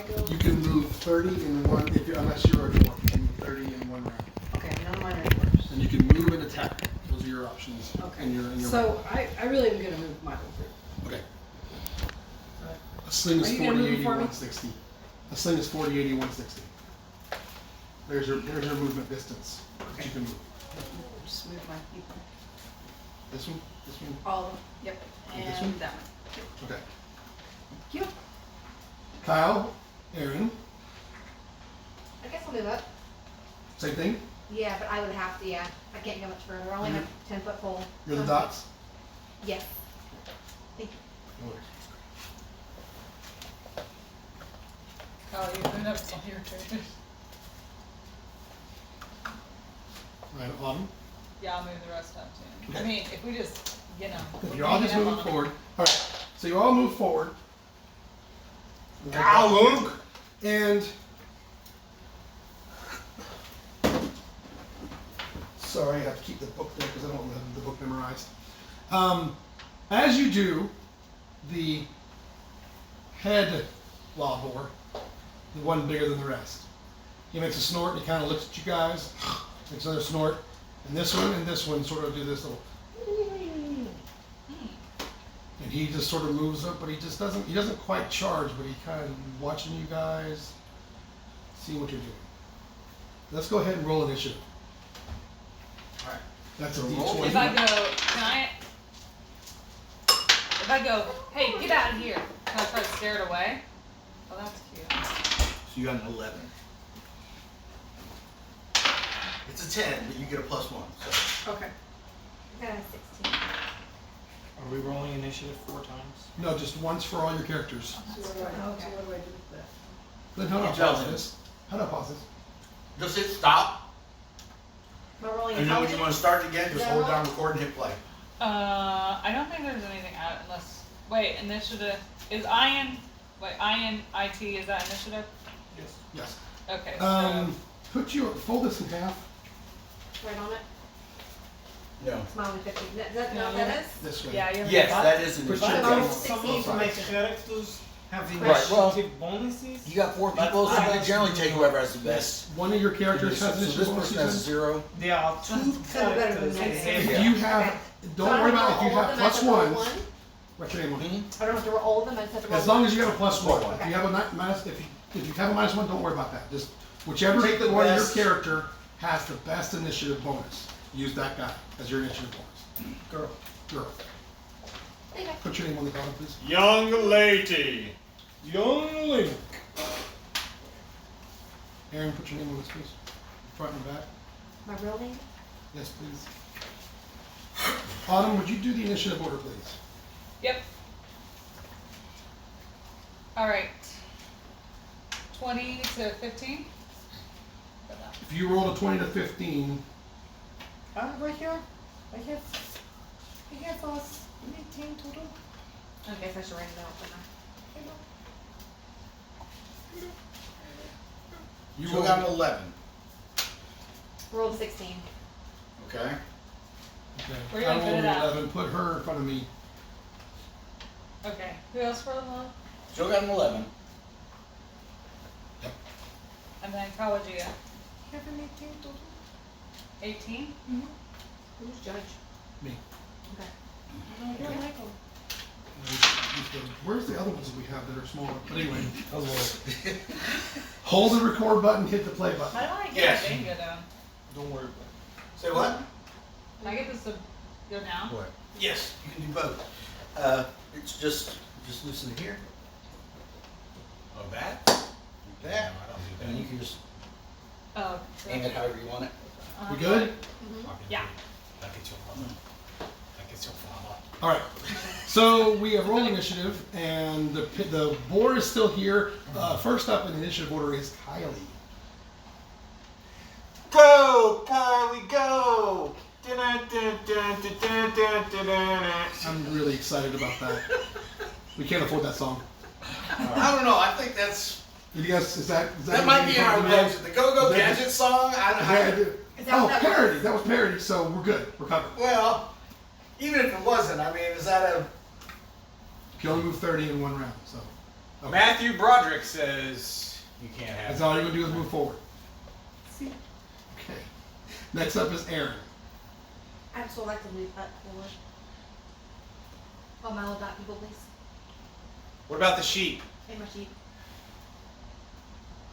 go? You can move 30 in one, unless you're a dwarf, you can move 30 in one round. Okay, none of mine are dwarves. And you can move and attack. Those are your options. Okay. In your So I really am gonna move Michael through. Okay. A sling is Are you gonna 40, move 80, for me? 160. A sling is 40, 80, 160. There's your movement distance that you can move. Just move my people. This one? This one? All of them. Yep. And this And one? that one. Okay. Thank you. Kyle, Aaron, I guess I'll move up. same thing. Yeah, but I would have to, yeah. I can't go much further. I only have 10-foot pole. You're the dots. Yes. Thank you. No worries. Oh, you moved up some of your turn. Right, Autumn. Yeah, I'll move the rest up too. Okay. I mean, if we just, you know. If we're you're all just ganging up moving on 'em. forward. Alright, so you all move forward. Luke! And sorry, I have to keep the book there because I don't have the book memorized. As you do, the head wild boar, the one bigger than the rest, he makes a snort and he kind of looks at you guys, makes another snort, and this one sort of do this little. And he just sort of moves up, but he doesn't quite charge, but he kind of watching you guys, seeing what you're doing. Let's go ahead and roll initiative. Alright. That's a So D20. If I go, if I go, hey, get out of here, can I try to scare it away? Oh, that's cute. So you got an 11. It's a 10, but you get a +1. So. Okay. I got a 16. Are we rolling initiative 4 times? No, just once for all your characters. So what do I do with that? Then how do I You tell pause him. this? How do I pause this? Just hit stop, Am I rolling and then when you want to start it again, just Yeah, hold roll. down record and hit play. I don't think there's anything out unless, wait, initiative, is IN, IT, is that initiative? Yes. Yes. Okay, so, Fold this in half Right on it? No. It's my only 15. That, No, no, that is? this way. yeah, you have. Yes, that is an But initiative. you- Oh, Some 16. of my characters have Right, well- initiative bonuses. You got 4 But people, so I you have generally to take do- whoever has the best. One of your characters So has this initiative person has bonuses. 0. There are 2 better than characters. negative. If you have, Okay. don't So I worry roll about it. If you all of have them, I plus have to roll ones, one? what's your name on? I don't have to roll all of them, I just have to roll As long one? as you have a plus one. Okay. If you have a minus, if you have a -1, don't worry about that. Just whichever Take the one of best. your character has the best initiative bonus. Use that guy as your initiative bonus. Girl. Girl. Okay. Put your name on the bottom, please. Young lady. Young Link. Aaron, put your name on this, please. Front and back. My real name? Yes, please. Autumn, would you do the initiative order, please? Yep. Alright. 20 to 15? If you roll a 20 to 15, Right here. I have us 18 total. I guess I should write it out, but you You roll. got an 11. roll 16. Okay. Okay. We're I gonna put rolled it an out. 11. Put her in front of me. Okay. Who else for the low? Joe got an 11. And then Kawajia. I have an 18 total. 18? Who's judge? Me. Okay. No, you're Michael. Where's the other ones that we have that are smaller? But anyway, hold the record button, hit the play How button. do I get Yes. Jenga down? Don't worry about it. Say what? Can I get this to go down? What? Yes, you can do both. It's just loosen it here. Oh, that? That. No, I don't do And you can just Oh. aim it however you want it. We good? Yeah. That gets your father. That gets your father. All right. So we have rolling initiative, and the board is still here. First up in the initiative order is Kylie. Go, Kylie, go! I'm really excited about that. We can't afford that song. I don't know. I think that's You guys, is that might be in our budget. The Go Go That- Gadget song. Is that what that was? parody. That was parody. So we're good. We're covered. Well, even if it wasn't, I mean, is that a? You can only move 30 in one round. So Okay. Matthew Broderick says you can't have That's it. all you're gonna do is move forward. See, Okay. Next up is Aaron. I'm selectively put forward. Oh, my little dot people, please. What about the sheep? Hey, my sheep.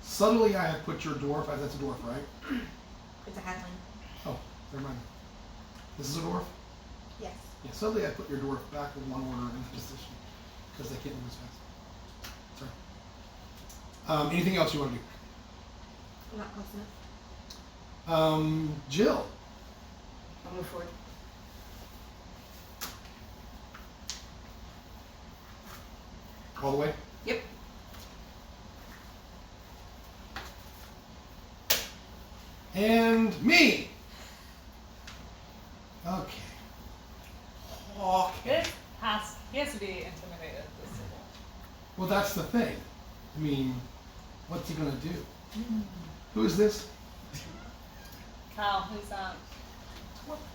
Suddenly I have put your dwarf, that's a dwarf, right? It's a halfling. Oh, never mind. This is a dwarf? Yes. Yeah, suddenly I put your dwarf back in one order in position because they can't move as fast. Sorry. Anything else you want to do? I'm not close enough. Jill. I'll move forward. All the way? Yep. And me. Okay. He has to be intimidated. This is all. Well, that's the thing. I mean, what's he gonna do? Who is this? Kyle, who's that?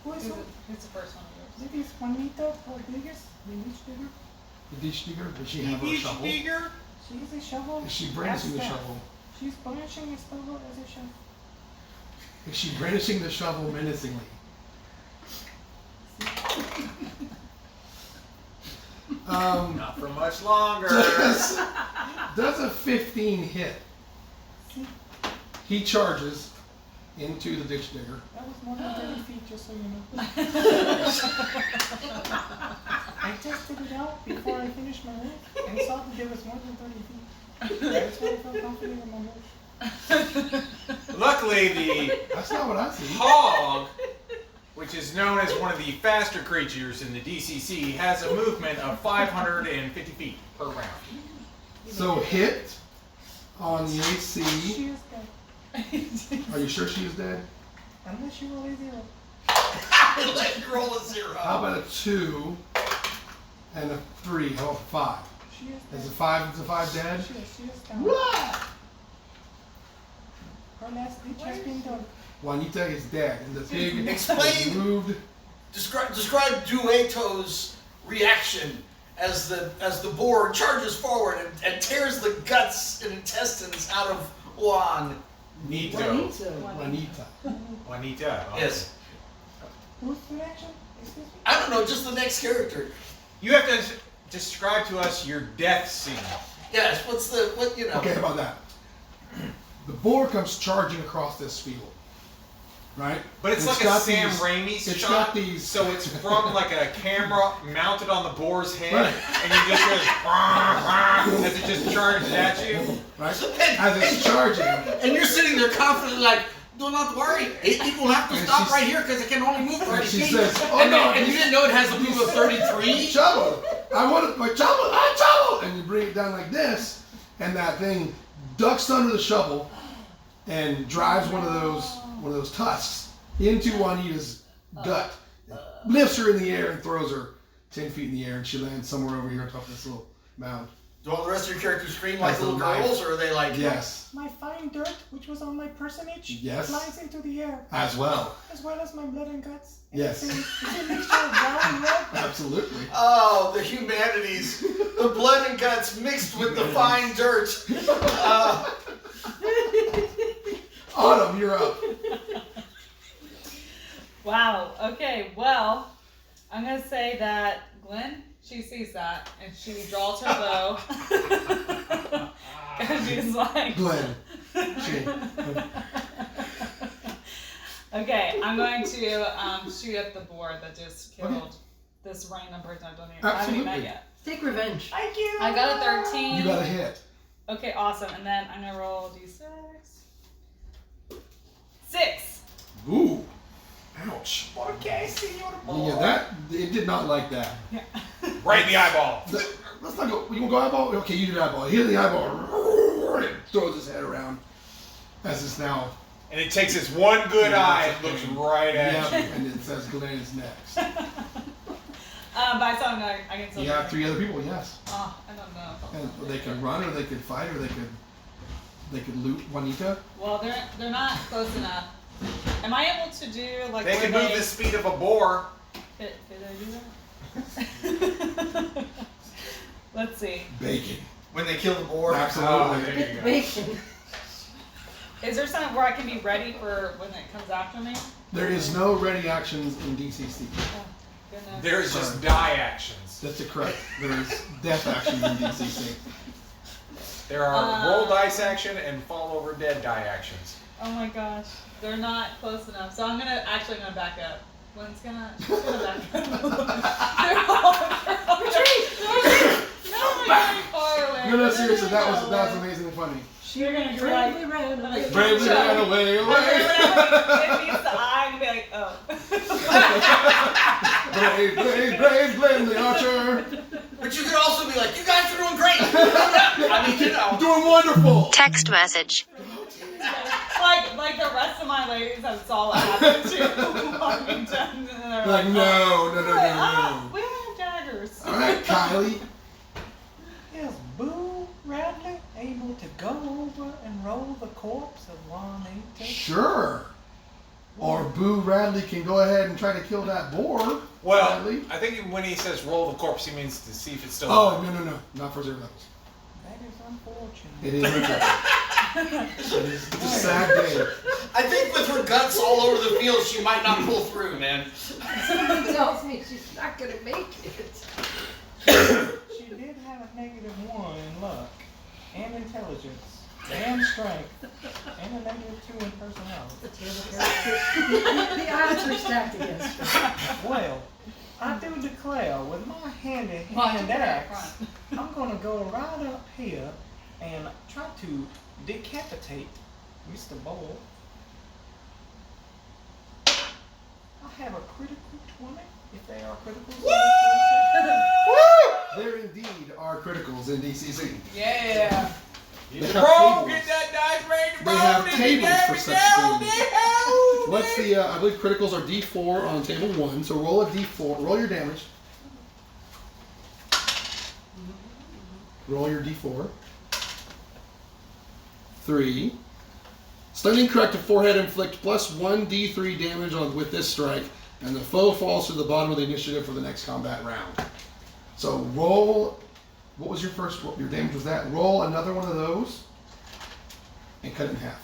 who is it? Who's the first one of yours? Maybe it's Juanita Rodriguez, the niche digger. The ditch digger? Does she have her shovel? She is a shovel. Is she brandishing the That's shovel? She's brandishing a shovel as a shovel. Is she brandishing the shovel menacingly? Not for much longer. Does a 15 hit? He charges into the ditch digger. That was more than 30 feet, just so you know. I tested it out before I finished my work and saw that there was more than 30 feet. That's why I felt confident in my work. Luckily, the That's not what I see. hog, which is known as one of the faster creatures in the DCC, has a movement of 550 feet per round. So hit on the AC. She is dead. Are you sure she is dead? Unless you roll a 0. Let you roll a 0. How about a 2 and a 3? How about 5? She is Is dead. a 5? Is a 5 dead? She is down. What? Her last ditch has been done. Juanita is dead, and the pig Explain. is moved. Describe Dueto's reaction as the boar charges forward and tears the guts and intestines out of Juan. Nito. Juanita. Juanita. Okay. Yes. Whose reaction? Excuse me? I don't know, just the next character. You have to describe to us your death scene. Yes, what you know. Okay, how about that? The boar comes charging across this field, right? But it's And like a got Sam these- Raimi It's shot. got these. So it's from like a camera mounted on the boar's head, Right. and you just hear as it just charges at you. Right? As it's charging, And you're sitting there confidently like, do not worry, 8 people have to And stop she's- right here because it can only move 30 and she feet. says, "Oh and, no!" and you didn't know it has a move of 33? Shovel! I want my shovel! I shovel! And you bring it down like this, and that thing ducks under the shovel and drives one of those tusks into Juanita's gut, lifts her in the air and throws her 10 feet in the air, and she lands somewhere over here on top of this little mound. Do all the rest of your characters scream like That's a little knife. girls, or are they like... Yes, My fine dirt, which was on my personage, Yes. flies into the air, as well. as well as my blood and guts. And Yes. It's a mixture of brown and red. Absolutely. Oh, the humanities. The blood and guts mixed with the fine dirt. Autumn, you're up. Wow. Okay. Well, I'm gonna say that Glenn, she sees that and she draws her bow. And she's like, Glenn. She, okay, I'm going to shoot at the boar that just killed this random person I haven't even Absolutely. met yet. Take revenge. Thank you. I got a 13. you got a hit. Okay, awesome. And then I'm gonna roll d6. 6. Ooh. Ouch. Okay, senor. Yeah, that it did not like that. Yeah. Right in the eyeball. Let's not go. You want to go eyeball? Okay, you did eyeball. Hit the eyeball. It throws his head around as it's now. And it takes its one good eye and looks right at Yeah, you. and it says Glenn is next. But I saw I can still. You have 3 other people, yes. Oh, I don't know. And they could run, or they could fight, or they could loot Juanita. Well, they're not close enough. Am I able to do like? They can move the speed of a boar. Did I do that? Let's see. Bacon. When they kill the boar. Oh, there you go. Bacon. Is there something where I can be ready for when it comes after me? There is no ready actions in DCC. Oh, goodness. There's just die actions. That's correct. There is death actions in DCC. There are roll dice action and fall over dead die actions. Oh my gosh, they're not close enough. So I'm gonna back up. She's gonna back up. They're all retreat. No, very far away. No, seriously, that was amazingly funny. You're gonna be Bravely like, ran away. Bravely ran away, and away. then it meets the eye, and be like, oh. Brave, the archer. But you could also be like, you guys are doing great. I mean, you know. Doing wonderful. Text message. like the rest of my ladies have saw what happened to Washington, and they're Like, no. we don't have daggers. All right, Kylie. Is Boo Radley able to go over and roll the corpse of Juanita? Sure. Or Boo Radley can go ahead and try to kill that boar. Well, Radley. I think when he says roll the corpse, he means to see if it's still Oh, alive. no. Not for 0 levels. That is unfortunate. It is unfortunate. It's a sad day. I think with her guts all over the field, she might not pull through, man. Tells me she's not gonna make it. She did have a -1 in luck, and intelligence, and strength, and a -2 in personality. The table character. The odds are stacked against her. Well, I do declare, with my Well, I hand took it up axe, front. I'm gonna go right up here and try to decapitate Mr. Bull. I have a critical 20, if they are criticals. There indeed are criticals in DCC. Yeah. They Roll, have get tables. that dice ready to They roll. have Did tables you for get such it down? things. Down, What's the, I believe criticals are D4 on table 1, so roll a D4, roll your damage. Roll your D4. 3. Stunning corrective forehead inflict plus 1d3 damage with this strike, and the foe falls to the bottom of the initiative for the next combat round. So roll, what was your first, your damage was that? Roll another one of those, and cut it in half.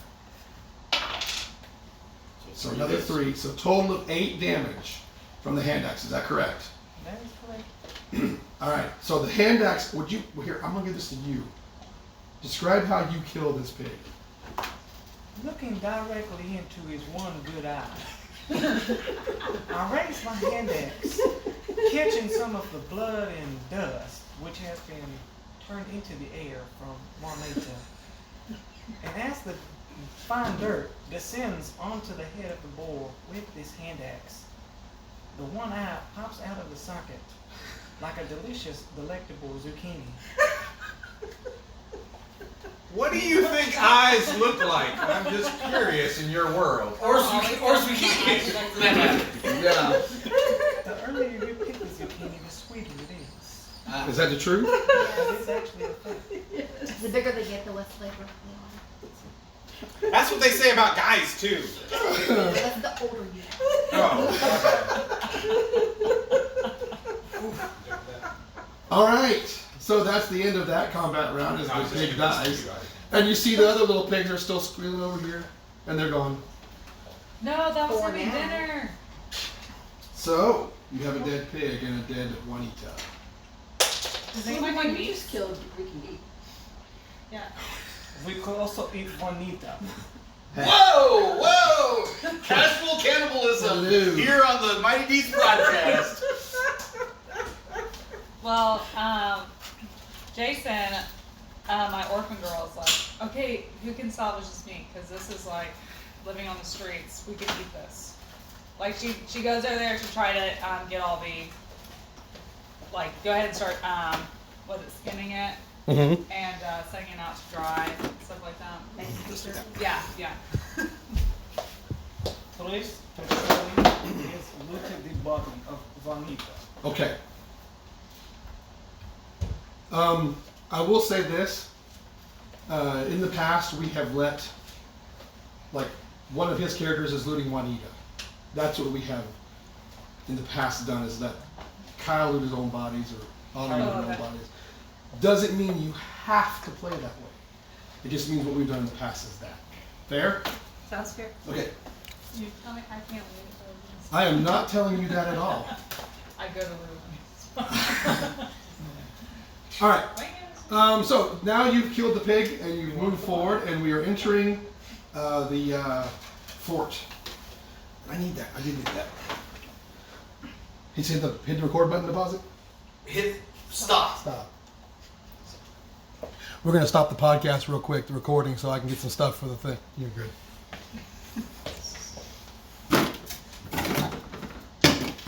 So another 3, so total of 8 damage from the hand axe, is that correct? That is correct. Alright, so the hand axe, would you, here, I'm gonna give this to you. Describe how you kill this pig. Looking directly into his one good eye, I raise my hand axe, catching some of the blood and dust which has been turned into the air from Juanita. And as the fine dirt descends onto the head of the boar with this hand axe, the one eye pops out of the socket like a delicious, delectable zucchini. What do you think eyes look like? I'm just curious in your world. Or zucchini, for that matter. Yeah. The earlier you pick the zucchini, the sweeter it is. Is that the truth? That is actually a fact. The bigger they get, the less flavor they That's what they say about guys too. are. That's the older you get. Oh, Alright, so that's the end of that combat round as the pig dies. And you see the other little pigs are still squealing over here, and they're gone. No, that was For gonna be now. dinner. So, you have a dead pig and a dead Juanita. Does So anyone the want one you meat? just killed, we can eat. Yeah. We could also eat Juanita. Whoa! Casual cannibalism Hello. here on the Mighty Deeds broadcast. Well, Jason, my orphan girl is like, okay, who can salvage this meat? Because this is like living on the streets. We could eat this. Like she goes over there to try to get all the, like, go ahead and start, skinning it Mm-hmm. and setting it out to dry, stuff like that. Yeah. Tres personally is looted the body of Juanita. Okay. I will say this. In the past, we have let, like, one of his characters is looting Juanita. That's what we have in the past done, is let Kyle loot his own bodies or Autumn loot her own okay. bodies. Doesn't mean you have to play that way. It just means what we've done in the past is that. Fair? Sounds fair. Okay. You tell me I can't leave. I am not telling you that at all. I go to Ruben. All right. So now you've killed the pig and you've moved forward, and we are entering the fort. I need that. I did need that. Hit the record button, deposit. Hit stop. Stop. We're gonna stop the podcast real quick, the recording, so I can get some stuff for the thing. You're good.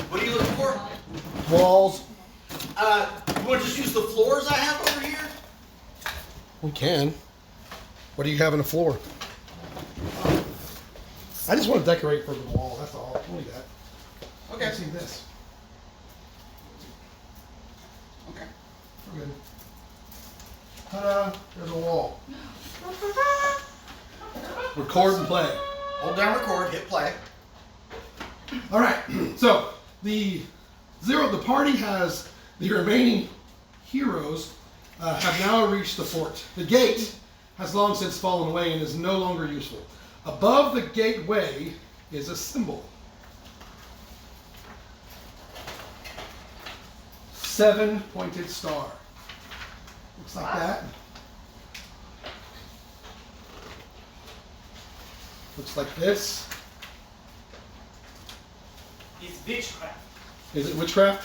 What are you looking for? Walls. You want to just use the floors I have over here? We can. What do you have on the floor? I just want to decorate for the wall. That's all. Only that. Okay. See this. Okay. We're good. Ta-da! There's a wall. Record and play. Hold down record, hit play. All right. So the party has the remaining heroes have now reached the fort. The gate has long since fallen away and is no longer useful. Above the gateway is a symbol. 7-pointed star. Looks like that. Looks like this. It's witchcraft. Is it witchcraft?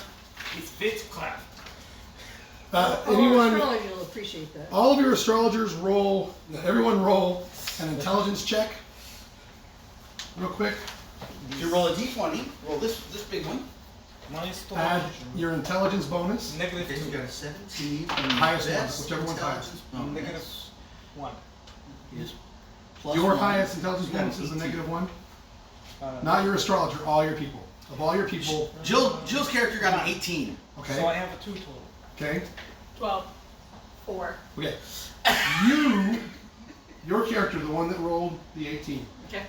It's witchcraft. Anyone? Astrologer will appreciate that. All of your astrologers roll. Everyone roll an intelligence check. Real quick. You roll a d20. Roll this big one. Minus 2. Add your intelligence bonus. Negative Okay, so you 2. got a 17. Highest one, Best whichever one's highest. intelligence bonus Negative 1. is plus Your 1. highest intelligence You got bonus is a 18. -1. Not your astrologer. All your people. Of all your people. Jill's character got an 18. Okay. So I have a 2 total. Okay. 12. 4. Okay. Your character, the one that rolled the 18, Okay.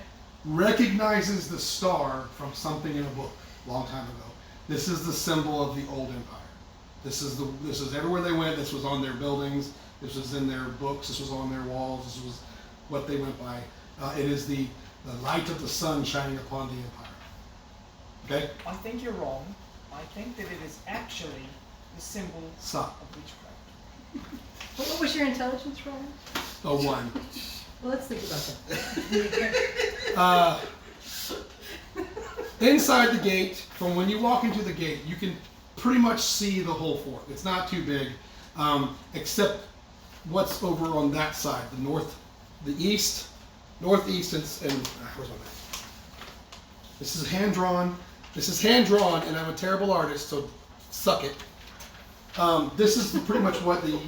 recognizes the star from something in a book a long time ago. This is the symbol of the old empire. This is everywhere they went. This was on their buildings. This was in their books. This was on their walls. This was what they went by. It is the light of the sun shining upon the empire. Okay? I think you're wrong. I think that it is actually the symbol Stop. of witchcraft. What was your intelligence roll? A 1. Well, let's think about that. Inside the gate, from when you walk into the gate, you can pretty much see the whole fort. It's not too big, except what's over on that side, the northeast, and where's my map? This is hand drawn. This is hand drawn, and I'm a terrible artist, so suck it. This is pretty much what the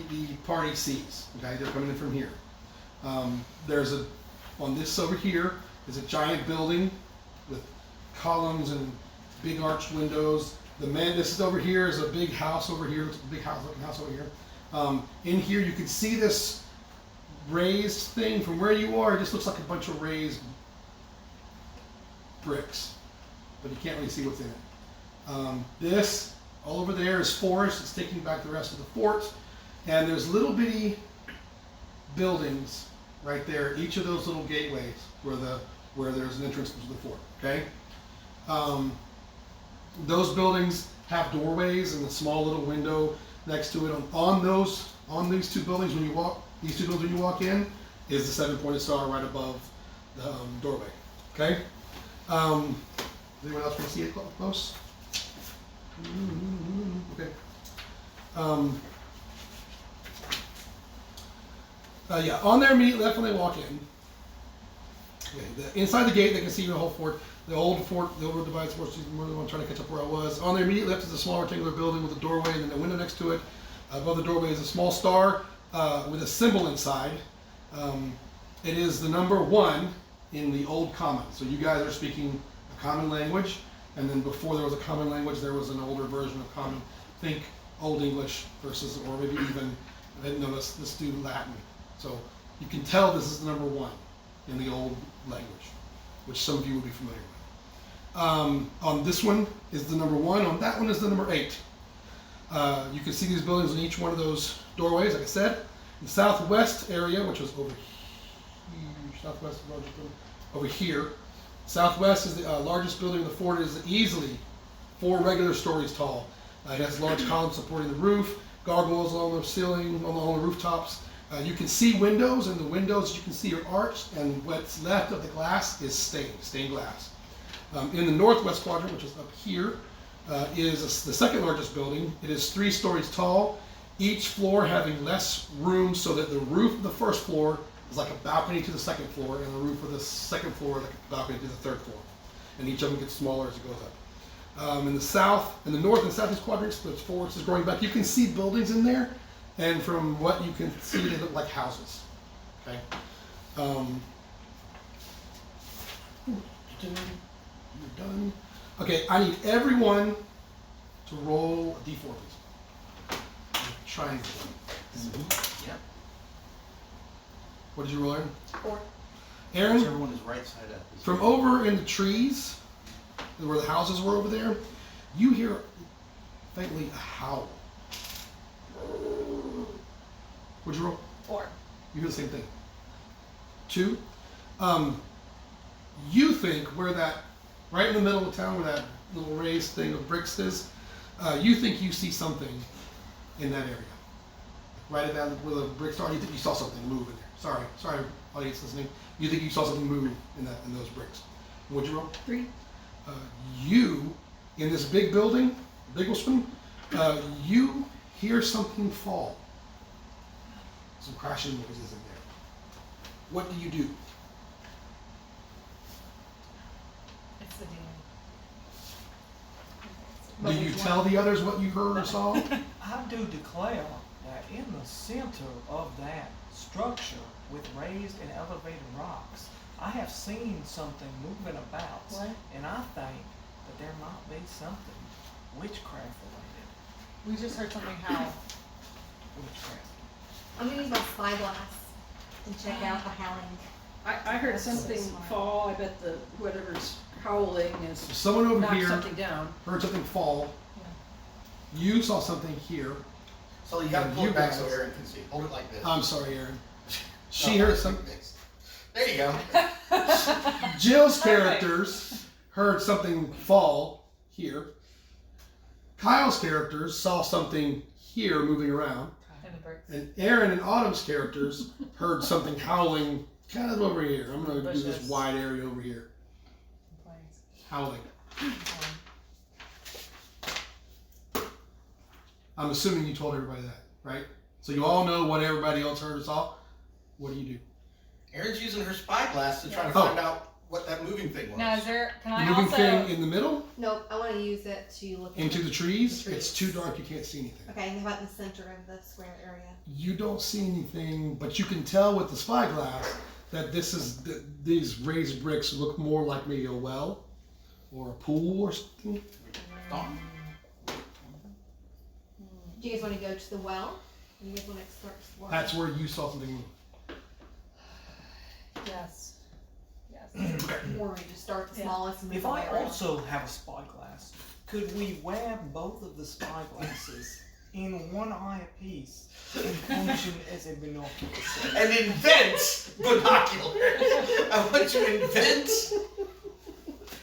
party sees. Okay, they're coming in from here. On this over here is a giant building with columns and big arched windows. This is over here is a big house over here. It's a big house, looking house over here. In here you can see this raised thing from where you are. It just looks like a bunch of raised bricks, but you can't really see what's in it. This all over there is forest. It's taking back the rest of the fort, and there's little bitty buildings right there. Each of those little gateways where there's an entrance to the fort. Okay. Those buildings have doorways and a small little window next to it. On these two buildings when you walk in is the 7-pointed star right above the doorway. Okay. Does anyone else want to see it close? Okay. Yeah, on their immediate left when they walk in. Okay, inside the gate, they can see the whole fort. The old divided fort. I'm trying to catch up where I was. On their immediate left is a small rectangular building with a doorway, and then a window next to it. Above the doorway is a small star with a symbol inside. It is the number 1 in the Old Common. So you guys are speaking a common language, and then before there was a common language, there was an older version of common. Think Old English versus, or maybe even, I didn't know let's do Latin. So you can tell this is the number 1 in the old language, which some of you will be familiar with. On this one is the number 1. On that one is the number 8. You can see these buildings in each one of those doorways, like I said. The southwest area, which was over here, southwest largest building, over here. Southwest is the largest building in the fort. It is easily 4 regular stories tall. It has large columns supporting the roof, gargoyles along the ceiling, along the rooftops. You can see windows, and the windows you can see are arched, and what's left of the glass is stained glass. In the northwest quadrant, which is up here, is the second largest building. It is 3 stories tall, each floor having less room, so that the roof of the first floor is like a balcony to the second floor, and the roof of the second floor is like a balcony to the third floor. And each of them gets smaller as it goes up. In the south, in the north and southeast quadrants, the forest is growing back. You can see buildings in there, and from what you can see, they look like houses. Okay. You're done. Okay, I need everyone to roll a d4, please. Triangle. Yep. What did you roll, Aaron? 4. Aaron, Everyone is right side up. from over in the trees, where the houses were over there, you hear faintly a howl. What'd you roll? 4. You hear the same thing. 2. You think where that, right in the middle of town where that little raised thing of bricks is, you think you see something in that area. Right at that, where the bricks are, you think you saw something move in there. Sorry, audience listening. You think you saw something move in those bricks. What'd you roll? 3. You, in this big building, Biggleston, you hear something fall. Some crashing noises in there. What do you do? It's the demon. Do you tell the others what you heard or saw? I do declare that in the center of that structure with raised and elevated rocks, I have seen something moving about. What? And I think that there might be something witchcraft related. We just heard something howl. Witchcraft. I'm gonna use my spyglass and check out the howling. I heard That's so something smart. fall. I bet the whatever's howling is Someone over knocked here something down. heard something fall. You saw something here. So you gotta And pull you it back guys- so Aaron can see. Hold it like this. I'm sorry, Aaron. She No, heard like something. this. There you go. Jill's Perfect. characters heard something fall here. Kyle's characters saw something here moving around. In the bricks. And Aaron and Autumn's characters heard something howling kind of over here. I'm going to do this Bushes. wide area over here. Planes. Howling. I'm assuming you told everybody that, right? So you all know what everybody else heard or saw. What do you do? Aaron's using her spyglass to try to Oh. find out what that moving thing was. Now, is there? Can The I moving also? thing in the middle, Nope, I want to use it to look into the trees. The trees. It's too dark, you can't see anything. Okay, and how about the center of the square area? You don't see anything, but you can tell with the spyglass that these raised bricks look more like maybe a well or a pool or something. Dawn. Do you guys want to go to the well? Do you guys want to start exploring? That's where you saw something move. Yes. Yes. Or we just start the Yeah. smallest and move If our I way around. also have a spyglass, could we wrap both of the spyglasses in one eye apiece and function as a binocular set? And invent binoculars. I want you to invent.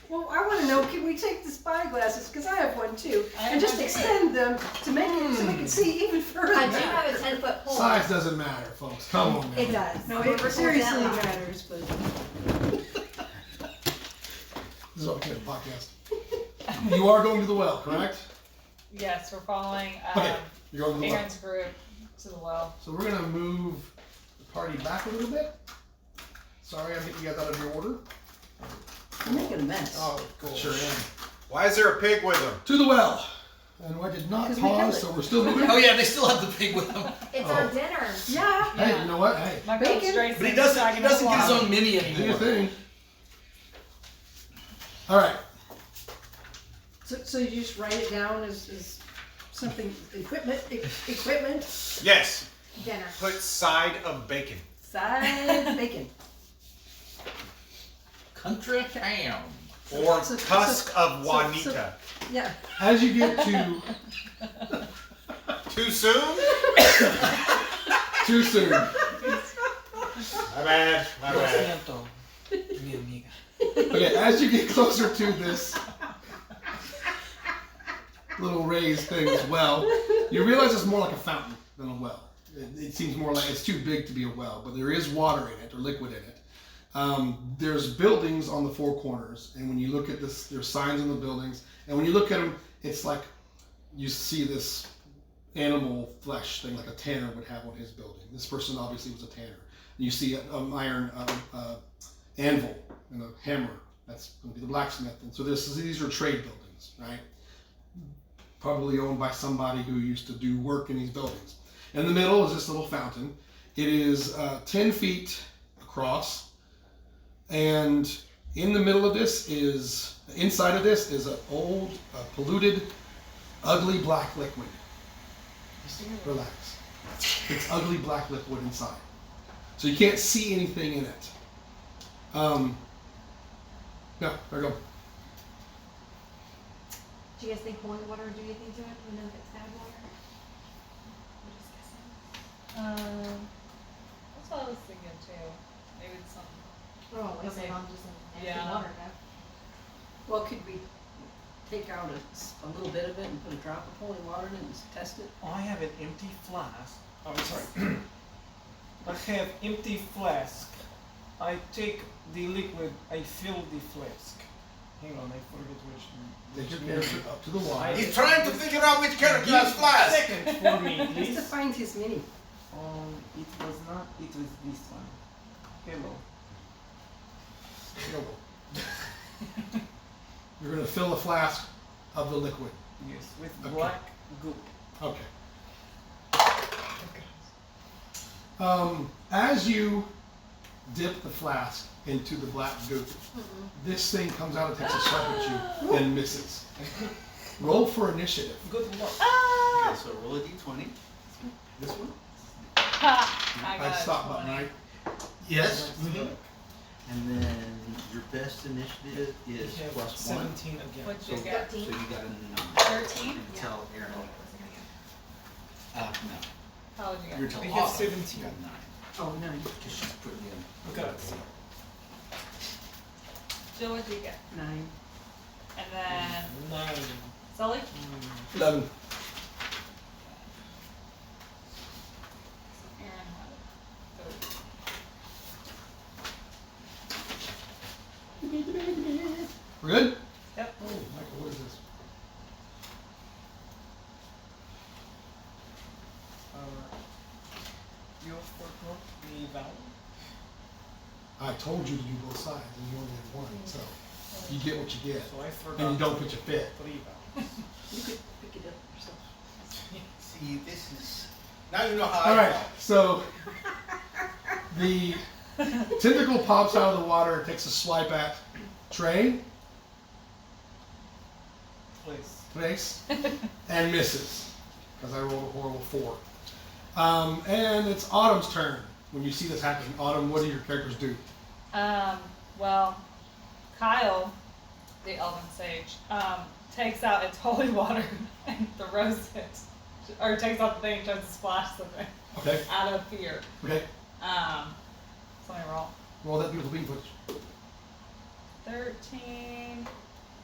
Well, I want to know, can we take the spyglasses, because I have one too, I and just have one. extend them to make it so we can see even further? I do have a 10-foot pole. Size doesn't matter, folks. Come on now. It does. No, We're it that seriously loud. matters, but This is okay, podcast. You are going to the well, correct? Yes, we're following Okay, you're going to the well. Aaron's group to the well. So we're gonna move the party back a little bit. Sorry, I'm getting you guys out of your order. I'm making a mess. Oh, sure am. Why is there a pig with him? To the well. And I did not 'Cause we killed pause, it. so we're still moving. Oh yeah, they still have the pig with them. It's Oh. our dinner. Yeah. Hey, you know what? Hey, My Bacon. coach Tracy But he doesn't get his own mini do your anymore. thing. All right. So you just write it down as something, equipment, Yes. Dinner. Put side of bacon. side bacon. Country town. Or So- tusk so- of so- Juanita. Yeah. As you get to Too soon? Too soon. My bad. My Lo bad. siento, mi amiga. Okay, as you get closer to this little raised thing as well, you realize it's more like a fountain than a well. It seems more like it's too big to be a well, but there is water in it or liquid in it. There's buildings on the four corners, and when you look at this, there's signs on the buildings, and when you look at them, it's like you see this animal flesh thing like a tanner would have on his building. This person obviously was a tanner. You see an iron anvil and a hammer. That's going to be the blacksmith. And so these are trade buildings, right? Probably owned by somebody who used to do work in these buildings. In the middle is this little fountain. It is 10 feet across, and in the middle of this is, inside of this is an old, polluted, ugly black liquid. Relax. It's ugly black liquid inside. So you can't see anything in it. Yeah, there you go. Do you guys think boiling water would do anything to it? We know if it's bad water. We're just guessing. That's what I was thinking too. Maybe it's something. We're all wasting Okay. on just an empty Yeah. water though. Well, could we take out a little bit of it and put a drop of holy water in it and test it? I have an empty flask. I'm sorry. I have empty flask. I take the liquid, I fill the flask. Hang on, I forget which. Take your character up to the water. He's trying to figure out which character has flask. Second for me, Just to please. find his mini. It was not. It was this one. Hello. You're going to fill a flask of the liquid. Yes, with Okay. black goop. Okay. As you dip the flask into the black goop, this thing comes out and takes a shot at you and misses. Roll for initiative. Good luck. Okay, so roll a d20. This one? I I got stop button, 20. right? Yes. Mhm. And then your best initiative You is have plus 1. 17 again. What'd So, you get? so you got a 9. 13? And tell Aaron. No. How would you You're get? telling We have Autumn 17. You got 9. Oh, nine. Because she's putting in. Okay. Jill, what'd you get? 9. And then 9. Sully? 11. Aaron had 30. We're good? Yep. Oh, Michael, what is this? You forgot the vowel? I told you to do both sides, and you only had one, so you get what you get. So I forgot. And you don't pitch a fit. 3 vowels. You could pick it up yourself. See, this is. Now you know how All I right, felt. so the tentacle pops out of the water, takes a swipe at Trey, Place. and misses, because I rolled a horrible 4. And it's Autumn's turn. When you see this happen, Autumn, what do your characters do? Well, Kyle, the elven sage, takes out its holy water and throws it, or takes out the thing and tries to splash the thing Okay, out of fear. okay. Something roll. Roll that beautiful bean footage. 13.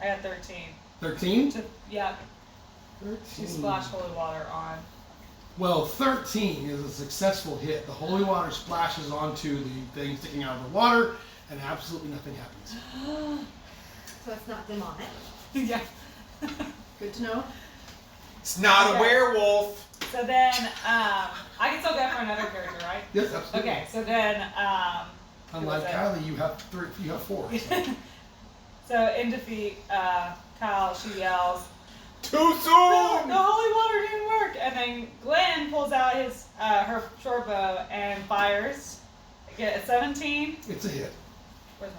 I got 13. 13? Yeah, 13. she splashed holy water on. Well, 13 is a successful hit. The holy water splashes onto the thing sticking out of the water, and absolutely nothing happens. So it's not them on it. Yeah. Good to know. It's not Okay. a werewolf. So then, I can still go for another character, right? Yes, absolutely. Okay, so then, Unlike who was it? Kylie, you have 4. So. So in defeat, Kyle, she yells, Too "No, soon! the holy water didn't work!" And then Glenn pulls out his her short bow and fires. I get a 17. It's a hit. Where's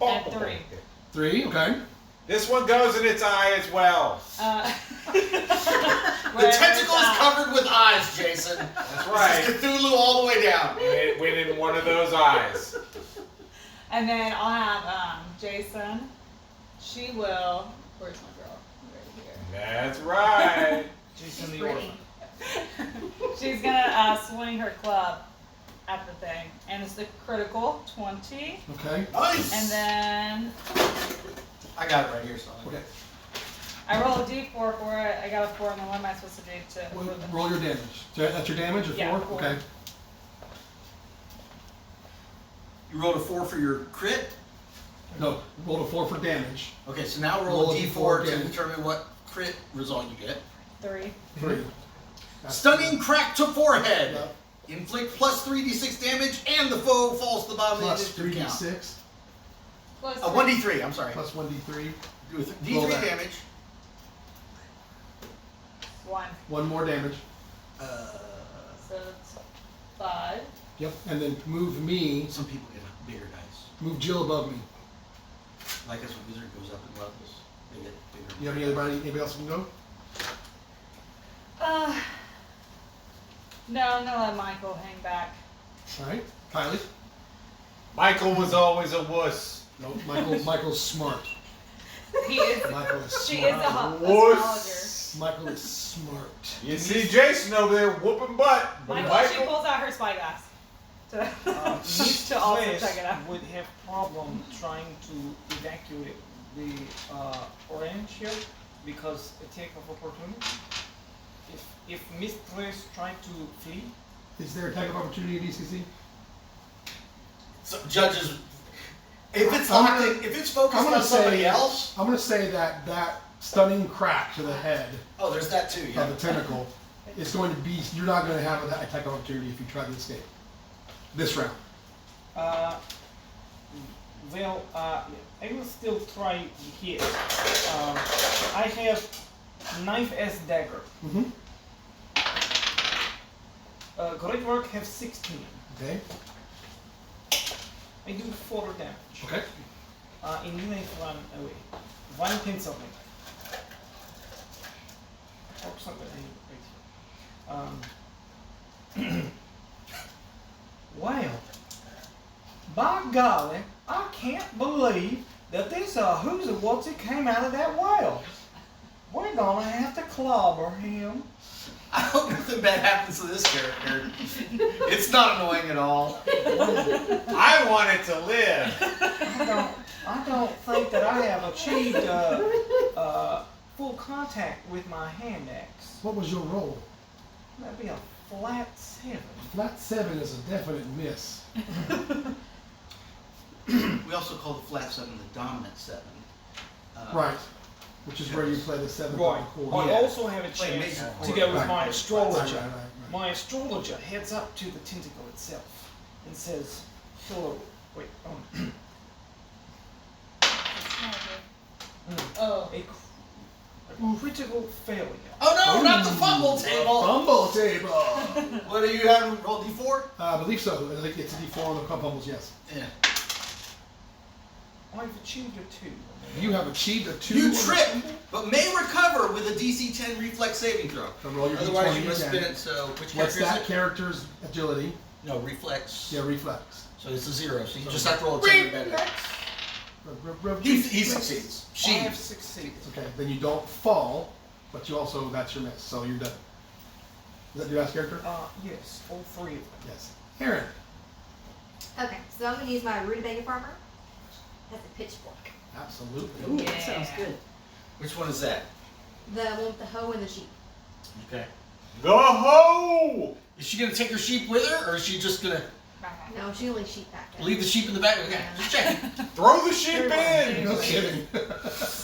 mine? And 3. 3, okay. This one goes in its eye as well. The tentacle is covered with eyes, Jason. That's right. This is Cthulhu all the way down. And it went in one of those eyes. And then I'll have Jason. She will. Where's my girl? Right here. That's right. Jason She's the pretty. orphan. She's gonna swing her club at the thing, and it's the critical 20, Okay. Nice. and then I got it right here, so. Okay. I roll a d4 for it. I got a 4, and then what am I supposed to do to? Well, roll your damage. So that's your damage, a 4? Yeah, 4. Okay. You rolled a 4 for your crit. No, roll a 4 for damage. Okay, so now roll a D4 d4 to again. determine what crit result you get. 3. 3. That's Stunning crack to forehead. Yep. Inflict plus 3d6 damage, and the foe falls to the bottom Plus of the initiative count. 3d6, Plus 1d3, I'm sorry. plus 1d3. Do a Roll d3 that. damage. 1. 1 more damage. Uh, So it's 5. Yep. And then move me, some people get bigger dice. move Jill above me. Like as a wizard goes up in levels, they get bigger. You have anybody else who can go? No, I'm gonna let Michael hang back. All right. Kylie? Michael was always a wuss. No, Michael's smart. He is. Michael is She smart. is a astrologer. Wuss. Michael is smart. You see Jason over there whooping butt. But Michael, she pulls out her spyglass to Miss to also West check it out. would have problem trying to evacuate the orange here because attack of opportunity. If Mistress tried to flee, Is there a type of opportunity at DCC? So judges, if it's I'm locked gonna- in, if it's focused I'm gonna on somebody say- else, I'm going to say that stunning crack to the head oh, there's that too. of Yeah. the tentacle is going to be, you're not going to have an attack of opportunity if you try to escape. This round. well, I will still try here. I have knife as dagger. Mm-hmm. Great work have 16. Okay. I do 4 damage. Okay. Immediately run away. 1 pencil me. Or something right here. Wow. By golly, I can't believe that this who's and what's it came out of that well. We're gonna have to clobber him. I hope nothing bad happens to this character. It's not annoying at all. I want it to live. I don't think that I have achieved full contact with my hand axe. What was your roll? That'd be a flat 7. Flat 7 is a definite miss. We also call the flat 7 the dominant 7. Right. Which is where you play the 7th Right. chord. I also have a Play chance major to chord. go with Right, my right, astrologer. right. My astrologer heads up to the tentacle itself and says, "Hello." Wait. Oh. A critical failure. Oh no, not the fumble table! Fumble table! What are you having? Roll d4? I believe so. I think it's a D4 on the fumbles, yes. Yeah. I've achieved a 2. You have achieved a 2. You on the trip, fumble? but may recover with a DC 10 reflex saving throw. So roll your Otherwise, D20 you must again. spin it. So which What's character that is it? character's agility? No, reflex. Yeah, reflex. So it's a 0. So you just have to roll a 10 or better. He succeeds. I She. have succeeded. Okay, then you don't fall, but you also, that's your miss, so you're done. Is that your last character? Yes, all 3 of them. Yes. Aaron. Okay, so I'm gonna use my rutabaga farmer as a pitchfork. Absolutely. Ooh, that sounds good. Which one is that? The one with the hoe and the sheep. Okay. The hoe! Is she gonna take her sheep with her, or is she just gonna No, she only sheep back there. leave the sheep in the back? Okay, just checking. Throw the sheep in! No kidding.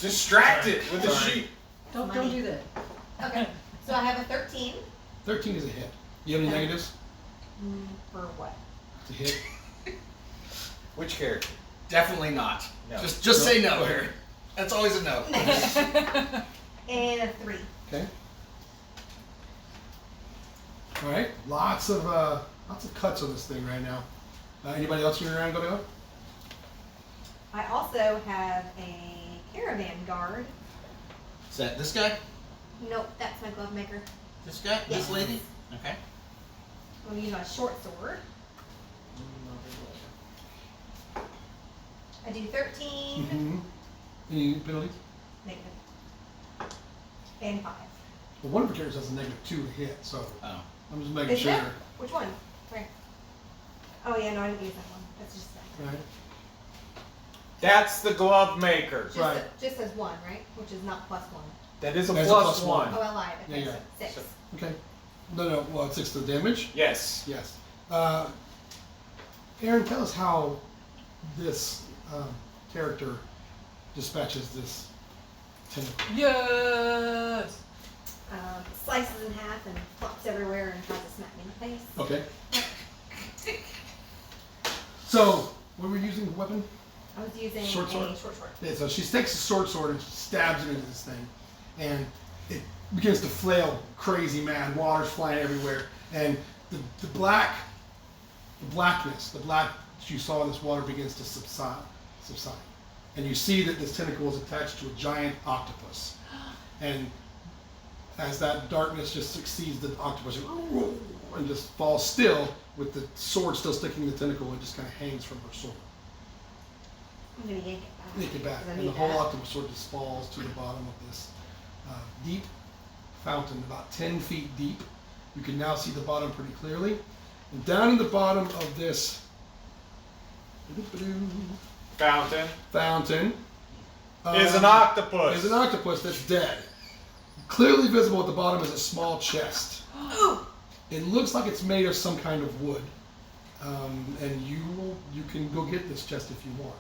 Distract it with the Sorry. sheep. Don't do that. Okay, so I have a 13. 13 is a hit. You have any negatives? For what? It's a hit. Which character? Definitely not. No. Just say no here. That's always a no. And a 3. Okay. All right. Lots of cuts on this thing right now. Anybody else going around go? I also have a caravan guard. Is that this guy? Nope, that's my glove maker. This guy? This Yes. lady? Okay. I'm gonna use my short sword. I do 13, Mm-hmm. Any penalties? negative, and 5. But one of the characters has a -2 to hit, so Oh. I'm just making Is sure. it? Which one? Right. Oh yeah, no, I didn't use that one. That's just that. Right. That's the glove maker. Just, Right. just as one, right? Which is not +1. That is a That's a plus plus one. one. Oh, I lied. Okay, Yeah, so 6. So- Okay. No, well, it's 6 to damage. Yes. Yes. Aaron, tell us how this character dispatches this tentacle. Yes. Slices in half and flops everywhere and tries to smack me in the face. Okay. So, what were we using the weapon? I was using Short sword? a short sword. Yeah, so she takes a short sword and stabs it into this thing, and it begins to flail crazy mad. Water's flying everywhere, and the blackness you saw in this water begins to subside, and you see that this tentacle is attached to a giant octopus, and as that darkness just succeeds the octopus and just falls still with the sword still sticking in the tentacle, and just kind of hangs from her sword. I'm gonna yank it back. Take it back, 'Cause I and need the whole that. octopus sword just falls to the bottom of this deep fountain, about 10 feet deep. You can now see the bottom pretty clearly. And down in the bottom of this Fountain fountain is an octopus. is an octopus that's dead. Clearly visible at the bottom is a small chest. It looks like it's made of some kind of wood. And you can go get this chest if you want.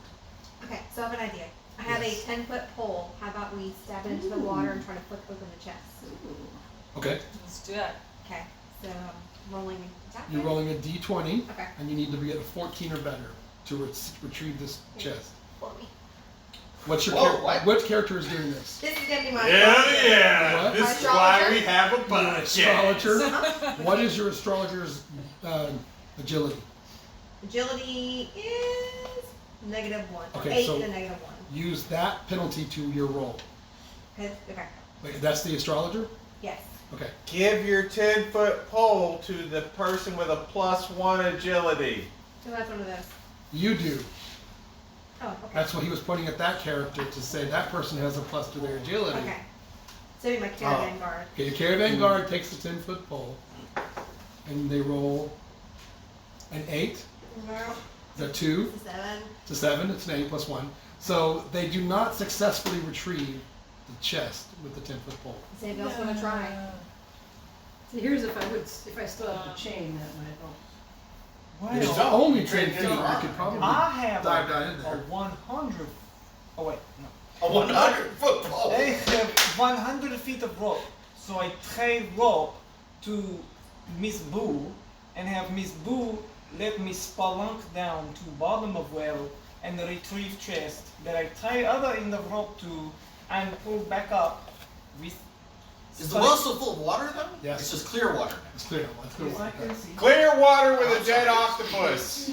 Okay, so I have an idea. I have Yes. a 10-foot pole. How about we stab it into the water and try to flick open the chest? Okay, Let's do that. Okay, so I'm rolling. Is that you're good? rolling a d20, Okay. and you need to be at a 14 or better to retrieve this chest. For me. What's your Whoa, what? what character is doing this? This is gonna be my. Hell yeah! What? This is why Astrologer? we have a You're an budget. astrologer. What is your astrologer's agility? Agility is -1. Or Okay, 8 so- to -1. Use that penalty to your roll. Okay. Wait, that's the astrologer? Yes. Okay. Give your 10-foot pole to the person with a +1 agility. Who has one of those? You do. Oh, okay. That's what he was pointing at that character to say that person has a plus to their agility. Okay. So be my caravan guard. Okay, your caravan guard takes the 10-foot pole, and they roll an 8, No. a 2, 7. it's a 7, it's an 8 plus 1. So they do not successfully retrieve the chest with the 10-foot pole. Say Bill's gonna try. So here's if I still have the chain, that might help. It's Well, don't. only You 10 trade feet, in you your armor. could probably I have dive down in a there. 100. Oh wait, no. A 100-foot pole. I have 100 feet of rope, so I trade rope to Miss Boo, and have Miss Boo let me spelunk down to bottom of well and retrieve chest that I tie other end of rope to and pull back up with. Is the well still full of water though? Yes. It's just clear water now. It's clear. Let's go. Clear water with a dead octopus.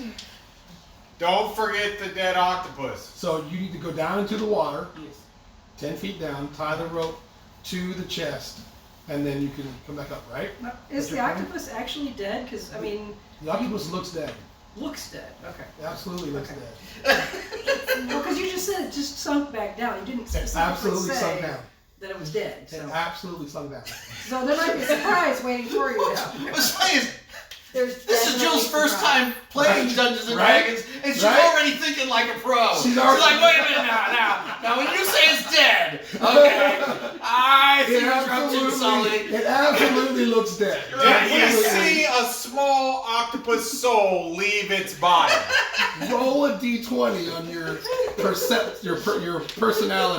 Don't forget the dead octopus. So you need to go down into the water, 10 feet down, tie the rope to the chest, and then you can come back up, right? Is What's the your plan? octopus actually dead? Because, I mean, The octopus looks dead. looks dead. Okay. It absolutely looks Okay. dead. Well, because you just said it just sunk back down. You didn't It specifically absolutely say sunk down. that it was dead. It So, absolutely sunk down. so there might be a surprise waiting for you down there. What's funny is There's this is Jill's definitely first surprise. time playing Right. Dungeons and Right. Dragons, and she's Right. already thinking like a pro. She's already- like, wait a minute now when you say it's dead, okay, I see It you're interrupting Sully. it absolutely looks dead. Did you Absolutely. see a small octopus soul leave its body? Roll a d20 on your your personality,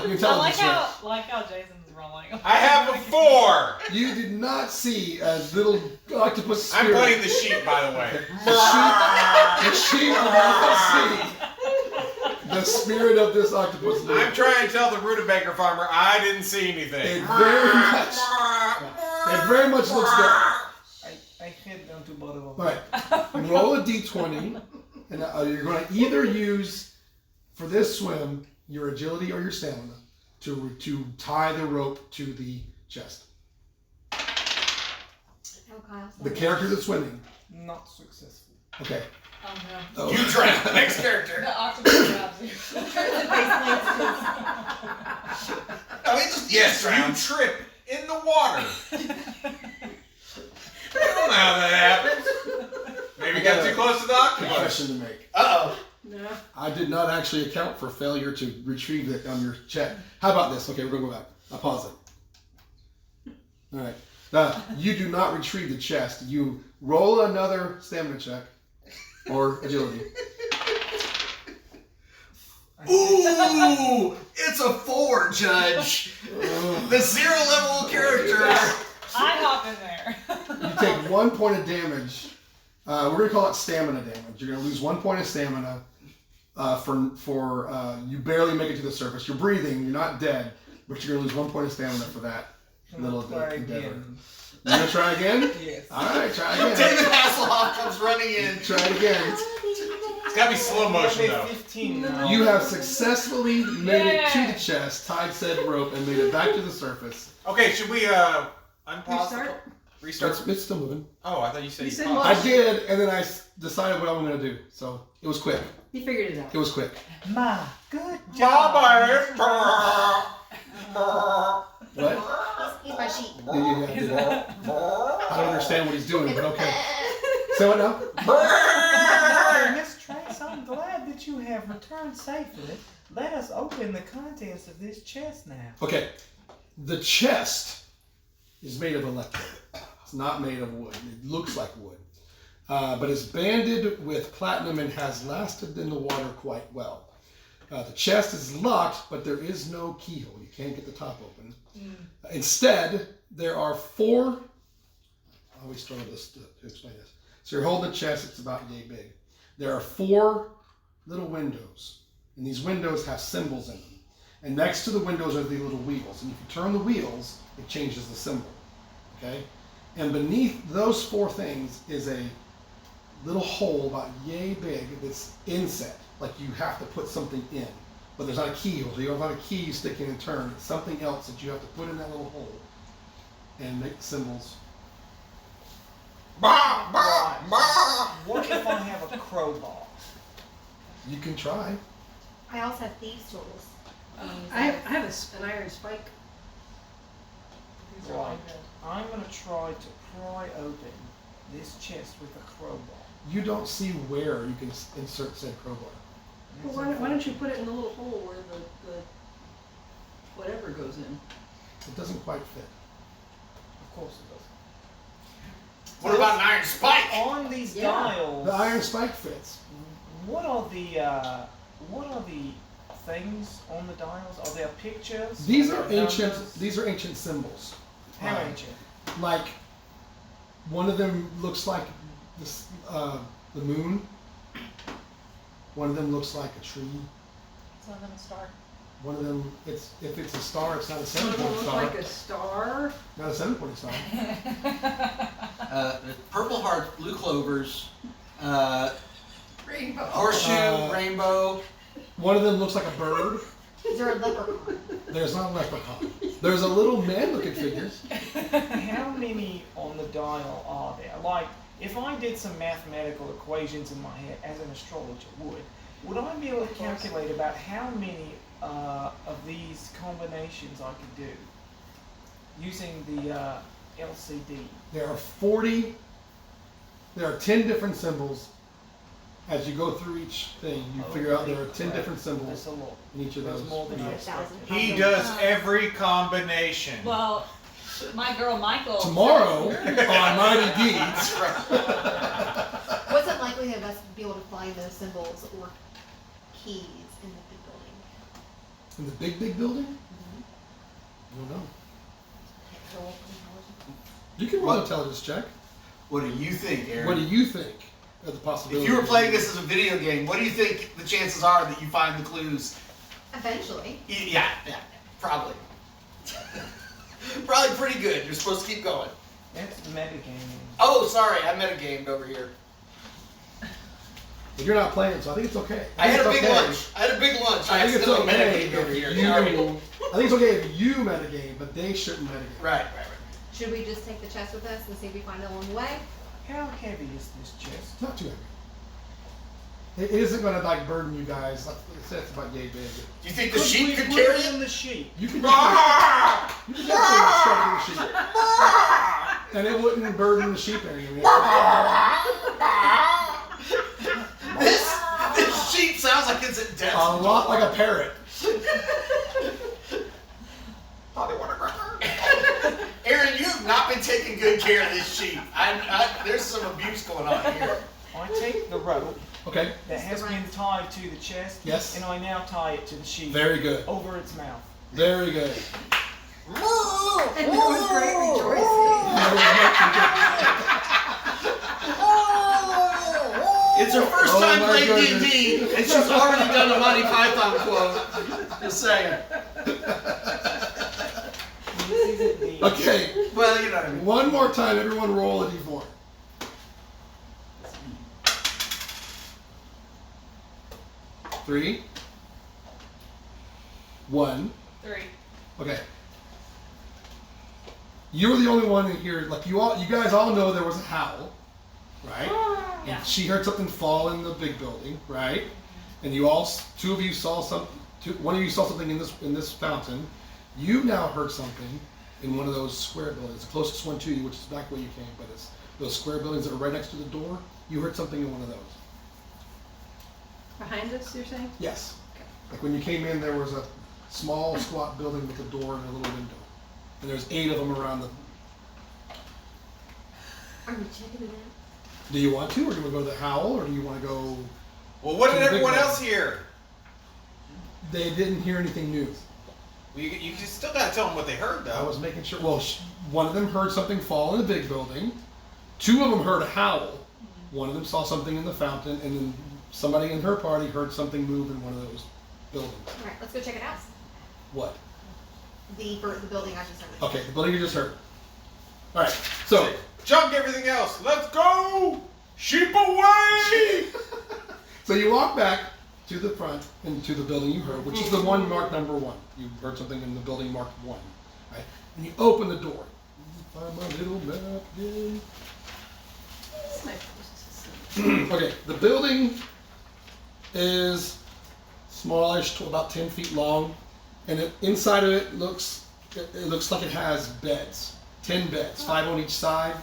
your I like intelligence. how Jason's rolling. I have a 4. You did not see a little octopus spirit. I'm playing the sheep, by the way. The sheep did not see the spirit of this octopus. I'm trying to tell the rutabaga farmer I didn't see It anything. very much looks dead. I head down to bottom of All right, roll a d20, and you're going to either use for this swim your agility or your stamina to tie the rope to the chest. Oh, Kyle's The not character that's swimming. Not successful. Okay. Oh no. Oh. You drown. The next character. The octopus grabs you. Basically, it's just- I mean, just Yes, you drown. trip in the water. I don't know how that happens. Maybe got too close to the octopus. Question to make. Uh-oh. No. I did not actually account for failure to retrieve it on your check. How about this? Okay, we're gonna go back. I'll pause it. All right. You do not retrieve the chest. You roll another stamina check or agility. Ooh, it's a 4, Judge. The 0 level character. I hop in there. You take 1 point of damage. We're gonna call it stamina damage. You're gonna lose 1 point of stamina for you barely make it to the surface. You're breathing. You're not dead, but you're gonna lose 1 point of stamina for that little Try endeavor. again. You gonna try again? Yes. All right, try again. David Hasselhoff comes running in. Try it again. It's gotta be slow motion though. 15 now. You have successfully made it to Yay. the chest, tied said rope, and made it back to the surface. Okay, should we unpause? Restart? Restart. It's still moving. Oh, I thought you said You you said paused. what? I did, and then I decided what I'm gonna do. So it was quick. He figured it out. It was quick. My good job. What? He's my sheep. Yeah. I don't understand what he's doing, but okay. Say what now? Hey, Miss Trace, I'm glad that you have returned safely. Let us open the contents of this chest now. Okay. The chest is made of electric. It's not made of wood. It looks like wood. But it's banded with platinum and has lasted in the water quite well. The chest is locked, but there is no keyhole. You can't get the top open. Instead, there are 4. I always struggle to explain this. So you're holding the chest, it's about yay big. There are 4 little windows, and these windows have symbols in them. And next to the windows are the little wheels. And if you turn the wheels, it changes the symbol. Okay? And beneath those 4 things is a little hole about yay big that's inset. Like you have to put something in. But there's not a keyhole. So you don't have a key you stick in and turn. It's something else that you have to put in that little hole and make the symbols. What if I have a crowbar? You can try. I also have thieves' tools. I have an iron spike. These are Right. all good. I'm going to try to pry open this chest with a crowbar. You don't see where you can insert said crowbar. Well, why don't you put it in the little hole where the whatever goes in? It doesn't quite fit. Of course it does. What about an iron spike? On these Yeah. dials, The iron spike fits. what are the things on the dials? Are there pictures? These Are are there ancient. numbers? These are ancient symbols. How ancient? Like one of them looks like this, the moon. One of them looks like a tree. So I'm gonna start. One of them, if it's a star, it's not a Some of them 7-point look star. like a star. Not a 7-point star. The Purple Heart, Blue Clovers, Rainbow. Horseshoe, Rainbow. One of them looks like a bird. Is there a leprechaun? There's not a leprechaun. There's a little man-looking figure. How many on the dial are there? Like, if I did some mathematical equations in my head, as an astrologer would I be able to calculate about how many of these combinations I could do using the LCD? There are 40. There are 10 different symbols. As you go through each thing, you figure out there are 10 different That's symbols a lot. in each of That's those. more than I wheels. expected. He does every combination. Well, my girl Michael. Tomorrow on Mighty Deeds. What's the likelihood of us being able to find those symbols or keys in the big building? In the big building? I don't know. You can roll an intelligence check. What do you think, Aaron? What do you think of the possibility? If you were playing this as a video game, what do you think the chances are that you find the clues? Eventually. Yeah, probably. Probably pretty good. You're supposed to keep going. That's metagaming. Oh, sorry, I metagamed over here. But you're not playing, so I think it's okay. I had a think big it's okay. lunch. I had a big lunch. I think it's accidentally okay metagamed over if here. you. Sorry. I think it's okay if you metagame, but they shouldn't metagame. Right. Should we just take the chest with us and see if we find it along the way? How heavy is this chest? It's not too heavy. It isn't going to like burden you guys. Like I said, it's about yay big. Do you think the sheep could put carry it in it? the sheep? You can. You could definitely strike the sheep. And it wouldn't burden the sheep anymore. This sheep sounds like it's at death's A lot door. like a parrot. Aaron, you have not been taking good care of this sheep. There's some abuse going on here. I take the rope Okay. that has been tied to the chest. Yes. And I now tie it to the sheep. Very good. Over its mouth. Very good. And there was great rejoicing. It's her first Oh time my playing goodness. D&D, and she's already done a Monty Python quote. Just saying. This is the Okay. Well, you know what I mean. One more time, everyone roll a d4. Three. 1. 3. Okay. You were the only one in here. Like you guys all know there was a howl, right? Yeah. And she heard something fall in the big building, right? And you all, two of you saw one of you saw something in this fountain. You now heard something in one of those square buildings, the closest one to you, which is back where you came, but it's those square buildings that are right next to the door. You heard something in one of those. Behind us, you're saying? Yes. Like when you came in, there was a small squat building with a door and a little window. And there's 8 of them around the. Are we checking it out? Do you want to, or do you want to go to the howl, or do you want to go? Well, what did To the big everyone one. else hear? They didn't hear anything new. Well, you still gotta tell them what they heard, I though. was making sure. Well, one of them heard something fall in the big building. 2 of them heard a howl. One of them saw something in the fountain, and then somebody in her party heard something move in one of those buildings. Alright, let's go check it out. What? The building I just heard. Okay, the building you just heard. All right. So. Junk everything else. Let's go! Sheep away! So you walk back to the front and to the building you heard, which is the one marked number 1. You heard something in the building marked 1, right? And you open the door. Find my little map again. It's my first. Okay, the building is smallish, to about 10 feet long, and inside of it looks like it has beds, 10 beds, 5 on each side.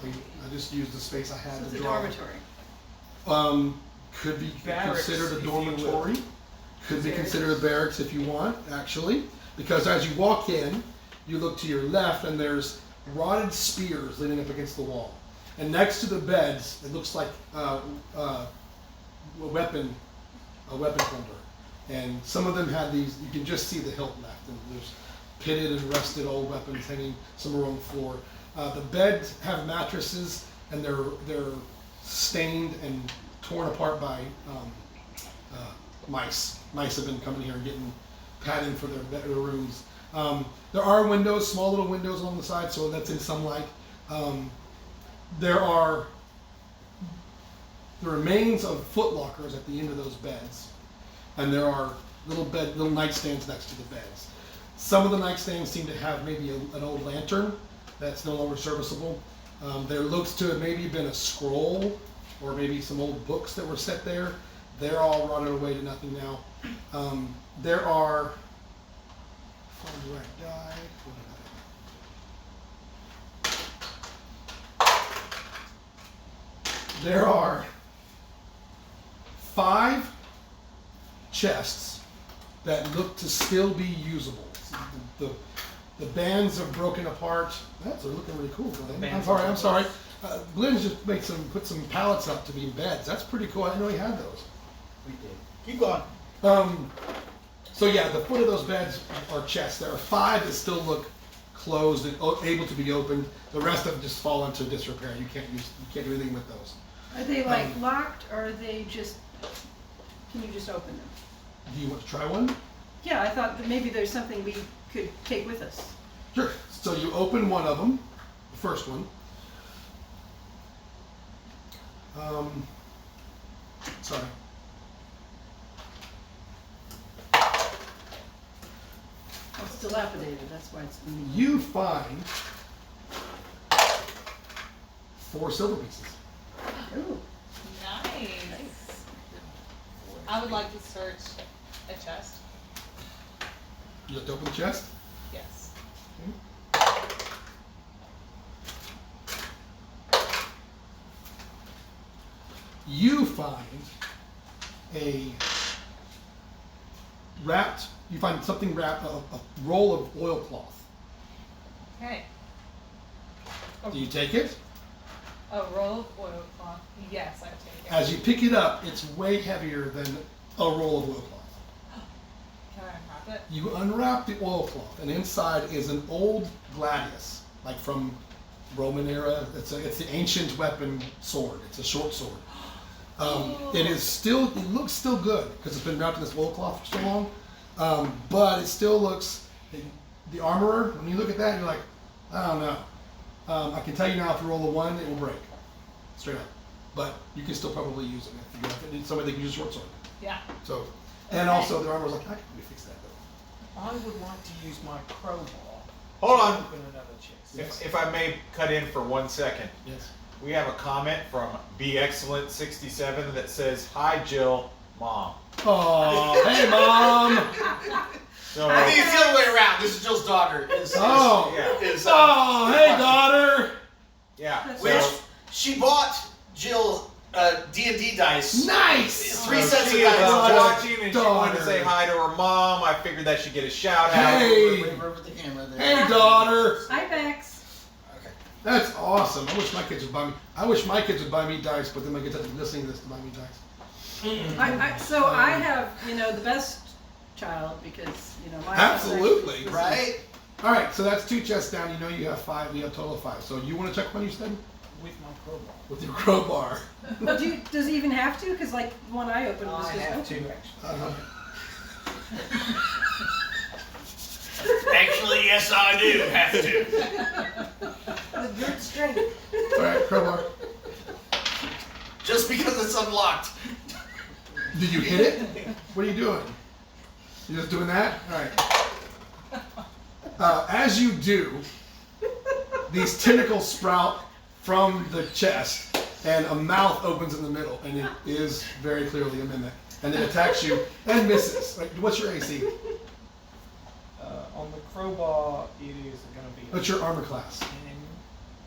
I just used the space I had So it's to a draw. dormitory. Could be Barracks, considered a if you will. dormitory. Could be Barracks. considered a barracks if you want, actually. Because as you walk in, you look to your left and there's rotted spears leaning up against the wall. And next to the beds, it looks like a weapon holder. And some of them had these, you can just see the hilt left. And there's pitted and rusted old weapons hanging somewhere on the floor. The beds have mattresses, and they're stained and torn apart by mice. Mice have been coming here and getting padding for their rooms. There are windows, small little windows along the side, so that's in some light. There are the remains of footlockers at the end of those beds, and there are little nightstands next to the beds. Some of the nightstands seem to have maybe an old lantern that's no longer serviceable. There looks to have maybe been a scroll or maybe some old books that were set there. They're all rotted away to nothing now. There are. Where did I die? There are 5 chests that look to still be usable. The bands are broken apart. They're looking really cool. Glenn. I'm sorry. Glenn's just put some pallets up to be beds. That's pretty cool. I didn't know he had those. We did. Keep going. So yeah, the foot of those beds are chests. There are 5 that still look closed and able to be opened. The rest of them just fall into disrepair. You can't do anything with those. Are they like locked, or are they just, can you just open them? Do you want to try one? Yeah, I thought that maybe there's something we could take with us. Sure. So you open one of them, the first one. Sorry. Oh, it's dilapidated, that's why it's in the. You find 4 silver pieces. Ooh. Nice. I would like to search a chest. You have to open the chest. Yes. you find something wrapped, a roll of oilcloth. Okay. Do you take it? A roll of oilcloth. Yes, I take it. As you pick it up, it's way heavier than a roll of oilcloth. Can I unwrap it? You unwrap the oilcloth, and inside is an old gladius, like from Roman era. It's the ancient weapon sword. It's a short sword. It looks still good because it's been wrapped in this oilcloth for so long. But it still looks, the armorer, when you look at that, you're like, I don't know. I can tell you now, if you roll a 1, it will break. Straight up. But you can still probably use it if you need somebody that can use a short sword. Yeah. So, and also the armorer's like, I can maybe fix that though. I would like to use my crowbar. Hold to on. Open another chest. If I may cut in for 1 second. Yes. We have a comment from Be Excellent 67 that says, "Hi Jill, Mom." Oh, hey mom. So I think it's the other way around. This is Jill's daughter. Is hey daughter. yeah. which So, she bought Jill D&D dice. Nice. 3 sets of she is dice. watching and she wanted to daughter. say hi to her mom. I figured that she'd get a shout out. Hey. Wave over the camera there. Hey daughter. Hi, Bex. Okay. That's awesome. I wish my kids would buy me dice, but then my kids have to be listening to this to buy me dice. So I have, the best child because, my Absolutely. child Right? All right, so that's 2 chests down. You know you have 5. You have a total of 5. So you want to check one you said? With my crowbar. With your crowbar. But does he even have to? Because like one I opened was I just have open. to actually. Actually, yes, I do have to. With good strength. All right, crowbar. Just because it's unlocked. Did you hit it? What are you doing? You just doing that? All right. As you do, these tentacles sprout from the chest, and a mouth opens in the middle, and it is very clearly a mimic, and it attacks you and misses. Right, what's your AC? On the crowbar, it is going to be. What's your armor class? 10.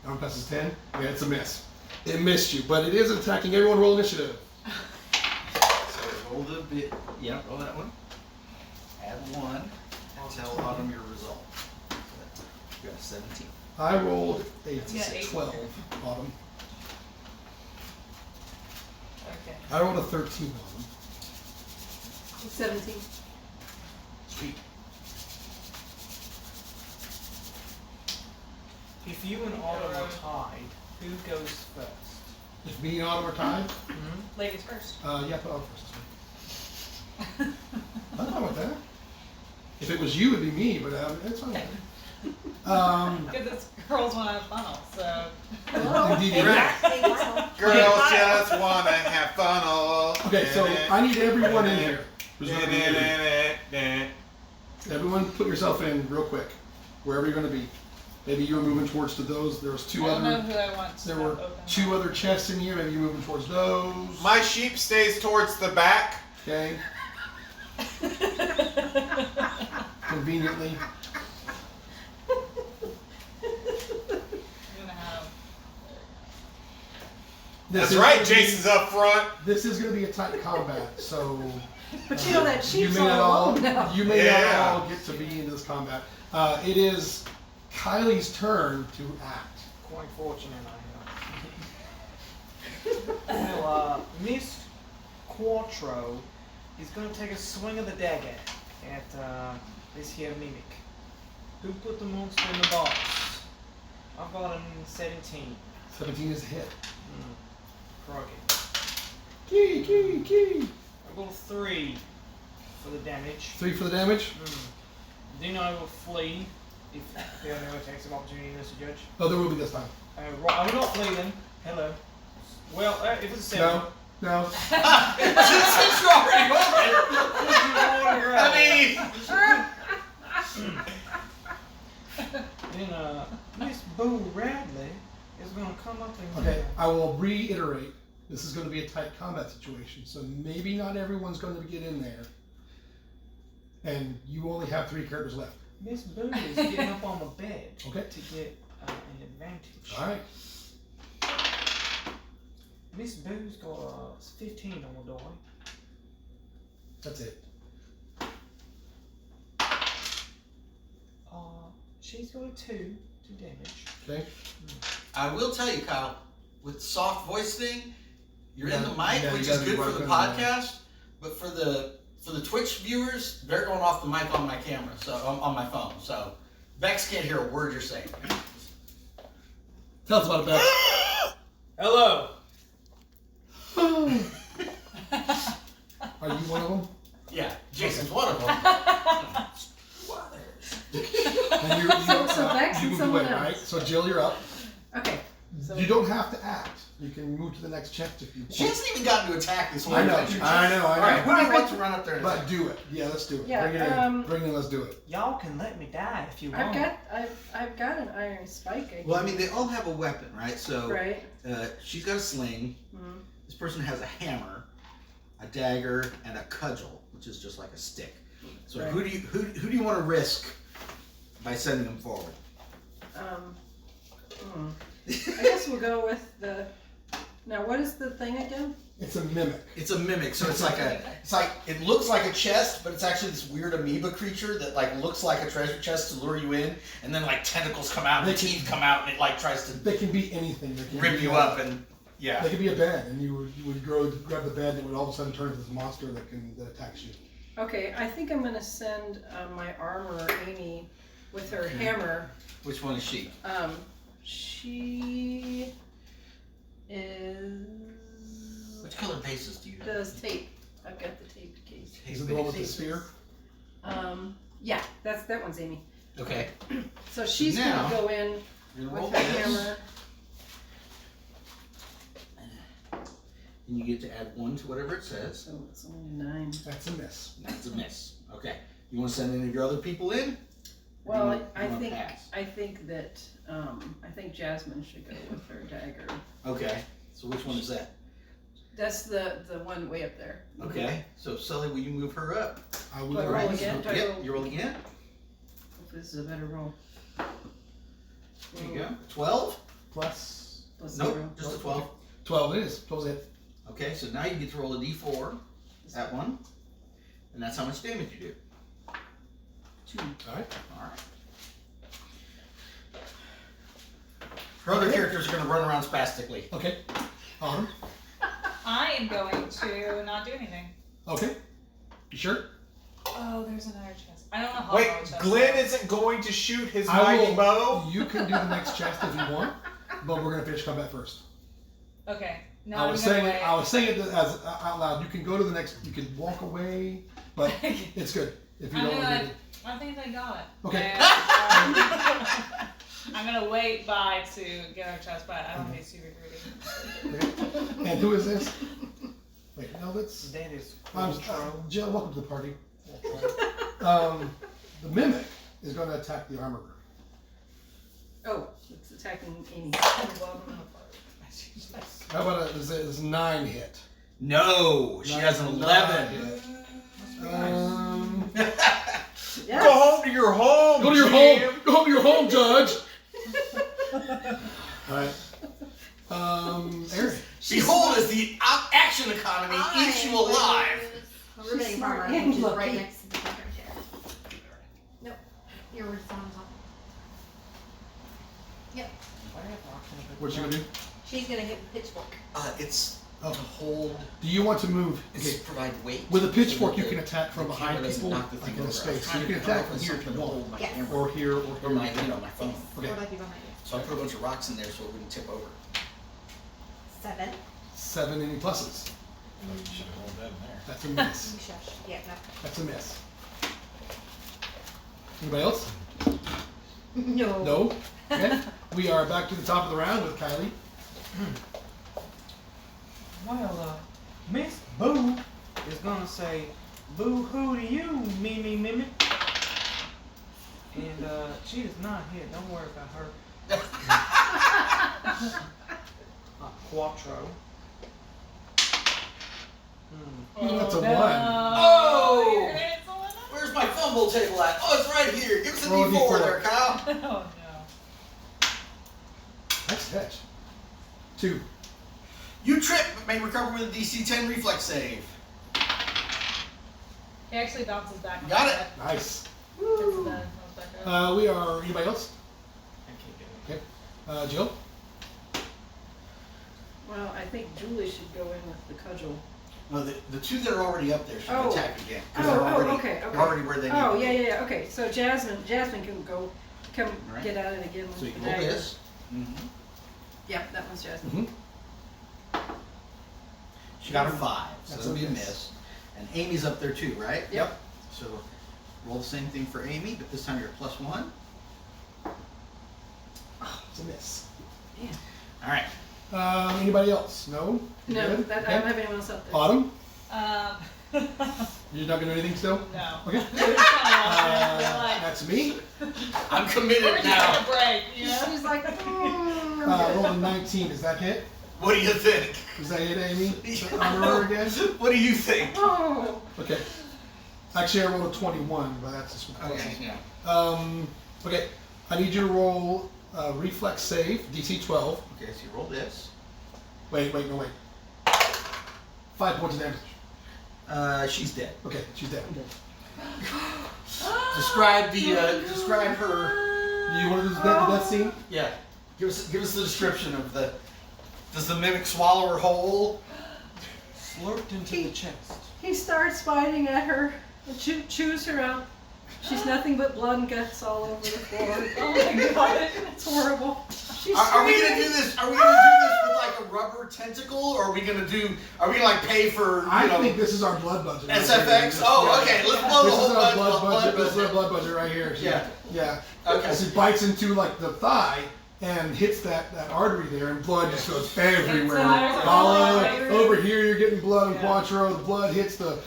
Armor class is 10? Yeah, it's a miss. It missed you, but it is attacking everyone. Roll initiative. So roll the bit. Yeah, roll that one. Add 1 and tell Autumn your result. You got a 17. I rolled a Yeah, 8. 12, Autumn. Okay. I rolled a 13, Autumn. 17. Sweet. If you and Autumn are tied, who goes first? If me and Autumn are tied, Ladies first. yeah, put Autumn first. I'm fine with that. If it was you, it'd be me, but it's fine. Because it's girls want to have funnel, so. Indeed. Right. Girls just wanna have fun all. Okay, so I need everyone in here. Who's gonna be here. here. Everyone put yourself in real quick, wherever you're gonna be. Maybe you were moving towards to those. There was I 2 don't know other. who I want to There have were open. 2 other chests in here. Maybe you're moving towards those. My sheep stays towards the back. Okay. Conveniently. I'm gonna have. That's is right, gonna be- Jason's up front. This is going to be a tight combat, so. But that sheep's you may not all alone now. You may Yeah. not all get to be in this combat. It is Kylie's turn to act. Quite fortunate I am. Well, Miss Quattro is going to take a swing of the dagger at this here mimic. Who put the monster in the box? I've got him 17. 17 is a hit. Crikey. Key. I got a 3 for the damage. 3 for the damage. Then I will flee if there are no attacks of opportunity, Mr. Judge. Oh, there will be this time. Right, I will not flee then. Hello. Well, if it's a 7. No. Since you're already moving. I mean, Then Miss Boo Radley is gonna come up and Okay, I will reiterate. This is going to be a tight combat situation, so maybe not everyone's going to get in there. And you only have 3 characters left. Miss Boo is getting up on the bed Okay. to get an advantage. All right. Miss Boo's got 15 on the die. That's it. She's got a 2 damage. Okay. I will tell you, Kyle, with soft voice thing, you're in the mic, yeah, which you is gotta be good for the right there. podcast, but for the Twitch viewers, they're going off the mic on my camera, so on my phone. So Bex can't hear a word you're saying. Tell us about it, Bex. Hello. Are you one of them? Yeah, Jason's one of them. And So Bex you and moved someone away, else. right? So Jill, you're up. Okay. So You don't have to act. You can move to the next chest if you want. She hasn't even gotten to attack this whole I know. adventure. I know. All right, who do you want to run up there and But attack? do it. Yeah, let's do it. Yeah, Bring it in. Bring it in. Let's do it. Y'all can let me die if you want. I've got an iron spike. Well, I mean, they all have a weapon, right? So Right. she's got a sling. Mhm. This person has a hammer, a dagger, and a cudgel, which is just like a stick. So Right. who do you want to risk by sending them forward? I guess we'll go with the. Now, what is the thing again? It's a mimic. It's a mimic, so it's like it looks like a chest, but it's actually this weird amoeba creature that like looks like a treasure chest to lure you in, and then like tentacles come out and teeth come out, and it like tries to They can be anything. They can rip be you up, and yeah. They could be a bed, and you would grab the bed, and it would all of a sudden turn into this monster that attacks you. Okay, I think I'm gonna send my armor, Amy, with her hammer. Which one is she? She is. Which color bases do you have? Does tape. I've got the taped case. Is it the one with the spear? Yeah, that one's Amy. Okay. So she's now, gonna go in You're gonna roll with her this, hammer. and you get to add 1 to whatever it says. So it's only 9. That's a miss. That's a miss. Okay. You want to send any of your other people in? Or do Well, you I wanna think pass? that I think Jasmine should go with her dagger. Okay. So which one is that? That's the one way up there. Okay. So Sully, will you move her up? I will. Do I roll Right. again? Do I Yep. roll? You roll again. If this is a better roll. There you go. 12. Plus Plus Nope. 0. Just a 12. 12. It is. 12's it. Okay. So now you get to roll a d4 at 1, and that's how much damage you do. 2. All right. All right. Her other characters are going to run around spastically. Okay. Autumn. I am going to not do anything. Okay. You sure? Oh, there's another chest. I don't know how Wait, long chest Glenn is. isn't going to shoot his I mighty will- bow? You can do the next chest if you want, but we're gonna finish combat first. Okay. No, I I'm was gonna saying wait. it. I was saying it as out loud. You can go to the next. You can walk away, but it's good if you I'm don't want to gonna. do it. I think they got it. Okay. And, I'm gonna wait by to get our chest, but I don't want to be super greedy. Okay. And who is this? Wait, no, that's. That is I'm Ultro. Jill. Welcome to the party. The mimic is going to attack the armorer. Oh, it's attacking Amy. How about a 9 hit? No, she has an 11. hit. Yes. Go home to your home, Go to your Jim. home. Go home to your home, Judge. All right. Aaron. Behold, as the action economy eats you alive. Riveting smart farmer, and which is lucky. right next to the second chair. Nope. You're just on top. Yep. What's she gonna do? She's gonna hit the pitchfork. It's Oh. to hold. Do you want to move? It's Okay. to provide weight. With a pitchfork, so you that can attack from the behind camera doesn't people, knock the like thing in a over. space. I was So trying you to can come attack up from with here if something you to want, hold my Yes. camera. or here, or Or my, here. my phone. Okay. Or like you behind you. So I put a bunch of rocks in there so it wouldn't tip over. 7. 7 any pluses. Should have rolled that in there. That's a miss. You shush. Yeah, no. That's a miss. Anybody else? No. No? Okay. We are back to the top of the round with Kylie. Well, Miss Boo is gonna say, boo hoo to you, Mimi Mimi. And she is not hit. Don't worry about her. Quattro. That's a 1. Oh! You're gonna hit someone else? Where's my fumble table at? Oh, it's right here. Give us a Roll a D4 D4. there, Kyle. Oh no. Nice catch. 2. You trip, but may recover with a DC 10 reflex save. He actually bounces back. Got it. Nice. Hits the bed, comes back up. We are, anybody else? I can't do it. Okay. Jill? Well, I think Julie should go in with the cudgel. No, the two that are already up there should Oh. attack again. 'Cause Oh, they're oh, already, okay, okay. they're already where they need Oh, to be. yeah. Okay, so Jasmine can come Alright. get at it again with So you the can roll dagger. this. Mm-hmm. Yep, that one's Jasmine. Mm-hmm. She got a 5, so That's that'll a be a miss. miss. And Amy's up there too, right? Yep. So roll the same thing for Amy, but this time you're at +1. It's a miss. All right. Anybody else? No? No, Good? I Okay. don't have anyone else up there. Autumn? No. You're not gonna do anything still? Okay. We're just kinda like, That's me. I'm we're committed just taking now. a break, you know? She's like, Roll a 19. Does that hit? What do you think? Does that hit Amy? On roll again? What do you think? oh. Okay. Actually, I rolled a 21, but that's just Okay, yeah. Okay. I need you to roll reflex save, DC 12. Okay, so you roll this. Wait. 5 points of damage. She's dead. Okay, she's dead. Describe describe her. Do you want to do the death scene? Yeah. Give us the description of the. Does the mimic swallow her whole? Slurped into the chest. He starts fighting at her and chews her out. She's nothing but blood and guts all over the floor. Oh my god. It's horrible. She's Are we gonna screaming. do this? Are we gonna do this with like a rubber tentacle, or are we gonna do? Are we gonna like pay for? I think this is our blood budget. SFX. Oh, okay. Let's blow the This whole is our blood budget. This is our budget. blood budget right here. Yeah. Yeah. Okay. As he bites into like the thigh and hits that artery there, and blood just goes everywhere. It's All all over, over here, you're getting blood in Quattro. The blood hits the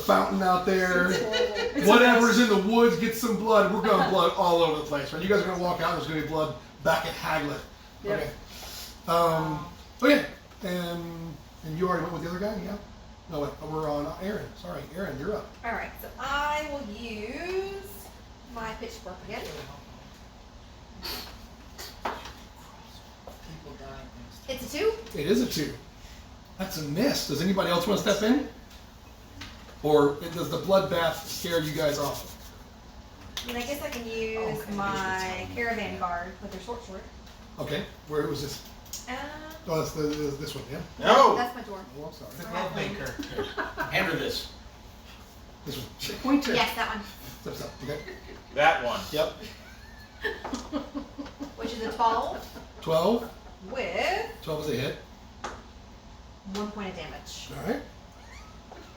fountain out there. It's Whatever's in the woods gets some blood. We're going blood all over the place. Right? You guys are gonna walk out. There's gonna be blood back at Haglet. Yep. Okay. Okay. And you already went with the other guy, yeah? No, wait. We're on Aaron. Sorry, Aaron, you're up. Alright, so I will use my pitchfork again. It's a 2. It is a 2. That's a miss. Does anybody else want to step in? Or does the bloodbath scare you guys off? And I guess I can use my caravan guard with their short sword. Okay. Where was this? Oh, that's this one, yeah? No. That's my dwarf. Oh, I'm sorry. The glove maker. Hand her this. This one. The pointer. Yes, that one. Step. Okay. That one. Yep. Which is a 12 12. with 12 is a hit. 1 point of damage. All right.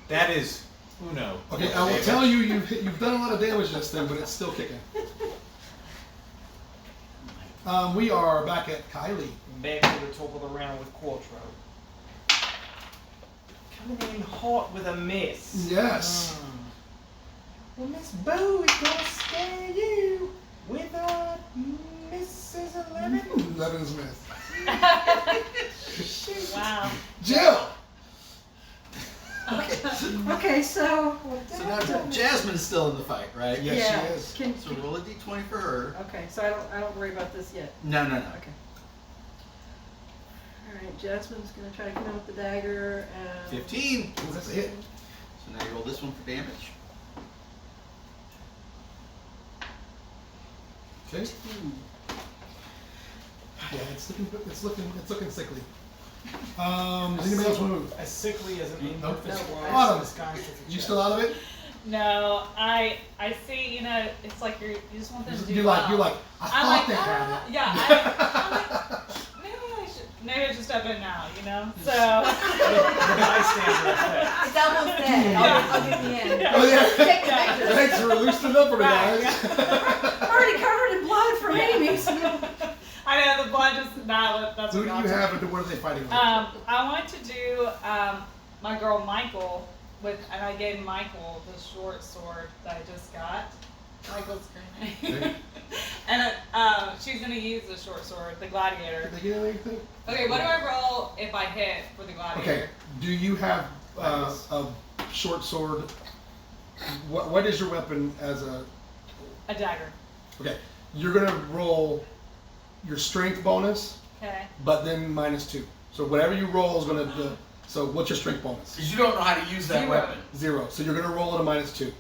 That is Uno. Okay, I will tell you, you've done a lot of damage to this thing, but it's still kicking. We are back at Kylie. Back to the top of the round with Quattro. Coming in hot with a miss. Yes. Well, Miss Boo is gonna scare you with a Mrs. 11. 11's miss. Wow. Jill! Okay, so. So now Jasmine's still in the fight, right? Yes, yeah. she is. Can, So roll a d20 for her. okay, so I don't worry about this yet. No. Okay. All right, Jasmine's gonna try to come in with the dagger and. 15. Ooh, that's a hit. So now you roll this one for damage. Okay. Yeah, it's looking sickly. Does anybody else want to move? As sickly as an Nope. amorphous No. worm Autumn, disguised as a You chest. still out of it? No, I see, it's like you just want them to do You're well. like, I I'm thought like, they had it. yeah, I'm like, maybe I should step in now, So. The bystander effect. It's almost dead. I'll get the end. Oh, yeah. Take the picture. Thanks for loosening up for me, Right, guys. Already covered in blood from Amy. So. I know the blood just that's Who what do got you to have me. and what are they fighting with? I want to do my girl Michael and I gave Michael the short sword that I just got. Michael's screaming. Okay. And she's gonna use the short sword, the gladiator. Did they get anything? Okay, what do I roll if I hit for the gladiator? Okay. Do you have a short sword? What is your weapon as a? A dagger. Okay. You're gonna roll your strength bonus, Okay. but then -2. So whatever you roll is gonna. So what's your strength bonus? Because you don't know how to use that 0. weapon. 0. So you're gonna roll at a -2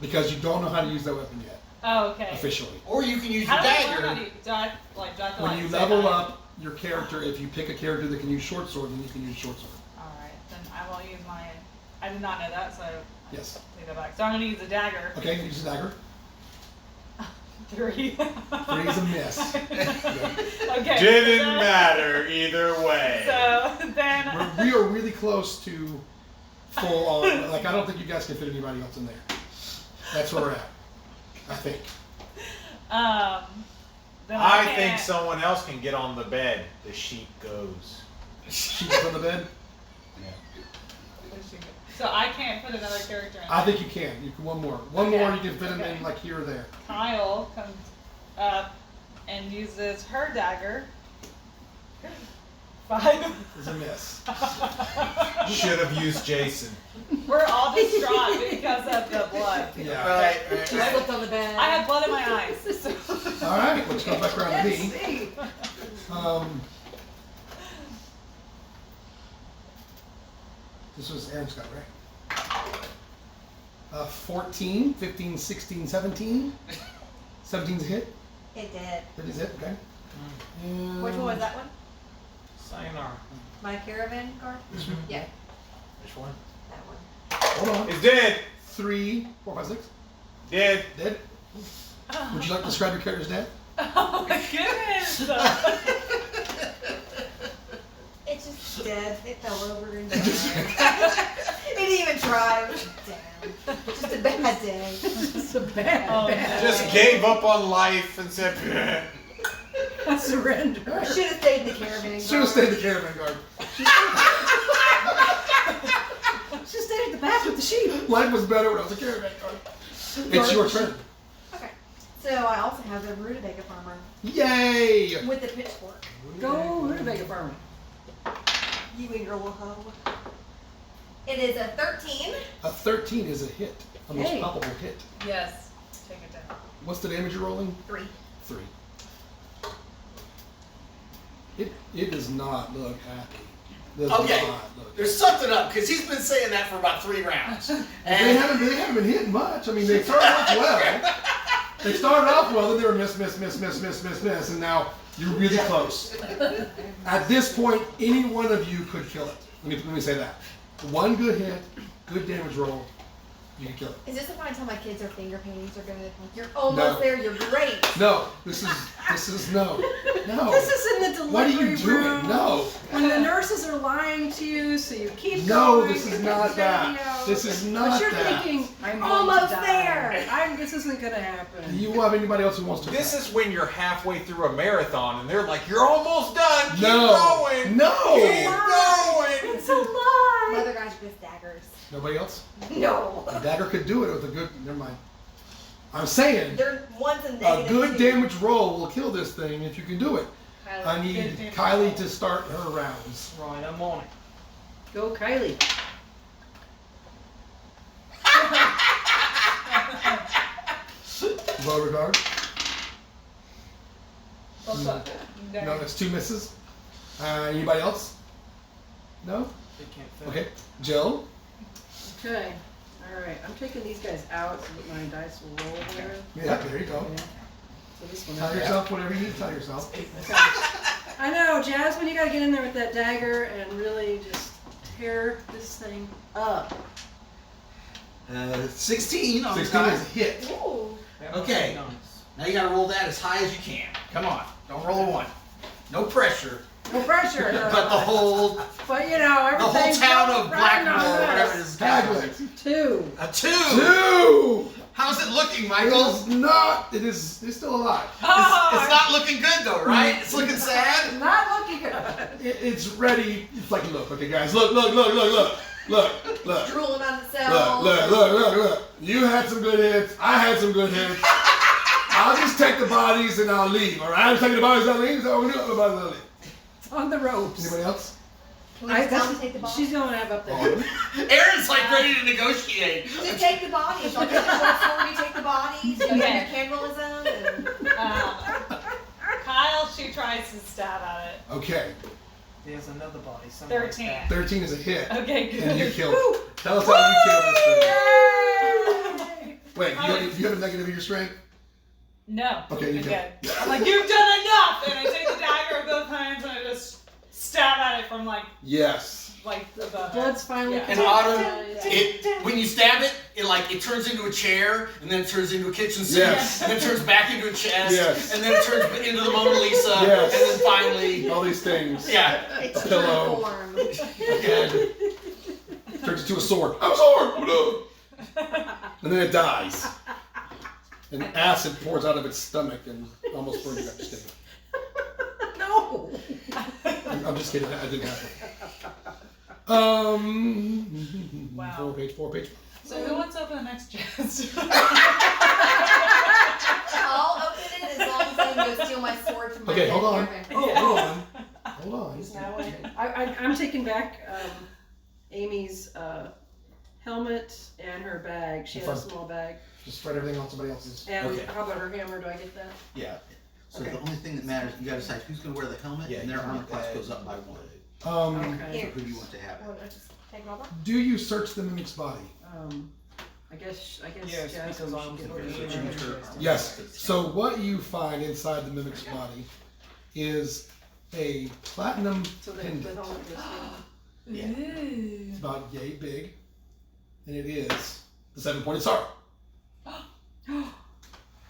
because you don't know how to use that weapon yet Oh, okay. officially. Or you can use your How do I learn how dagger. to do I have to When like you say level that? up your character, if you pick a character that can use short sword, then you can use short sword. Alright, then I will use my. I did not know that, so I Yes. take that back. So I'm gonna use a dagger. Okay, use a dagger. 3. 3 is a miss. Okay. Didn't so- matter either way. So then. We are really close to full on. Like, I don't think you guys can fit anybody else in there. That's where we're at. I think. Then I can't- think someone else can get on the bed. The sheep goes. She's on the bed. So I can't put another character in. I think you can. You can one more. One Okay. more. You can fit them Okay. in like here or there. Kyle comes up and uses her dagger. 5. It's a miss. Should have used Jason. We're all distraught because of the blood. Yeah. Right. She slipped on the bed. I had blood in my eyes. So. All right. Let's go back around to Let's me. see. This was Aaron Scott, right? 14, 15, 16, 17. 17's a hit. It did. That is it. Okay. Which one was that one? Sayonara. My caravan guard? Yeah, Which one? that one. Hold on. It's dead. 3, 4, 5, 6. Dead. Dead. Would you like to describe your character's death? Oh my goodness! It's just dead. It fell over and died. It didn't even try. It was down. Just a bad day. It's a bad, Oh, bad. no. Just gave up on life and said, "Bleh." I surrender. Should have stayed in the caravan guard. Should have stayed the caravan guard. Just stayed at the back with the sheep. Life was better when I was a caravan guard. It's your turn. Okay. So I also have the rutabaga farmer Yay! with the pitchfork. Go rutabaga farmer. You and your little hoe. It is a 13. A 13 is a hit. A most Hey. palpable hit. Yes. Take it down. What's the damage you're rolling? 3. 3. It does not look happy. Does Okay. not look. There's something up because he's been saying that for about 3 rounds. They And haven't been hitting much. I mean, they started off well. They started off well, then they were miss, and now you're really close. At this point, any one of you could kill it. Let me say that. One good hit, good damage roll, you can kill it. Is this if I tell my kids their finger paintings are good? Like, you're almost No. there, you're great. No, this is no. This is in the What are delivery you doing? room. No. When the nurses are lying to you, so you keep No, going. this is you not keep that. videos. This is not But you're that. thinking, I'm Almost going to die. there. This isn't gonna happen. Do you have anybody else who wants to? This is when you're halfway through a marathon and they're like, "You're almost done. Keep No. going. No. Keep going." It's a lie. Mother guys with daggers. Nobody else? No. A dagger could do it with a good. Never mind. I'm saying They're one's a a negative. good 2. damage roll will kill this thing if you can do it. I need Good damage Kylie roll. to start her rounds. Right, I'm on it. Go Kylie. Beauregard. What's up? No, that's 2 misses. Anybody else? No? They can't fit. Okay. Jill. Okay. Alright, I'm taking these guys out so that my dice will roll there. Yeah, there you go. Okay. So this one. Tell yourself whatever you need to tell yourself. I know, Jasmine, you gotta get in there with that dagger and really just tear this thing up. 16 on the 16 die. is a hit. Ooh. That must Okay. be nice. Now you gotta roll that as high as you can. Come on. Don't roll a 1. No pressure. No pressure. But the whole But you know, everything's town going of right Blackmore, on whatever this. it is. Taglet. 2. A 2. 2! How's it looking, It Michael? is not. It's still alive. It's not looking good though, right? It's looking sad. Not looking good. It's ready. It's like, look, okay, guys, look. Drooling on itself. Look. You had some good hits. I had some good hits. I'll just take the bodies and I'll leave. All right, I'm taking the bodies and I'll leave. So I'm gonna do it. The bodies and I'll leave. It's on the ropes. Anybody else? Can we just tell them to take the bodies? She's gonna have up there. Aaron's like ready to negotiate. Just take the bodies. I'll take the short sword, you take the bodies, you get your cannibalism, and Kyle, she tries to stab at it. Okay. There's another body somewhere. 13. 13 is a hit. Okay, good. And you killed it. Tell us how you killed this thing. Wait, do you have a negative in your strength? No. Okay, you I'm kill good. I'm like, you've done enough! And I take the dagger in both hands and I just stab at it from like Yes. above. Blood's finally Yeah. And Autumn, when you stab it, it turns into a chair, and then it turns into a kitchen sink, Yes. and then it turns back into a chest, Yes. and then it turns into the Mona Lisa, Yes. and then finally, All these things. yeah. It's A pillow. form. A head. Turns into a sword. I'm a sword! Oh, no. And then it dies. And acid pours out of its stomach and almost burns it up. Just kidding. No. I'm just kidding. That didn't happen. Wow. 4 page. So who wants to open the next chest? I'll open it as long as I can go steal my sword from my Okay, dead hold on. husband. Oh, hold on. Hold on. I'm taking back Amy's helmet and her bag. She has a Fun. small bag. Just spread everything on somebody else's. And Okay. how about her hammer? Do I get that? Yeah. So Okay. the only thing that matters, you gotta decide who's gonna wear the helmet, Yeah, and their you armor want class that. goes up by 1. Okay. Here. Who do you want to have it? What, I just take it all back? Do you search the mimic's body? I guess Yes, Jasmine because I should was get looking her at hammer. you. Yes. So what you find inside the mimic's body is a platinum So the pendant. helmet goes Yeah. It's about yay big, and it is the 7-pointed star.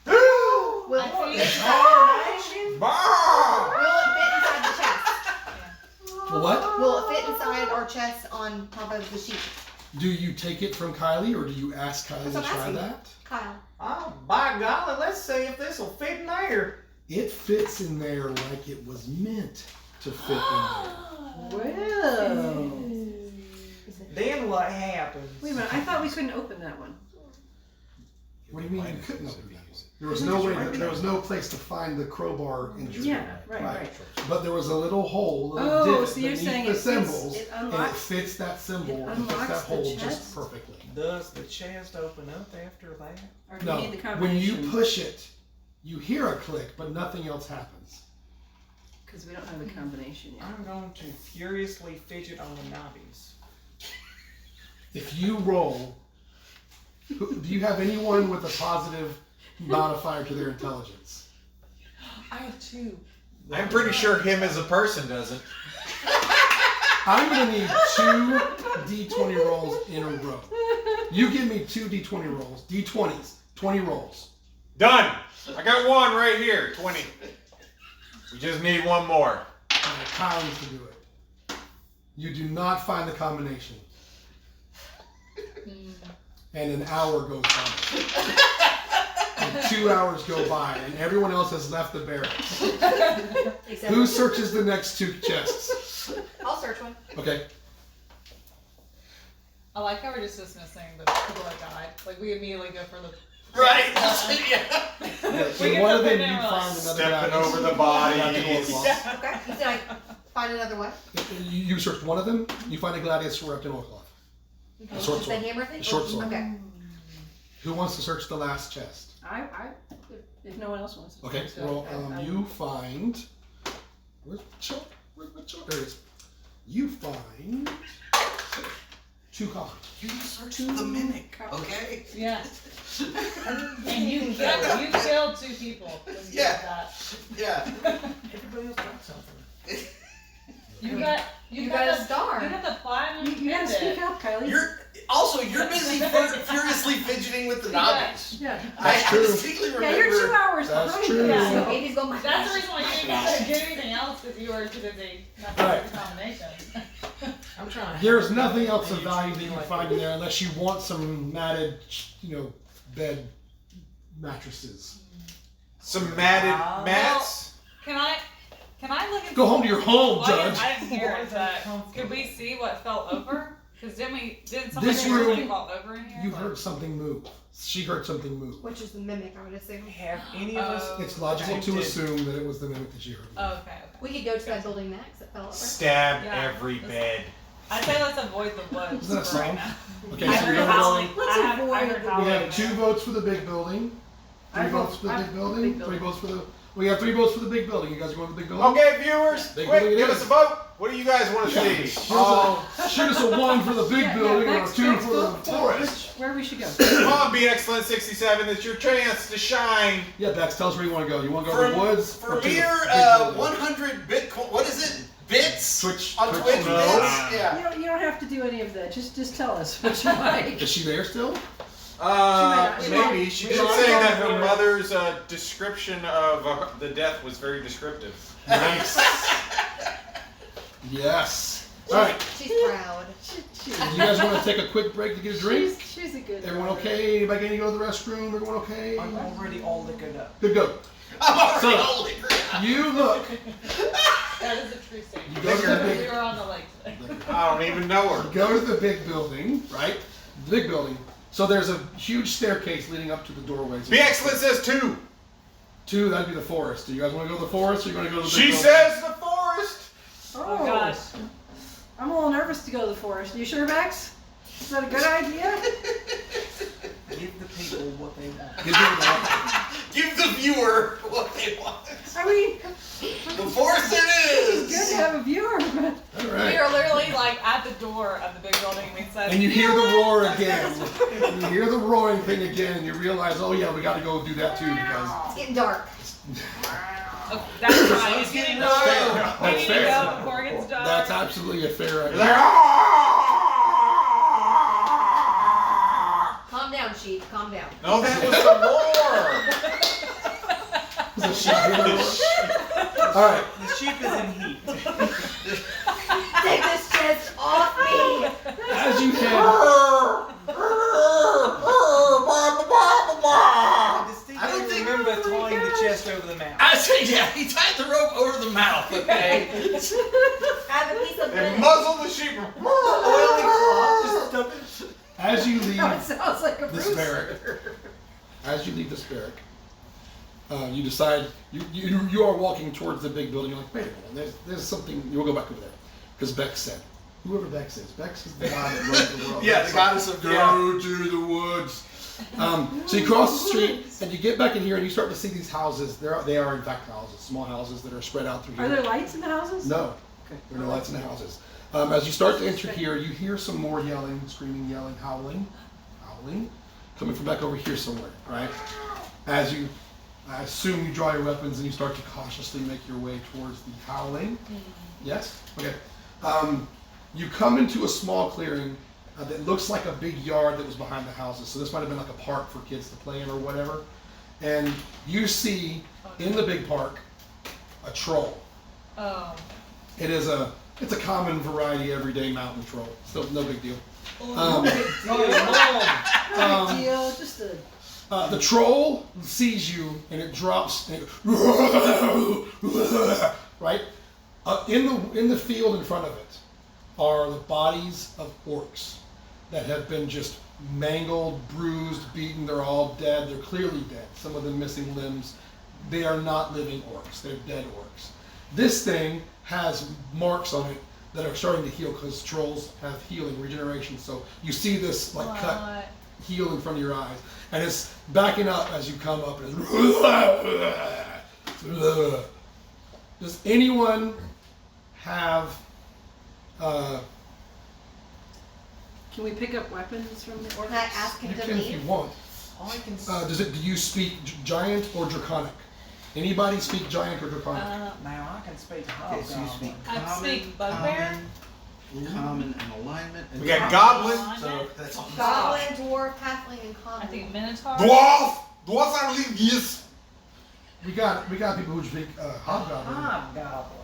Will it fit inside? Bah! Will it fit inside the chest? What? Will it fit inside our chest on top of the sheet? Do you take it from Kylie, or do you ask Kylie That's to what I'm try asking. that? Kyle. Oh, by golly, let's see if this will fit in there. It fits in there like it was meant to fit in Well. Then what happens? Wait a minute. I thought we couldn't open that one. there. What do you mean you couldn't open that? There was no way. There was no place to find the crowbar in your Yeah. Right. But there was a little hole, a little Oh, divot so you're beneath saying the it fits- symbols, it and it unlocks- fits that symbol it and fits that unlocks the hole just chest? perfectly. Does the chest open up after that? Or do No, you need the when combination? you push it, you hear a click, but nothing else happens. Because we don't have the combination yet. I'm going to furiously fidget on the knobbies. If you roll, do you have anyone with a positive modifier to their intelligence? I have 2. I'm pretty sure him as a person doesn't. I'm gonna need 2 D20 rolls in a row. You give me 2 D20 rolls, D20s, 20 rolls. Done! I got one right here, 20. We just need one more. Kyle needs to do it. You do not find the combination. And an hour goes by. And 2 hours go by, and everyone else has left the barracks. Except Who searches the next 2 chests? I'll search one. Okay. I like how we're just dismissing the people that died. Like we immediately go for the. Right? Yeah. So We get one of the them big you arrows. find another guy. Stepping over the Not bodies. the Okay. You said I find another one. You search one of them, you find a gladius wrapped in oilcloth. Okay. A short Just sword. the hammer thing? A short sword. Okay. Who wants to search the last chest? If no one else wants to. Okay, So, well, I- you find. Where's my chart? Where's my chart? There it is. You find 2 copies. You searched the mimic, okay? Yeah. And you killed 2 people. When you Yeah. did that. Yeah. Everybody else got something. You got got a star. You got the platinum. You gotta speak pendant. up, Kylie. You're busy furiously fidgeting with the knobbies. Yeah. That's I true. distinctly remember. Yeah, you're 2 hours That's behind true. us. Yeah. Baby's going my That's the reason why you didn't get anything else because you were too busy not to Right. the combination. I'm trying. There's nothing else of value that you find in there unless you want some matted, bed mattresses. Some matted mats. Can I look at? Go home to your home, Well, Judge. I didn't hear it, but could we see what fell over? Because didn't somebody This say room- something fall over in here? You heard something move. She heard something move. Which is the mimic, I would assume. Have any of us? It's logical to attempted- assume that it was the mimic that she heard. Oh, okay. We could go to that building next that fell over. Stab Yeah. every bed. I say let's avoid the woods Isn't that for right song? now. Okay, I so heard you're gonna howling. go. Let's I heard avoid howling. We have 2 votes for the big building. 3 I votes vote- for the I- big building. big 3 building. votes for the. We have 3 votes for the big building. You guys going to the big building? Okay, viewers, Big quick, building it give is. us a vote. What do you guys want to see? Shoot us a 1 for the big building or a 2 for the forest. Where we should go. Come on, Be Excellent 67. It's your chance to shine. Yeah, Bex, tell us where you want to go. You want to go to the woods? For or to the mere big building? 100 Bitcoin. What is it? Bits? Twitch. On Twitch no. bits? Yeah. You don't have to do any of that. Just tell us what you like. Is she there still? Maybe. She did say that her mother's description of the death was very descriptive. Nice. Yes. All right. She's proud. You guys want to take a quick break to get a drink? She's a good Everyone daughter. okay? Anybody going to go to the restroom? Everyone okay? I'm already all liquored up. Good, go. I'm already So- holy crap. You look. That is a true statement. You go to the We big. were on the lake today. I don't even know her. You go to the big building, right? The big building. So there's a huge staircase leading up to the doorways. Be Excellent says 2. 2, that'd be the forest. Do you guys want to go to the forest or you want to go to the big She building? says the forest. Oh, gosh. I'm a little nervous to go to the forest. You sure, Max? Is that a good idea? Give the people what they want. Give them the- Give the viewer what they want. I mean, The forest it it's good is. to have a viewer, but All We right. are literally like at the door of the big building and we said, And you hear the roar again. You hear the roaring thing again, and you realize, oh yeah, we got to go do that too because It's getting dark. oh, that's right, it's getting dark. fair. We That's need to fair. go before it gets dark. that's absolutely a fair You're idea. like, Calm down, sheep. Calm down. no, that was the roar. So she heard the roar. All right. The sheep is in heat. Take this chest off me. As you head, I distinctly I don't think- remember tying the chest over the mouth. I said, yeah, he tied the rope over the mouth, okay? Have a piece of And linen. muzzle the sheep. Oily cloth, just stuff it. as you it leave sounds like a this rooster. barrack, you decide you are walking towards the big building. You're like, wait a minute, there's something. You'll go back over there because Bex said, whoever Bex is the guy that runs the world. Yeah, Bex the goddess of go to the woods. So you cross the street and you get back in here and you start to see these houses. They are in fact houses, small houses that are spread out through here. Are there lights in the houses? No, Okay. there are no lights in the houses. As you start to enter here, you hear some more yelling, screaming, yelling, howling, coming from back over here somewhere, right? As you, I assume you draw your weapons and you start to cautiously make your way towards the howling. Yes? Okay. You come into a small clearing that looks like a big yard that was behind the houses. So this might have been like a park for kids to play in or whatever. And you see in the big park a troll. Oh. It's a common variety everyday mountain troll. So no big deal. No big deal. Just a. The troll sees you and it drops and it right in the field in front of it are the bodies of orcs that have been just mangled, bruised, beaten. They're all dead. They're clearly dead. Some of them missing limbs. They are not living orcs. They're dead orcs. This thing has marks on it that are starting to heal because trolls have healing, regeneration. So you see this like cut heal in front of your eyes, and it's backing up as you come up. And it's does anyone have? Can we pick up weapons from the orcs? Can I ask him You to can if you leave? want. All I can Do you speak giant or draconic? Anybody speak giant or draconic? now I can speak Okay, so you speak I'd common, speak bugbear. common and alignment. And We got goblin. So that's all. Goblin, dwarf, halfling, and common. I think Minotaur. Dwarf. Dwarfs are linguists. We got people who speak hobgoblin. Hobgoblin.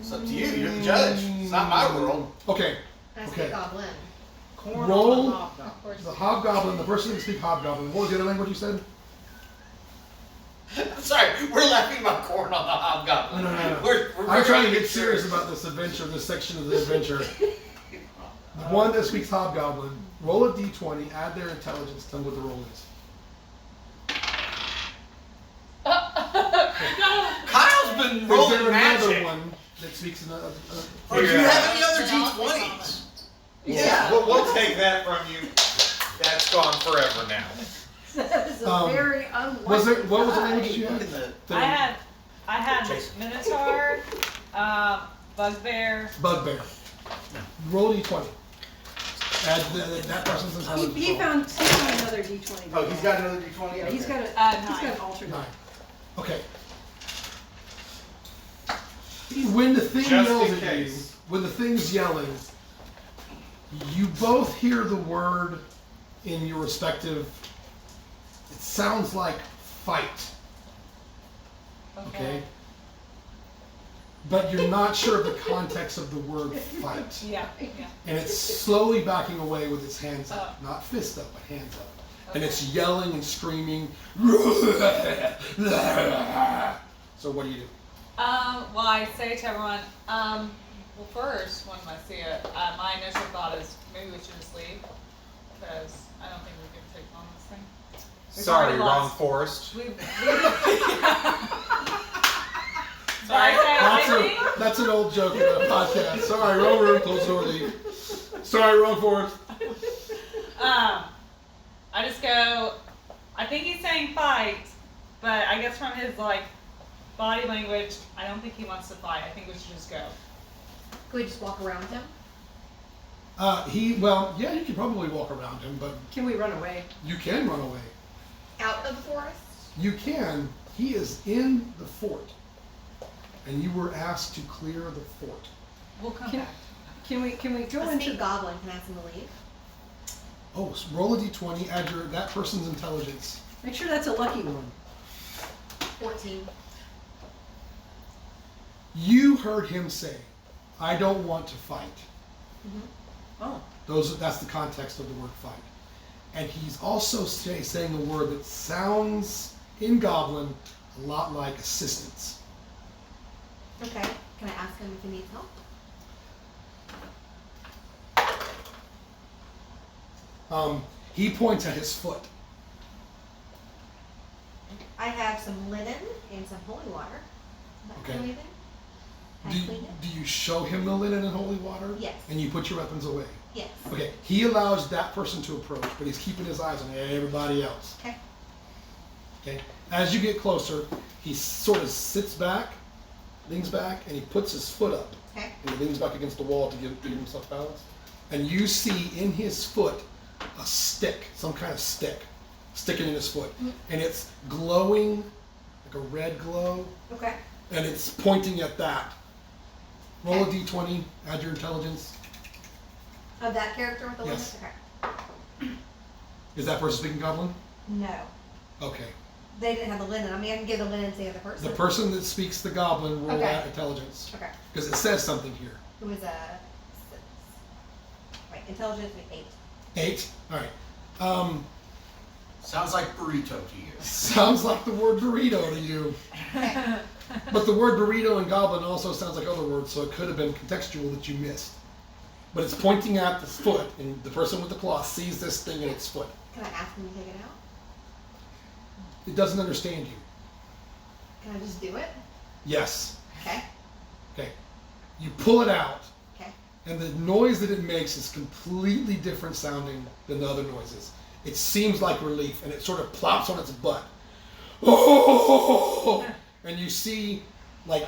It's up to you. You're the judge. It's not my world. Okay, I speak okay. goblin. Corn Roll. on the hobgoblin. Of course. the hobgoblin, the person who can speak hobgoblin. What was the other language you said? I'm sorry, we're laughing about corn on the hobgoblin. No. We're I'm trying to very get serious about this adventure, this section of the adventure. The one that speaks hobgoblin, roll a d20, add their intelligence, tell me what the roll is. Kyle's been Is rolling there another magic. one that speaks another? Or do you Yeah. have any other They're all D20s? Yeah, we'll take that from you. That's gone forever now. That is a very unlikely. Was there? What was the language you Look had? in the. I had Minotaur, Bugbear. Bugbear. Roll a d20. Add that person's intelligence. He roll. found another D20. Oh, he's got another d20? Yeah, he's Okay. got a, he's 9. got an alternate. 9. Okay. When the thing Just yells in at case. you, when the thing's yelling, you both hear the word in your respective. It sounds like fight. Okay. But you're not sure of the context of the word fight. Yeah. And it's slowly backing away with its hands up. Not fist up, but hands up. And it's yelling and screaming. So what do you do? Well, I say to everyone, well, first, when I see it, my initial thought is maybe we should just leave, because I don't think we can take on this thing. We've Sorry, already wrong lost. forest. Sorry, That's an old joke in a podcast. Sorry, wrong room, close door, leave. Sorry, wrong forest. I just go, I think he's saying fight, but I guess from his, like, body language, I don't think he wants to fight. I think we should just go. Can we just walk around him? Yeah, you can probably walk around him, but Can we run away? you can run away. Out of the forest? You can. He is in the fort. And you were asked to clear the fort. We'll come Can- back. Can we go A into speak goblin can ask him to leave. Oh, so roll a d20, add that person's intelligence. make sure that's a lucky one. 14. You heard him say, I don't want to fight. Oh. That's the context of the word fight. And he's also saying a word that sounds in Goblin a lot like assistance. Okay. Can I ask him if he needs help? He points at his foot. I have some linen and some holy water. Does that Okay. do anything? Can Do, I clean it? do you show him the linen and holy water? Yes. And you put your weapons away? Yes. Okay, he allows that person to approach, but he's keeping his eyes on everybody else. Okay. Okay, as you get closer, he sort of sits back, leans back, and he puts his foot up. Okay. And he leans back against the wall to give himself balance. And you see in his foot a stick, some kind of stick, sticking in his foot. And it's glowing, like a red glow, Okay. and it's pointing at that. Roll a d20, add your intelligence. Of that character with the linen? Yes. Okay. Is that person speaking Goblin? No. Okay. They didn't have the linen. I mean, I can give the linen to the other person. The person that speaks the Goblin, roll Okay. that intelligence. Okay. Because it says something here. Who is a 6. Right. Intelligence, 8. 8. All right. Sounds like burrito to you. Sounds like the word burrito to you. But the word burrito in Goblin also sounds like other words, so it could have been contextual that you missed. But it's pointing at the foot, and the person with the claw sees this thing in its foot. Can I ask him to take it out? It doesn't understand you. Can I just do it? Yes. Okay. Okay. You pull it out, Okay. and the noise that it makes is completely different sounding than the other noises. It seems like relief, and it sort of plops on its butt. Oh! And you see, like,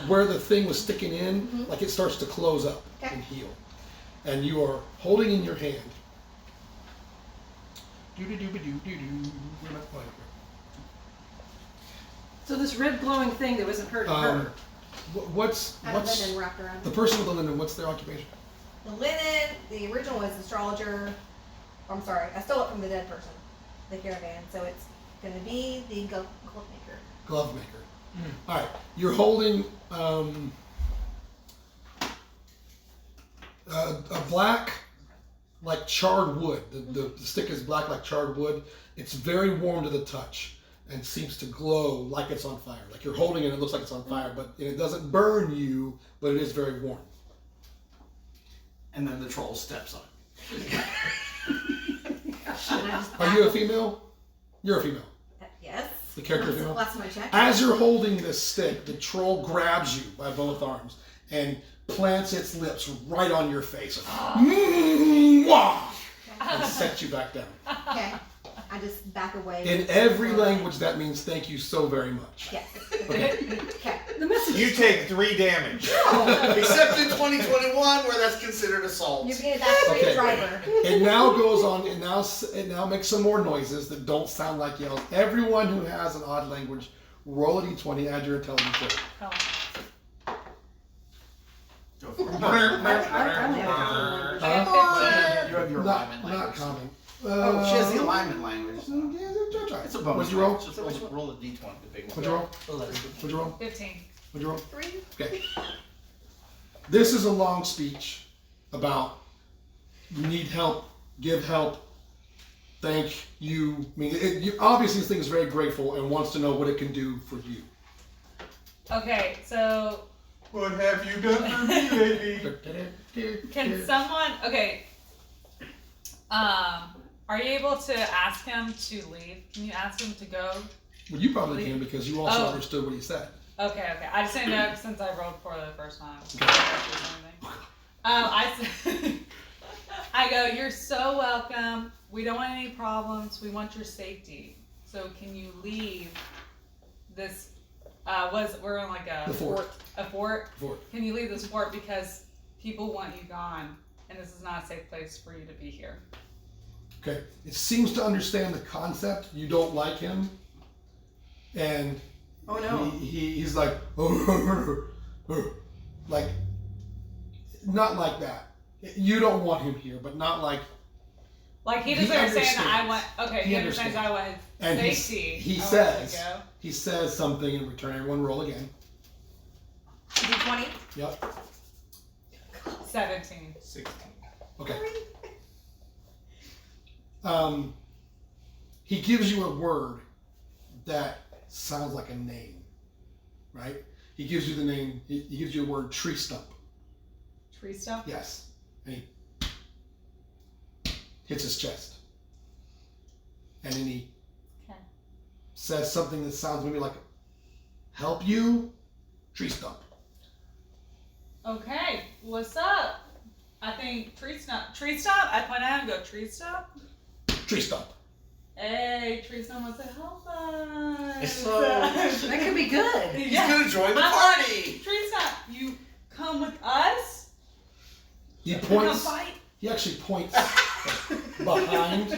where the thing was sticking in, like it starts to close up Okay. and heal. And you are holding in your hand. Doo-doo-doo-doo-doo-doo. Where am I playing So this red glowing thing that wasn't hurting here? her. What's I have linen wrapped around the it. person with the linen? What's their occupation? The linen, the original was astrologer. I'm sorry, I stole it from the dead person, the caravan. So it's going to be the glove maker. Glove maker. All right, you're holding a black, like charred wood. The stick is black like charred wood. It's very warm to the touch and seems to glow like it's on fire. Like you're holding it, it looks like it's on fire, but it doesn't burn you, but it is very warm. And then the troll steps on it. And I just Are you a female? You're a female. Yes. The character female? Last time I checked. As you're holding this stick, the troll grabs you by both arms and plants its lips right on your face. Mwah! And sets you back down. Okay. I just back away. In every language, that means thank you so very much. Yes. Okay. Okay. The message. You take 3 damage. Except in 2021, where that's considered assault. You're being attacked by Okay. your driver. It now goes on. It now makes some more noises that don't sound like yells. Everyone who has an odd language, roll a d20, add your intelligence to it. Oh. Go for it. I only have a Huh? You have your Not, alignment not language. common. Oh, she has the alignment language. Yeah, try. It's a bonus. What'd you roll? Just roll a d20, the big one. What'd you roll? 11. What'd you roll? 15. What'd you roll? 3. Okay. This is a long speech about you need help, give help, thank you. I mean, obviously this thing is very grateful and wants to know what it can do for you. Okay, so What have you done for me, baby? can someone? Okay. Are you able to ask him to leave? Can you ask him to go? Well, you probably can because you also Oh. understood what he said. Okay. I just didn't know since I rolled for the first time. I go, you're so welcome. We don't want any problems. We want your safety. So can you leave this? We're in like The fort. A fort. Fort. Can you leave this fort because people want you gone, and this is not a safe place for you to be here. Okay. It seems to understand the concept. You don't like him. And Oh no. he's like, like, not like that. You don't want him here, but not like, Like he He doesn't understand that I understands. want. Okay, He he understands that I want and safety. he I want says, to go. he says something in return. Everyone roll again. D20. Yep. 17. 16. Okay. He gives you a word that sounds like a name, right? He gives you the name, he gives you a word, tree stump. Tree stuff. Yes. And he hits his chest. And then he Okay. says something that sounds maybe like, help you, tree stump. Okay, what's up? I think tree stump. Tree stump. I point at him and go tree stump. Tree stump. Hey, tree stump wants to help us. So- That could be good. He's gonna join the I'm party. Tree stump, you come with us. He Come points, fight. he actually points behind,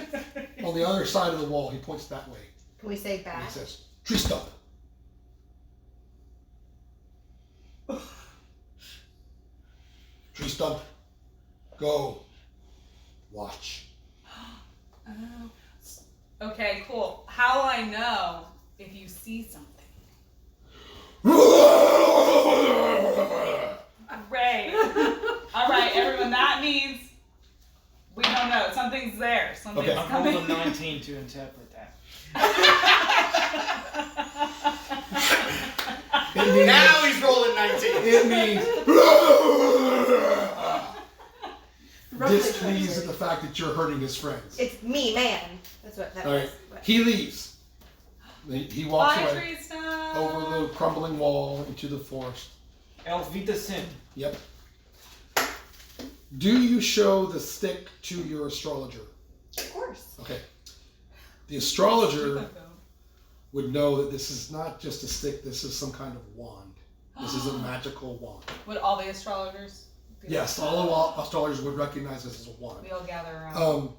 on the other side of the wall, he points that way. Can we say And back? he says, tree stump. Tree stump, go, watch. Oh. Okay, cool. How will I know if you see something? Great. All right, everyone. That means we don't know. Something's there. Something's Okay. I coming. rolled a 19 to interpret that. It means, Now he's rolling 19. it means Roughly displeased at the fact that you're hurting his friends. It's me, man. That's what that All right, was. he leaves. He walks Bye, away tree stump. over the crumbling wall into the forest. Elf Vita Sin. Yep. Do you show the stick to your astrologer? Of course. Okay. The astrologer would know that this is not just a stick, this is some kind of wand. This is a magical wand. Would all the astrologers? be Yes, like, all astrologers would recognize this as a wand. We all gather around.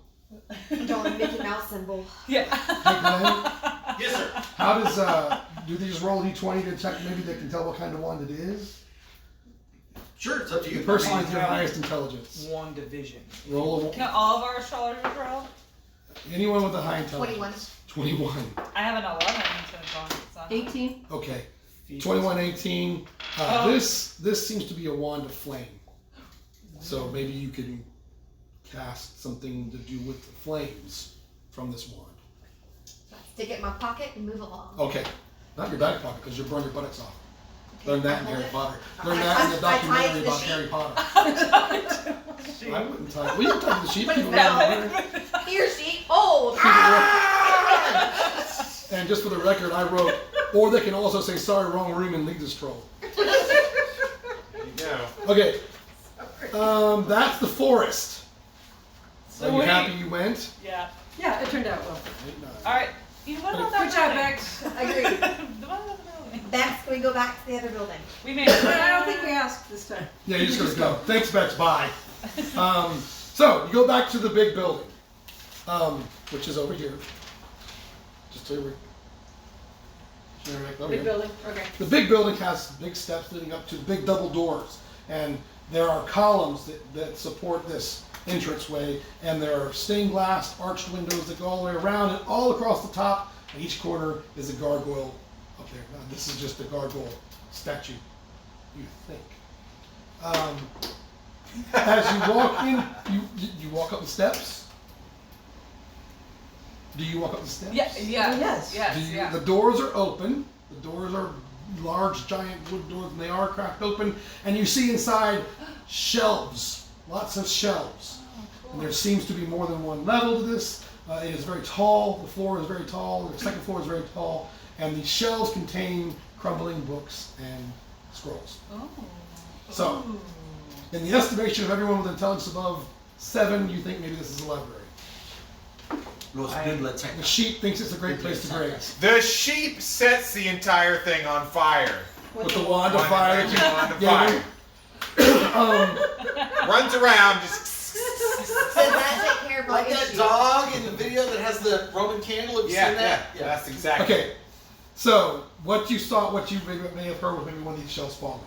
Draw a Mickey Mouse symbol. Yeah. Hey Glenn, Yes, sir. how does do they just roll a d20 to check maybe they can tell what kind of wand it is? Sure, it's up to The you. person with your highest intelligence. One division. Roll Can all of our astrologers roll? anyone with a high intelligence. 21. I have an 11 to draw. So. 18. Okay. Feet. 21, 18. Oh. This seems to be a wand of flame. So maybe you can cast something to do with the flames from this wand. So I stick it in my pocket and move along. Okay. Not your back pocket because you'll burn your buttocks off. Learn that in Hold Harry it. Potter. Learn I that in the tie it to documentary the about sheet. Harry Potter. I wouldn't tie it. Well, you can tie it to the sheet. But Keep it's it around not. there. Here, sheet, hold. And just for the record, I wrote, or they can also say, sorry, wrong room and leave this troll. There you go. Okay. That's the forest. Are you Sweet. happy you went? Yeah. Yeah, it turned out well. All right. You know what about that Good job, building? Max. Agreed. What about the building? Bex, can we go back to the other building? We made it. I don't think we asked this time. Yeah, you're just gonna go. Thanks, Bex. Bye. So you go back to the big building, which is over here. Just so we're. Big building, okay. The big building has big steps leading up to big double doors, and there are columns that support this entranceway, and there are stained glass arched windows that go all the way around, and all across the top, and each corner is a gargoyle up there. Now, this is just a gargoyle statue, you think. As you walk in, you walk up the steps. Do you walk up the steps? Yeah, yeah, Yes. yes, Do you, yeah. The doors are open. The doors are large, giant wood doors, and they are cracked open. And you see inside shelves, lots of shelves. And there seems to be more than one level to this. It is very tall. The floor is very tall. The second floor is very tall. And the shelves contain crumbling books and scrolls. Oh. So, in the estimation of everyone with intelligence above 7, you think maybe this is a library. Los bibliotecas. The sheep thinks it's a great place to graze. The sheep sets the entire thing on fire. With the wand of fire. Wand of Yeah, fire. Runs around, just. Does that take care of all Like that issues? dog in the video that has the Roman candle. Have you Yeah, seen that? yeah, that's exactly. Okay, so what you saw, what you may have heard was maybe one of these shells falling.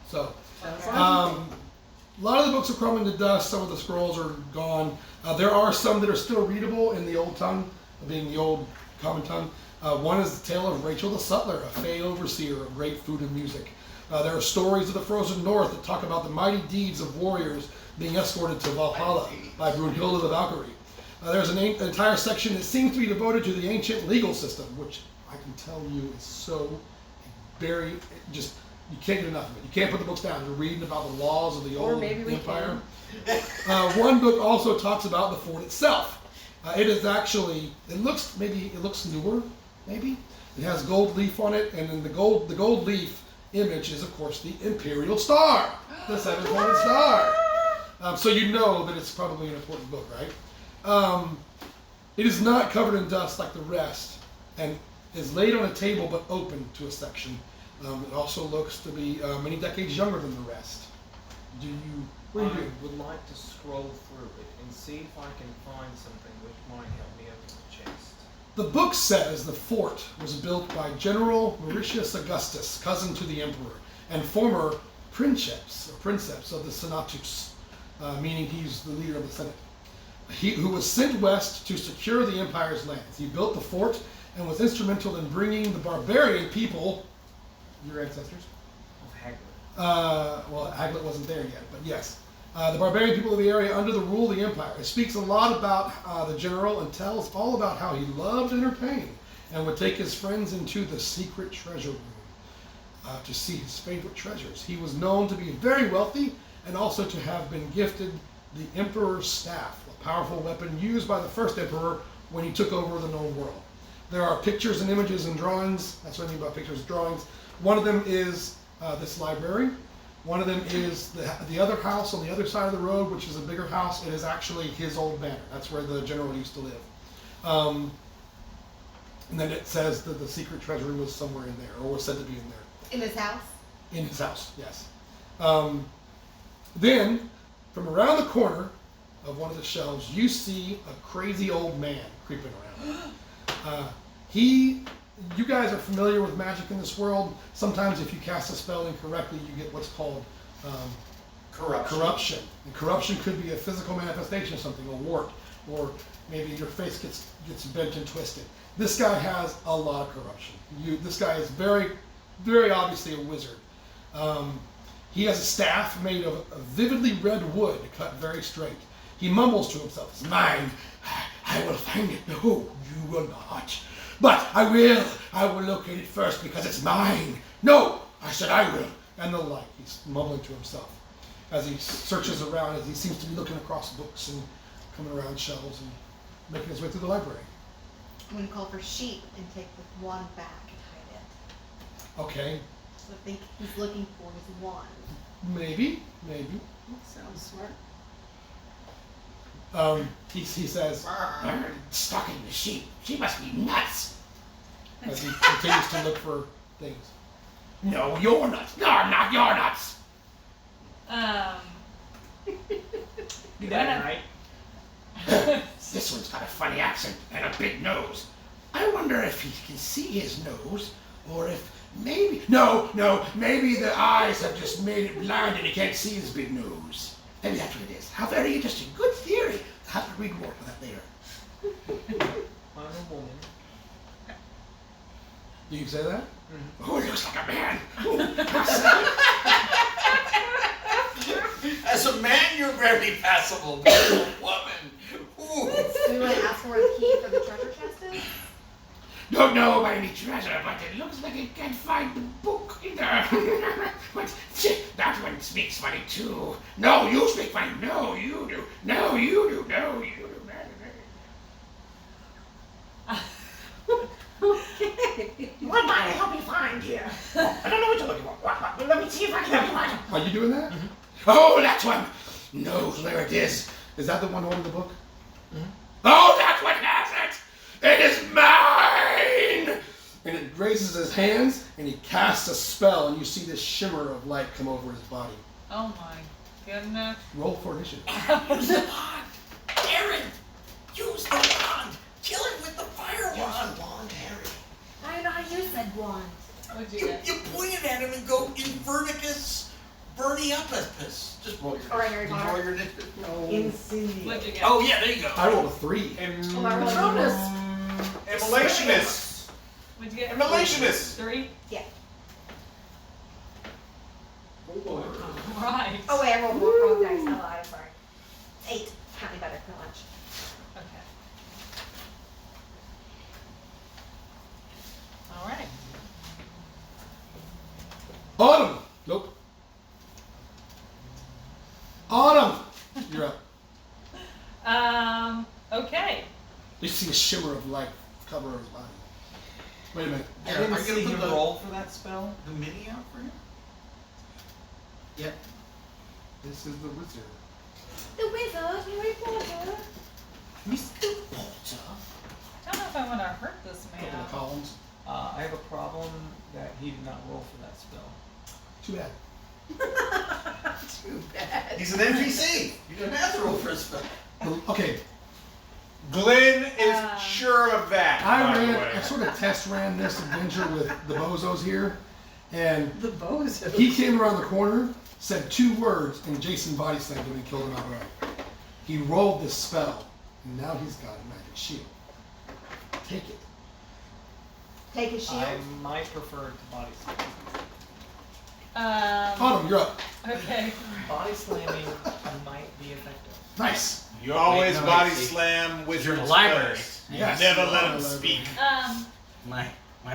So, a lot of the books are crumbling to dust. Some of the scrolls are gone. There are some that are still readable in the old tongue, being the old common tongue. One is the tale of Rachel the Sutler, a fey overseer of great food and music. There are stories of the frozen north that talk about the mighty deeds of warriors being escorted to Valhalla by Brunhilde the Valkyrie. There's an entire section that seems to be devoted to the ancient legal system, which I can tell you is so very, just, you can't get enough of it. You can't put the books down. You're reading about the laws of the Or old maybe we empire. One book also talks about the fort itself. It is actually, it looks newer, maybe. It has gold leaf on it, and then the gold leaf image is, of course, the Imperial Star, the 7-pointed star. So you know that it's probably an important book, right? It is not covered in dust like the rest, and is laid on a table but open to a section. It also looks to be many decades younger than the rest. What do you do? I would like to scroll through it and see if I can find something which might help me open the chest. The book says the fort was built by General Mauritius Augustus, cousin to the emperor, and former princeps of the Senatus, meaning he's the leader of the Senate. Who was sent west to secure the empire's lands. He built the fort and was instrumental in bringing the barbarian people, your ancestors. Of Hagrid. Well, Hagrid wasn't there yet, but yes. The barbarian people of the area under the rule of the empire. It speaks a lot about the general and tells all about how he loved entertaining and would take his friends into the secret treasure room to see his favorite treasures. He was known to be very wealthy and also to have been gifted the emperor's staff, a powerful weapon used by the first emperor when he took over the known world. There are pictures and images and drawings. That's what I mean by pictures and drawings. One of them is this library. One of them is the other house on the other side of the road, which is a bigger house. It is actually his old manor. That's where the general used to live. And then it says that the secret treasury was somewhere in there, or was said to be in there. In his house? In his house, yes. Then, from around the corner of one of the shelves, you see a crazy old man creeping around. You guys are familiar with magic in this world. Sometimes if you cast a spell incorrectly, you get what's called corruption. And corruption could be a physical manifestation of something, a wart, or maybe your face gets bent and twisted. This guy has a lot of corruption. This guy is very, very obviously a wizard. He has a staff made of vividly red wood, cut very straight. He mumbles to himself, "It's mine. I will find it." "No, you will not. But I will locate it first because it's mine." "No, I said I will." And the like. He's mumbling to himself as he searches around, as he seems to be looking across books and coming around shelves and making his way through the library. I'm going to call for sheep and take the wand back and hide it. Okay, So I think he's looking for his wand. maybe. Sounds smart. He says, "Stalking the sheep. She must be nuts." As he continues to look for things. No, you're nuts. No, I'm not. You're nuts. You got it right. This one's got a funny accent and a big nose. I wonder if he can see his nose, or if maybe... No, maybe the eyes have just made it blind and he can't see his big nose. Maybe that's what it is. How very interesting. Good theory. I'll have to read more for that later. I'm a woman. You can say that? Oh, he looks like a man. As a man, you're very passable, but as a woman, ooh. Do we want to ask for where the key for the treasure chest is? Don't know about any treasure, but it looks like it can't find the book either. But that one speaks funny too. No, you speak funny. No, you do. No, you do. No, you do. Okay. What might I help you find here? I don't know what you're looking for. Let me see if I can help you find it. Are you doing that? Oh, that one. No, there it is. Is that the one holding the book? Oh, that's what has it. It is mine. And it raises his hands, and he casts a spell, and you see this shimmer of light come over his body. Oh my goodness. Roll for initiative. Use the wand. Aaron, use the wand. Kill him with the fire wand. I don't know how to use that wand. What'd you You, get? you point it at him and go Invernicus Berniupus. Just roll your All right, Harry Roll Potter. your initiative. Incendiary. What'd you get? Oh yeah, there you go. I rolled a 3. Oh, I rolled Bonus. Immolationist. What'd you get? Immolationist. 3? Yeah. Right. Oh wait, I rolled wrong dice. Oh, I'm sorry. 8. Count me better. Not much. Okay. Alright. Autumn! Nope. Autumn! You're up. Okay. You see a shimmer of light cover his body. Wait a minute. I Here, didn't are you see gonna him put the- roll for that spell. The mini out for him? Yep. This is the wizard. The wizard, Harry Potter. Mr. Potter. I don't know if I want to hurt this Couple man. of columns. I have a problem that he did not roll for that spell. Too bad. Too bad. He's an NPC. You don't have to roll for a spell. Okay, Glenn is sure of that. by the way. I sort of test ran this adventure with the bozos here, and The bozo. he came around the corner, said 2 words, and Jason body slammed him and killed him outright. He rolled this spell, and now he's got a magic shield. Take it. Take his shield. I might prefer to body slam. Autumn, you're up. Okay. Body slamming might be effective. Nice. You always Wait, no, body wait, see. slam wizard You're a library. spells. Yes. Never let him Library. speak. My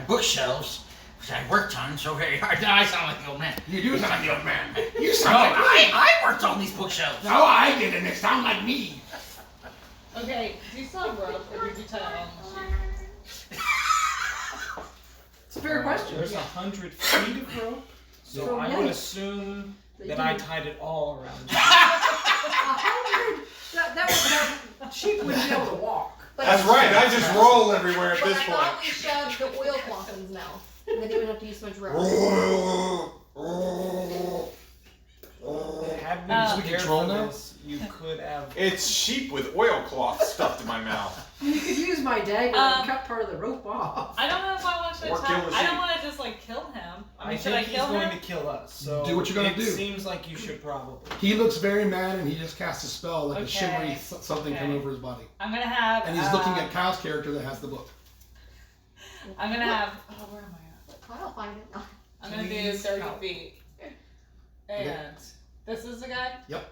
bookshelves, which I worked on so very hard. Now I sound like the old man. You do sound like the old man. You No, sound like I worked on these bookshelves. No, I didn't. It sound like me. Okay. Do you still have rope or did you tie it on the sheet? It's a fair question. There's 100 feet of rope, so So, I would yes. assume They that do. I tied it all around. 100. That sheep wouldn't be able to walk. But That's right. I just roll everywhere at But this I point. thought we shoved the oilcloth in his mouth. And then he wouldn't have to use so much rope. Had we So we prepared control for now? this, you could have. It's sheep with oilcloth stuffed in my mouth. You could use my dagger and cut part of the rope off. I don't know if I want to Or attack. kill the I don't sheep. want to just like kill him. I mean, should think I he's kill going him? to kill us. So Do what you're gonna it do. seems like you should probably. He looks very mad, and he just cast a spell, like a Okay. shimmery something come Okay. over his body. I'm gonna have. And he's looking at Kyle's character that has the book. I'm gonna have. Oh, where am I at? I'll find it. I'm gonna do Please 30 help. feet. And this is the guy? Yep.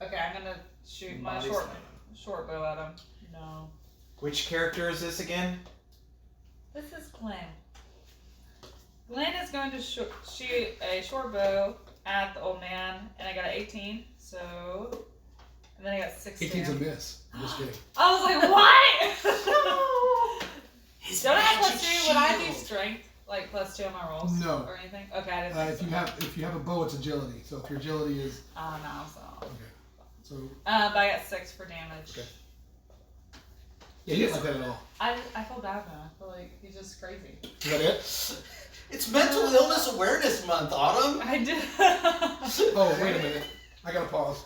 Okay, I'm gonna shoot my Body short bow at him. No. Which character is this again? This is Glenn. Glenn is going to shoot a short bow at the old man, and I got an 18, so. And then I got 16. 18's a miss. I'm just kidding. I was like, what? His Don't I have magic +2? Would I do shield. strength? Like +2 on my rolls? No. Or anything? Okay, I didn't think If so. you have a bow, it's agility. So if your agility is Oh, no, so. okay, so But I got 6 for damage. Okay. yeah, you didn't like that at all. I feel bad now. I feel like he's just crazy. Is that it? It's Mental Illness Awareness Month, Autumn. I did. Oh, wait a minute. I gotta pause.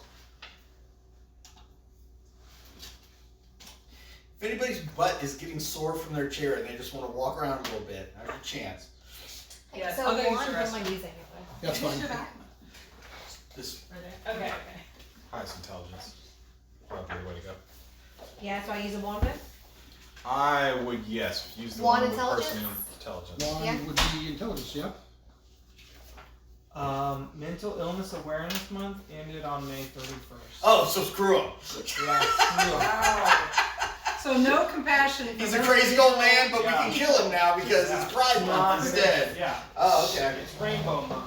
If anybody's butt is getting sore from their chair and they just want to walk around a little bit, now's your chance. Yes, So I'll go use one, the what am I restroom. using it with? That's fine. This Okay. Highest intelligence. Probably the way to go. Yeah, so I use a wand with? I would, yes, use the Wand one with intelligence? personal intelligence. One Yeah. would be intelligence, yeah. Mental Illness Awareness Month ended on May 31st. Oh, so screw him. Wow. So no compassion. for He's a those crazy people. old man, but we can kill him now because Yeah. it's Pride Month instead. Yeah, Oh, okay. it's Rainbow Month.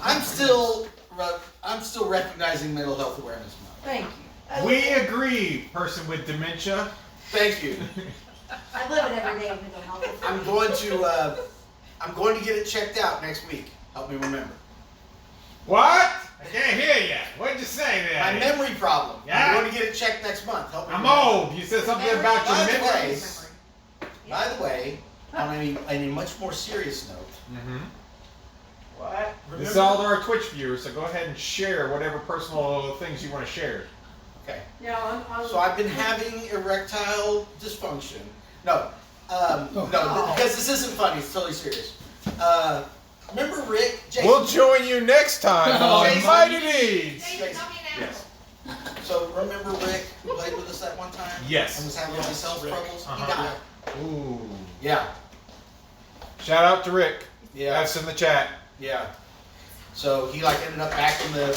I'm still recognizing Mental Health Awareness Month. Thank you. We agree, person with dementia. Thank you. I live it every day with mental health. I'm going to get it checked out next week. Help me remember. What? I can't hear you. What'd you say there? My memory problem. Yeah? I'm going to get it checked next month. Help me I'm remember. old. You said something about your By the way, memories. By the way, on a much more serious note, Mm-hmm. What? This is all to our Twitch viewers, so go ahead and share whatever personal things you want to share. Okay. Yeah, So I've been having erectile dysfunction. No, Oh. because this isn't funny. It's totally serious. Remember Rick? Jason? We'll join you next time on Jason. Mighty Deeds. Hey, tell me now. Yes. So remember Rick who played with us that one time? Yes. And was having all these health Rick. troubles? Uh-huh. He died. Ooh. Yeah. Shout out to Rick. Yeah. That's in the chat. Yeah. So he ended up back in the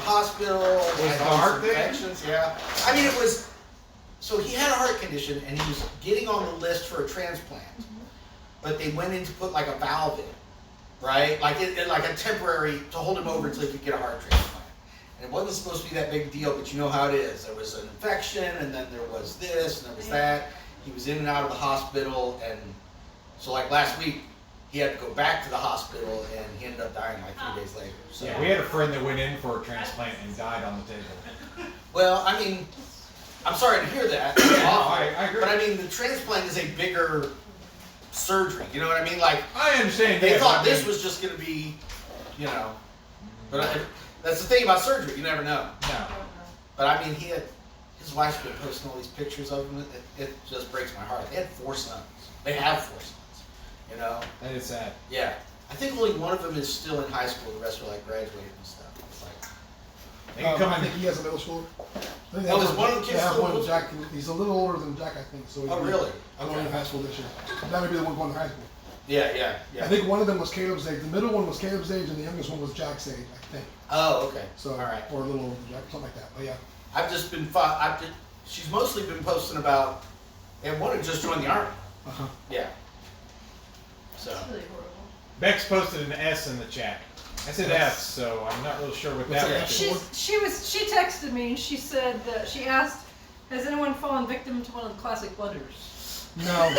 hospital. Was had the all heart these thing? infections. Yeah. I mean, it was. So he had a heart condition, and he was getting on the list for a transplant, but they went in to put like a valve in, right? Like like a temporary to hold him over until he could get a heart transplant. And it wasn't supposed to be that big a deal, but you know how it is. There was an infection, and then there was this, and there was that. He was in and out of the hospital, and so like last week, he had to go back to the hospital, and he ended up dying like 3 days later. So, Yeah, we had a friend that went in for a transplant and died on the table. well, I mean, I'm sorry to hear that. It's Yeah, awful. I agree. But I mean, the transplant is a bigger surgery. You know what I mean? Like I understand. they yeah, thought but I this mean, was just going to be, you know. But that's the thing about surgery. You never know. No. But I mean, his wife's been posting all these pictures of him. It just breaks my heart. They had 4 sons. They have 4 sons. You know. That is sad. Yeah. I think only one of them is still in high school. The rest are like graduated and stuff. It's like. They can come I in. think he has a middle schooler. I think they Oh, have is one of the they kids have still one in with Jack. He's a little older than Jack, I think. So Oh, really? I'm going to high school this year. That would be the one going to high school. Yeah. I think one of them was Caleb's age. The middle one was Caleb's age, and the youngest one was Jack's age, I think. Oh, okay. So, All right. or a little older than Jack, something like that. But yeah. I've just been. She's mostly been posting about. And one had just joined the army. Uh-huh. Yeah. So. It's really horrible. Bex posted an S in the chat. I said S, so I'm not really sure what What's that that? was. She texted me and she said that she asked, has anyone fallen victim to one of the classic blunders? No.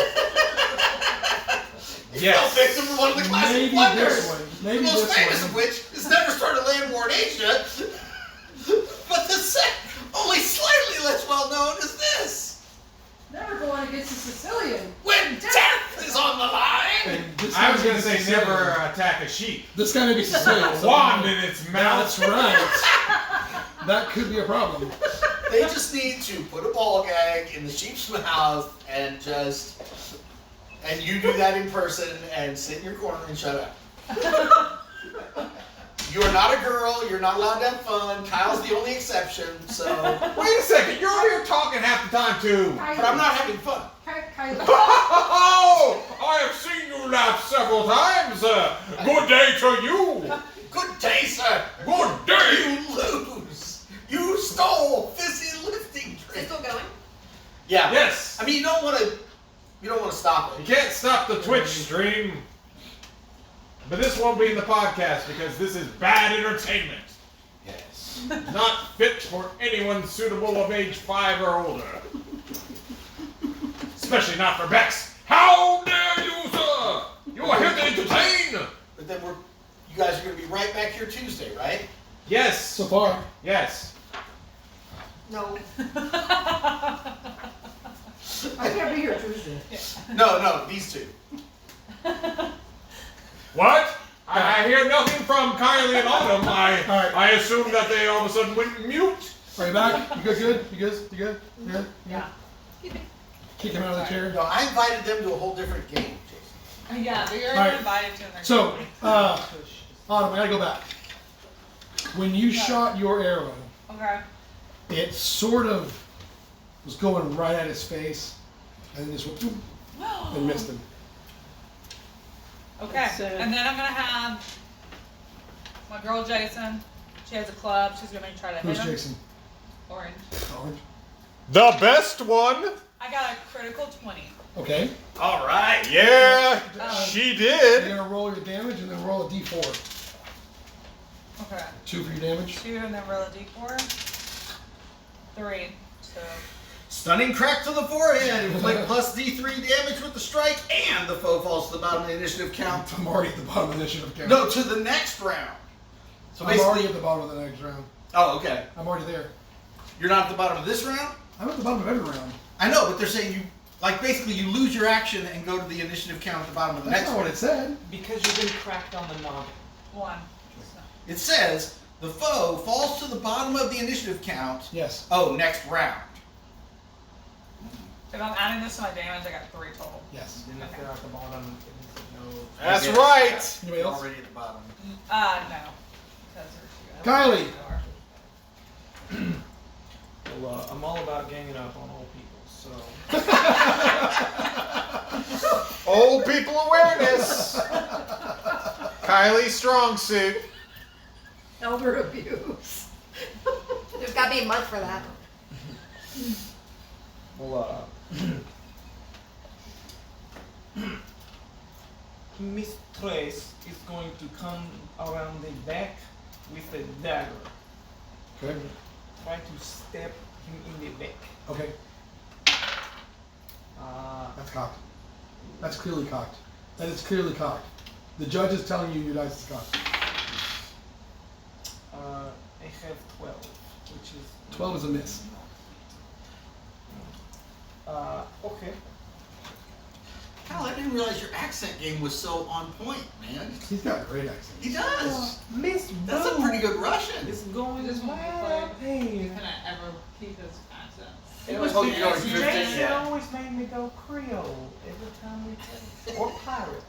Fell victim to one of the classic Maybe blunders. this one. Maybe The most this famous one. of which is never start a land war in Asia. But the only slightly less well known is this. Never go on against a Sicilian. When death is on the line. And this I was guy gonna may say be never Sicilian. attack a sheep. This guy may be Sicilian. so- Wand in its mouth. That's right. That could be a problem. They just need to put a ball gag in the sheep's mouth and you do that in person and sit in your corner and shut up. You are not a girl. You're not allowed to have fun. Kyle's the only exception. So, Wait a second, you're over here talking half the time too. but I'm not having fun. Oh, I have seen you laugh several times. Good day to you. Good day, sir. Good day. You lose. You stole fizzy lifting Is it drink. still going? Yeah. Yes. I mean, you don't want to stop You it. can't stop the Twitch stream. But this won't be in the podcast because this is bad entertainment. Yes. Not fit for anyone suitable of age 5 or older. Especially not for Bex. How dare you, sir! You are here to entertain! But then you guys are going to be right back here Tuesday, right? Yes. So far. Yes. No. I can't be here Tuesday. No, these two. What? I hear nothing from Kylie and Autumn. Alright. I assume that they all of a sudden went mute. Are you back? You good? Good? You good? You good? You good? Yeah. Kick him out of the chair. No, I invited them to a whole different game, Jason. Yeah, but you're Alright. invited to their So, company. Autumn, I gotta go back. When you shot your arrow, Okay. it sort of was going right at his face, and then just went boom, and missed him. Okay. So- And then I'm gonna have my girl Jason. She has a club. She's gonna try to Who's hit him. Jason? Orange. Orange. The best one. I got a critical 20. Okay. All right. Yeah, she You're did. gonna roll your damage and then roll a d4. Okay. 2 for your damage. 2 and then roll a d4. 3. So Stunning crack to the forehead. Inflict plus D3 damage with the strike, and the foe falls to the bottom of the initiative count. I'm already at the bottom of the initiative count. No, to the next round. So I'm already basically, at the bottom of the next round. oh, okay. I'm already there. You're not at the bottom of this round. I'm at the bottom of every round. I know, but they're saying you, like, basically you lose your action and go to the initiative count at the bottom of the That's next not what one. it said. Because you've been cracked on the noggin. 1. It says the foe falls to the bottom of the initiative count. Yes. Oh, next round. If I'm adding this to my damage, I got 3 total. Yes. Then if they're at the bottom, it means that no. That's Yes. right. Anybody You're else? already at the bottom. No. Because there's 2. Kylie. Well, I'm all about ganging up on old people, so. Old people awareness. Kylie strong suit. Elder abuse. There's gotta be a month for that. Well, Miss Trace is going to come around the back with a dagger. Okay. Try to stab him in the back. Okay. That's cocked. That's clearly cocked. That is clearly cocked. The judge is telling you your dice is cocked. I have 12, which is 12 is a miss. okay. Hell, I didn't realize your accent game was so on point, man. He's got a great accent. He does. Miss That's a pretty good Russian. It's going Just when we well. played, Hey. Can I ever keep his accent? It was Oh, you know, because he's 15, Jason yeah. always made me go Creole every time we played. Or pirate.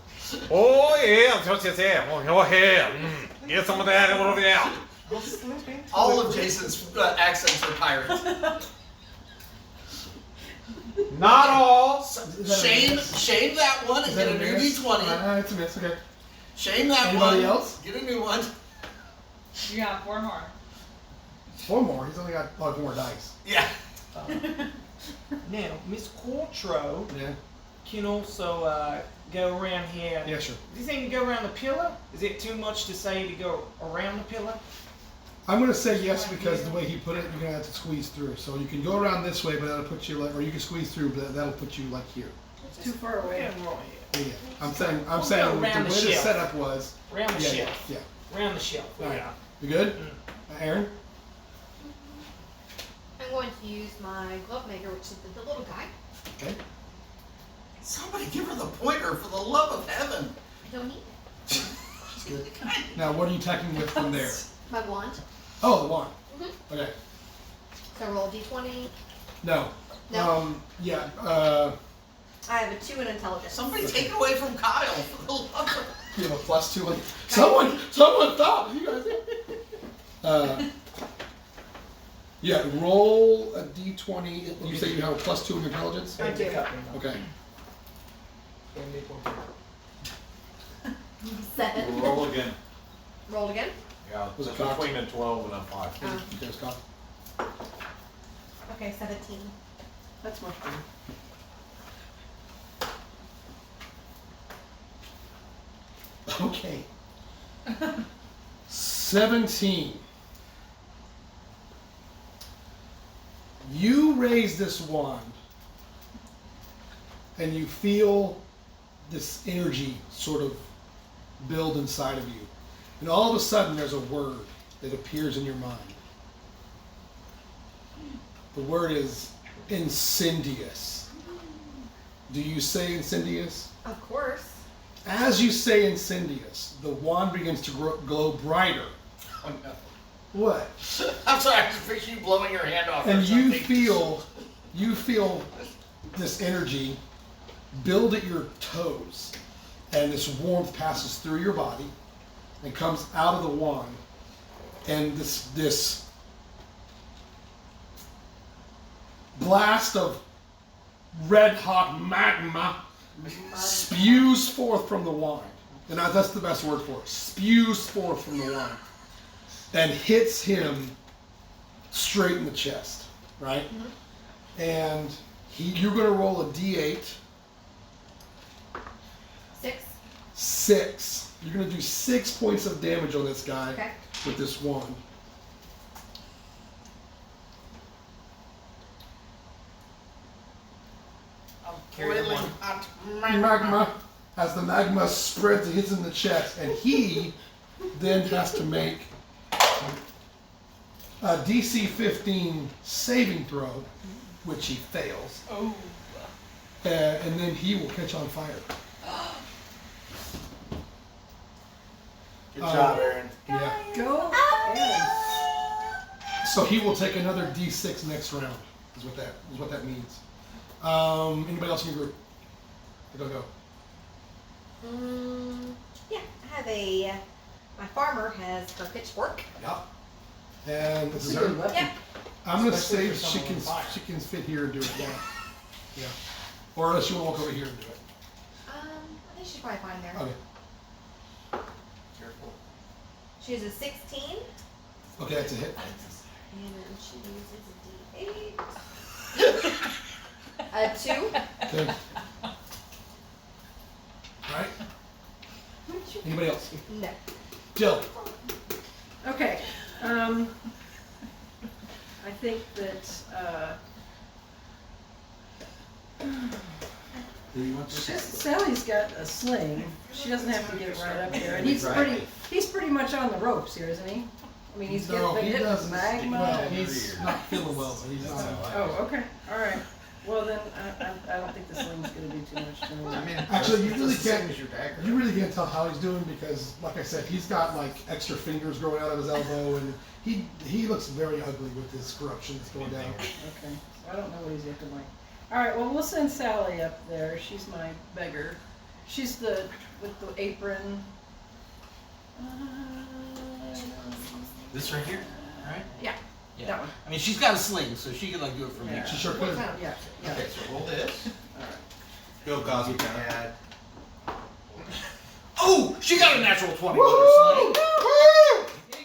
Oh yeah, just yeah. Oh yeah. Get some of that over there. I'll slip into All it. of Jason's accents are pirates. Not all. Is that a Shame miss? that one and Is get that a new miss? D20. It's a miss. Okay. Shame that Anybody one. else? Get a new one. You got 4 more. 4 more. He's only got like 4 more dice. Yeah. Now, Miss Quartro Yeah. can also go around here. Yeah, sure. Do you think you go around the pillar? Is it too much to say to go around the pillar? I'm gonna say yes because the way he put it, you're gonna have to squeeze through. So you can go around this way, but that'll put you like, or you can squeeze through, but that'll put you like here. It's too far away. Yeah, right here. Yeah. I'm saying We'll the go way around the the shelf. setup was. Around the Yeah, shelf. yeah. Around the shelf. All right. Yeah. You good? Aaron? I'm going to use my glove maker, which is the little guy. Okay. Somebody give her the pointer for the love of heaven. I don't need it. She's good. Now, what are you attacking with from there? My wand. Oh, the wand. Mhm. Okay. So I roll a d20. No. No. Yeah. I have a 2 in intelligence. Somebody take it away from Kyle for the love of You have a +2. Like, someone stop! You guys. Yeah. Roll a d20. You say you have a +2 in intelligence. I do. Okay. 7. Roll again. Roll again. Yeah, Was it it's cocked? between a 12 and a 5. Oh. Okay, Scott. Okay, 17. That's much better. Okay. 17. You raise this wand and you feel this energy sort of build inside of you. And all of a sudden there's a word that appears in your mind. The word is incendious. Do you say incendious? Of course. As you say incendious, the wand begins to glow brighter. Oh, no. What? I'm sorry, I just picture you blowing your hand off. And or you something. feel this energy build at your toes, and this warmth passes through your body and comes out of the wand, and this blast of red hot magma spews forth from the wand. And that's the best word for it. Spews forth from the wand and hits him straight in the chest, right? Mm-hmm. And you're going to roll a d8. 6. You're going to do 6 points of damage on this guy with this wand. Boiling hot Magma. As the magma spreads and hits him in the chest, and he then has to make a DC 15 saving throw, which he fails. Oh. And then he will catch on fire. Good job, Aaron. Yeah. Go ahead. So he will take another D6 next round. Is what that means. Anybody else in your group? Go. Yeah, I have my farmer has her pitchfork. Yeah. And this is That's a her. good weapon. Yeah. I'm gonna Especially say for she someone can on fire. she can fit here and do it. Yeah. Yeah. Or unless you want to walk over here and do it. I think she's probably fine there. Okay. Careful. She has a 16, Okay, that's a hit. and then she uses a D8. A 2. Okay. All right. Anybody else? No. Jill. Okay. I think that Sally's got a sling. She doesn't have to get right up there, and he's pretty much on the ropes here, isn't he? I mean, he's No, getting he hit with doesn't. magma. Well, and- he's not feeling well, but he's not. Oh, okay. All right. Well then, I don't think the sling's gonna do too much to him. I mean, Actually, you it's really the same can't- as your dagger. You really can't tell how he's doing because, like I said, he's got like extra fingers growing out of his elbow, and he looks very ugly with his corruption that's going down. Okay. So I don't know what he's looking like. All right. Well, we'll send Sally up there. She's my beggar. She's the with the apron. This right here, right? Yeah. That one. I mean, she's got a sling, so she could like do it from Yeah. here. She sure could. Yeah. Yeah. Okay, so roll this. Bill Cosby. Add. Oh, she got a natural 20 with her sling.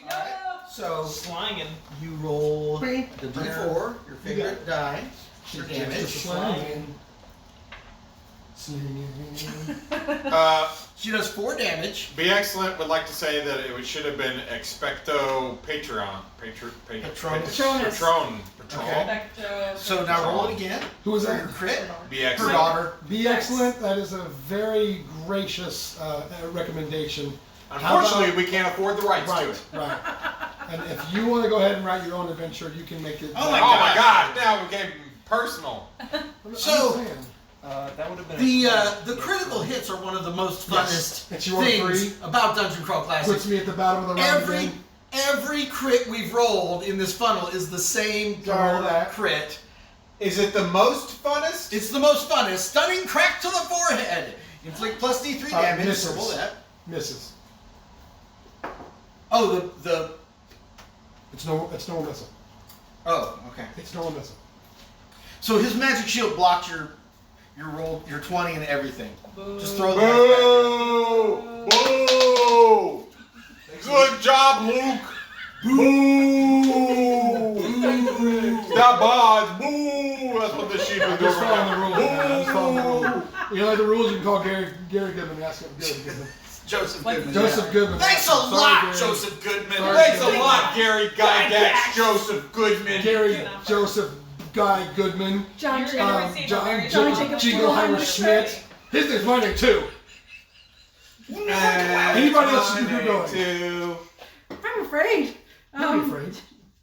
Alright, so Slanging. you roll the Bing. d4, your favorite die, for Just damage. slanging. Slinging. She does 4 damage. Be Excellent would like to say that it should have been Expecto Patron. Patronus. Patron. Okay. So now roll it again. Who was For your that? crit. Be Her Excellent. daughter. Be excellent. That is a very gracious recommendation. Unfortunately, we can't afford the rights to Right, it. right. And if you want to go ahead and write your own adventure, you can make it. Oh Oh my my God! Now we became personal. So- That would have been The critical hits are one of the most Yes. funnest It's your things 3. about Dungeon Crawl Puts Classic. me at the bottom of the round Every again. every crit we've rolled in this funnel is the same darn that. crit. Is it the most funnest? It's the most funnest. Stunning crack to the forehead. Inflict plus D3 damage. Misses. So roll that. Misses. Oh, the It's no missile. oh, okay. It's no missile. So his magic shield blocked your roll, your 20 and everything. Just throw the rest back there. Boo! Boo! Good job, Luke. Boo! That bod. Boo! That's what the sheep is doing Just following the right rules, man. Just following the now. rules. You know, like the rules, you can call Gary Goodman and ask him. Goodman. Joseph Like- Goodman. Joseph Goodman. Thanks a Sorry, lot, Gary. Joseph Goodman. Sorry, Thanks a Gary. lot, Gary Gygax, Joseph Goodman. Gary Joseph Guy Goodman. John You're Jacob. gonna receive a John very Jacob Jingleheimer Schmidt. Schmidt. His name's my name too. Anybody else you can do going? Too. I'm afraid. Don't be afraid.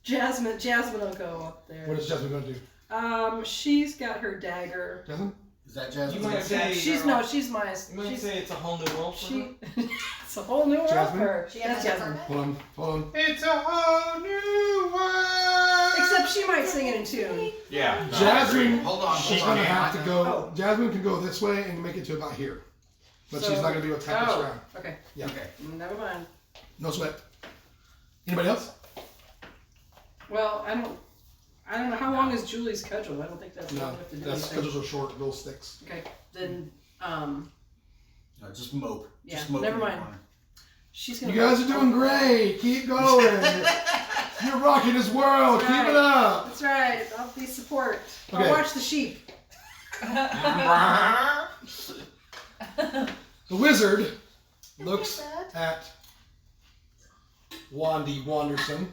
Jasmine will go up there. What is Jasmine going to do? She's got her dagger. Jasmine? Is that You Jasmine? might say She's no, she's my. You might She's, say it's a whole new world for her. she. It's a whole new world Jasmine? for her. She has That's a Jasmine. different- Hold on. It's a whole new world. Except she might sing it in tune. Yeah. no, Jasmine, Hold on, she's hold on. gonna have to go. Oh. Jasmine can go this way and make it to about here, but she's So- not gonna be able to tap this Oh, around. okay. Yeah. Okay. Never mind. No sweat. Anybody else? Well, I don't know how long is Julie's schedule. I don't think that's long No. enough to do That's anything. schedules are short. Little sticks. Okay, then No, just mope. Yeah, Just mope never in the mind. corner. she's You gonna. guys are doing great. Keep going. You're rocking this world. That's Keep it right. up. That's right. I'll be support. Okay. I'll watch the sheep. The wizard looks at Wandy Wanderson.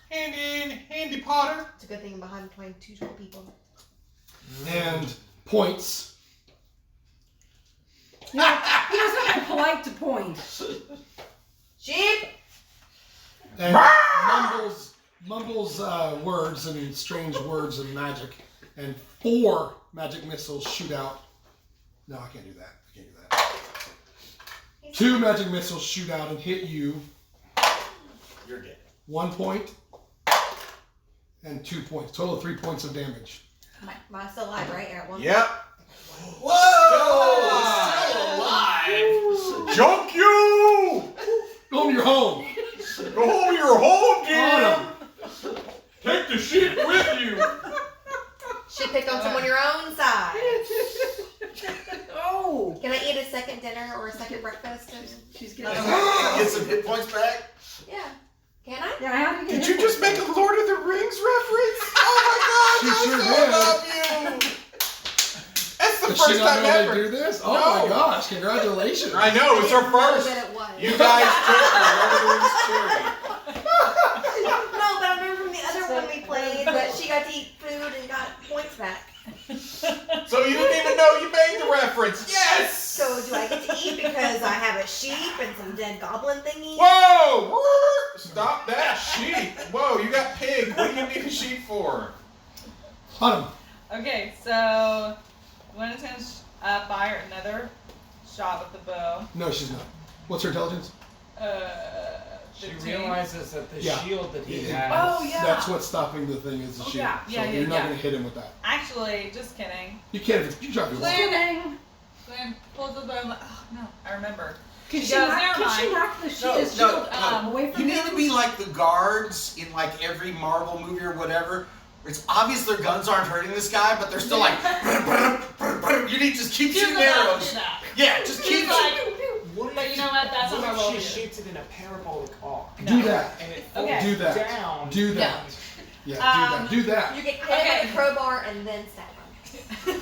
Handy Potter. It's a good thing I'm behind between two tall people. And points. You know, it's not polite to point. Sheep! And mumbles words and strange words and magic. And 4 magic missiles shoot out. No, I can't do that. I can't do that. 2 magic missiles shoot out and hit you. You're dead. 1 point and 2 points. Total of 3 points of damage. Mine's still alive, right? At one Yep. Whoa! Still alive! Junk you! Go home, you're home. Go home, you're home, Autumn. Jim. Take the sheep with you. Should pick on someone your own size. Oh, Can I eat a second dinner or a second breakfast? And... she's getting. Get some hit points back. Yeah. Can I? Yeah, how do you get? Did you just make a Lord of the Rings reference? Oh my God! She sure I did. love you. That's the Does she first not time know ever. they do this? Oh No. my gosh, congratulations. I know, it's our didn't know first. that it was. You guys took the Lord of the Rings charity. No, but I remember from the other one we played that she got to eat food and got points back. So you didn't even know you made the reference. Yes! So do I get to eat because I have a sheep and some dead goblin thingy? Whoa! Stop that sheep. Whoa, you got pig. What do you need a sheep for? Autumn. Okay, so Gwen's gonna fire another shot with the bow. No, she's not. What's her intelligence? She 15. realizes that the Yeah. shield that he Yeah. has. Oh yeah. That's what's stopping the thing is the Oh, shield. yeah, So yeah, you're not yeah. going to hit him with that. Actually, just kidding. You can't if you drop your Gwen, Gwen pulls the bow. I'm like, oh no, I remember. Can She she goes, knock? "Never Can she mind." knock the shield, no. away from You need him? to be like the guards in like every Marvel movie or whatever. It's obvious their guns aren't hurting this guy, but they're still like. You need to just keep She's shooting about to do arrows. that. Yeah, just keep She's like, What but you know what? That's not what my if role. she to do. shoots it in a parabolic arc? Do that. And it Okay. falls Do that. down. Do that. Yeah, do that. You get hit with a crowbar and then stab him.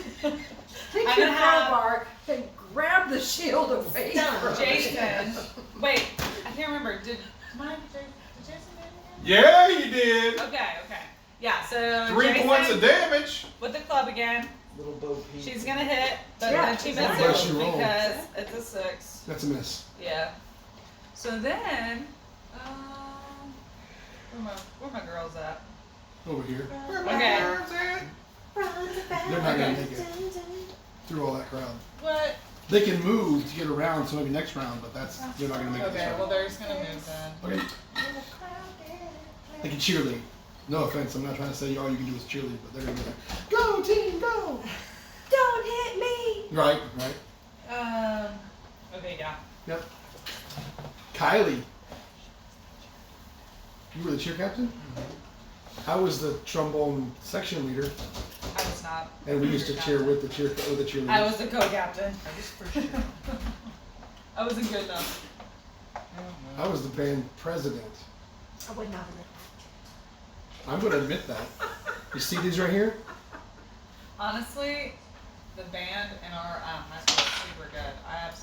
Take I'm your gonna have- crowbar and grab the shield away from him. Jason. Wait, I can't remember. Did Jason do it again? Yeah, you did. Okay. Yeah, so 3 Jason points of damage. with the club again. Little Bo Peep. She's gonna hit, but Yeah, then she exactly. misses What she rolled. because it's a 6. That's a miss. Yeah. So then, where my girls at? Over here. Okay. They're not going to make it through all that crowd. What? They can move to get around, so maybe next round, but they're not going to make it this Okay, round. well they're just gonna move then. Okay. They can cheerlead. No offense, I'm not trying to say all you can do is cheerlead, but they're going to be like, go team, go! Don't hit me! Right. Okay, yeah. Yep. Kylie. You were the cheer captain? I was the trombone section leader, I was not. and we used to cheer with the cheerleaders. I was the co-captain. I was for sure. I wasn't good enough. I was the band president. I would not admit I'm going to admit that. You see these right here? Honestly, the band in our high school is super good.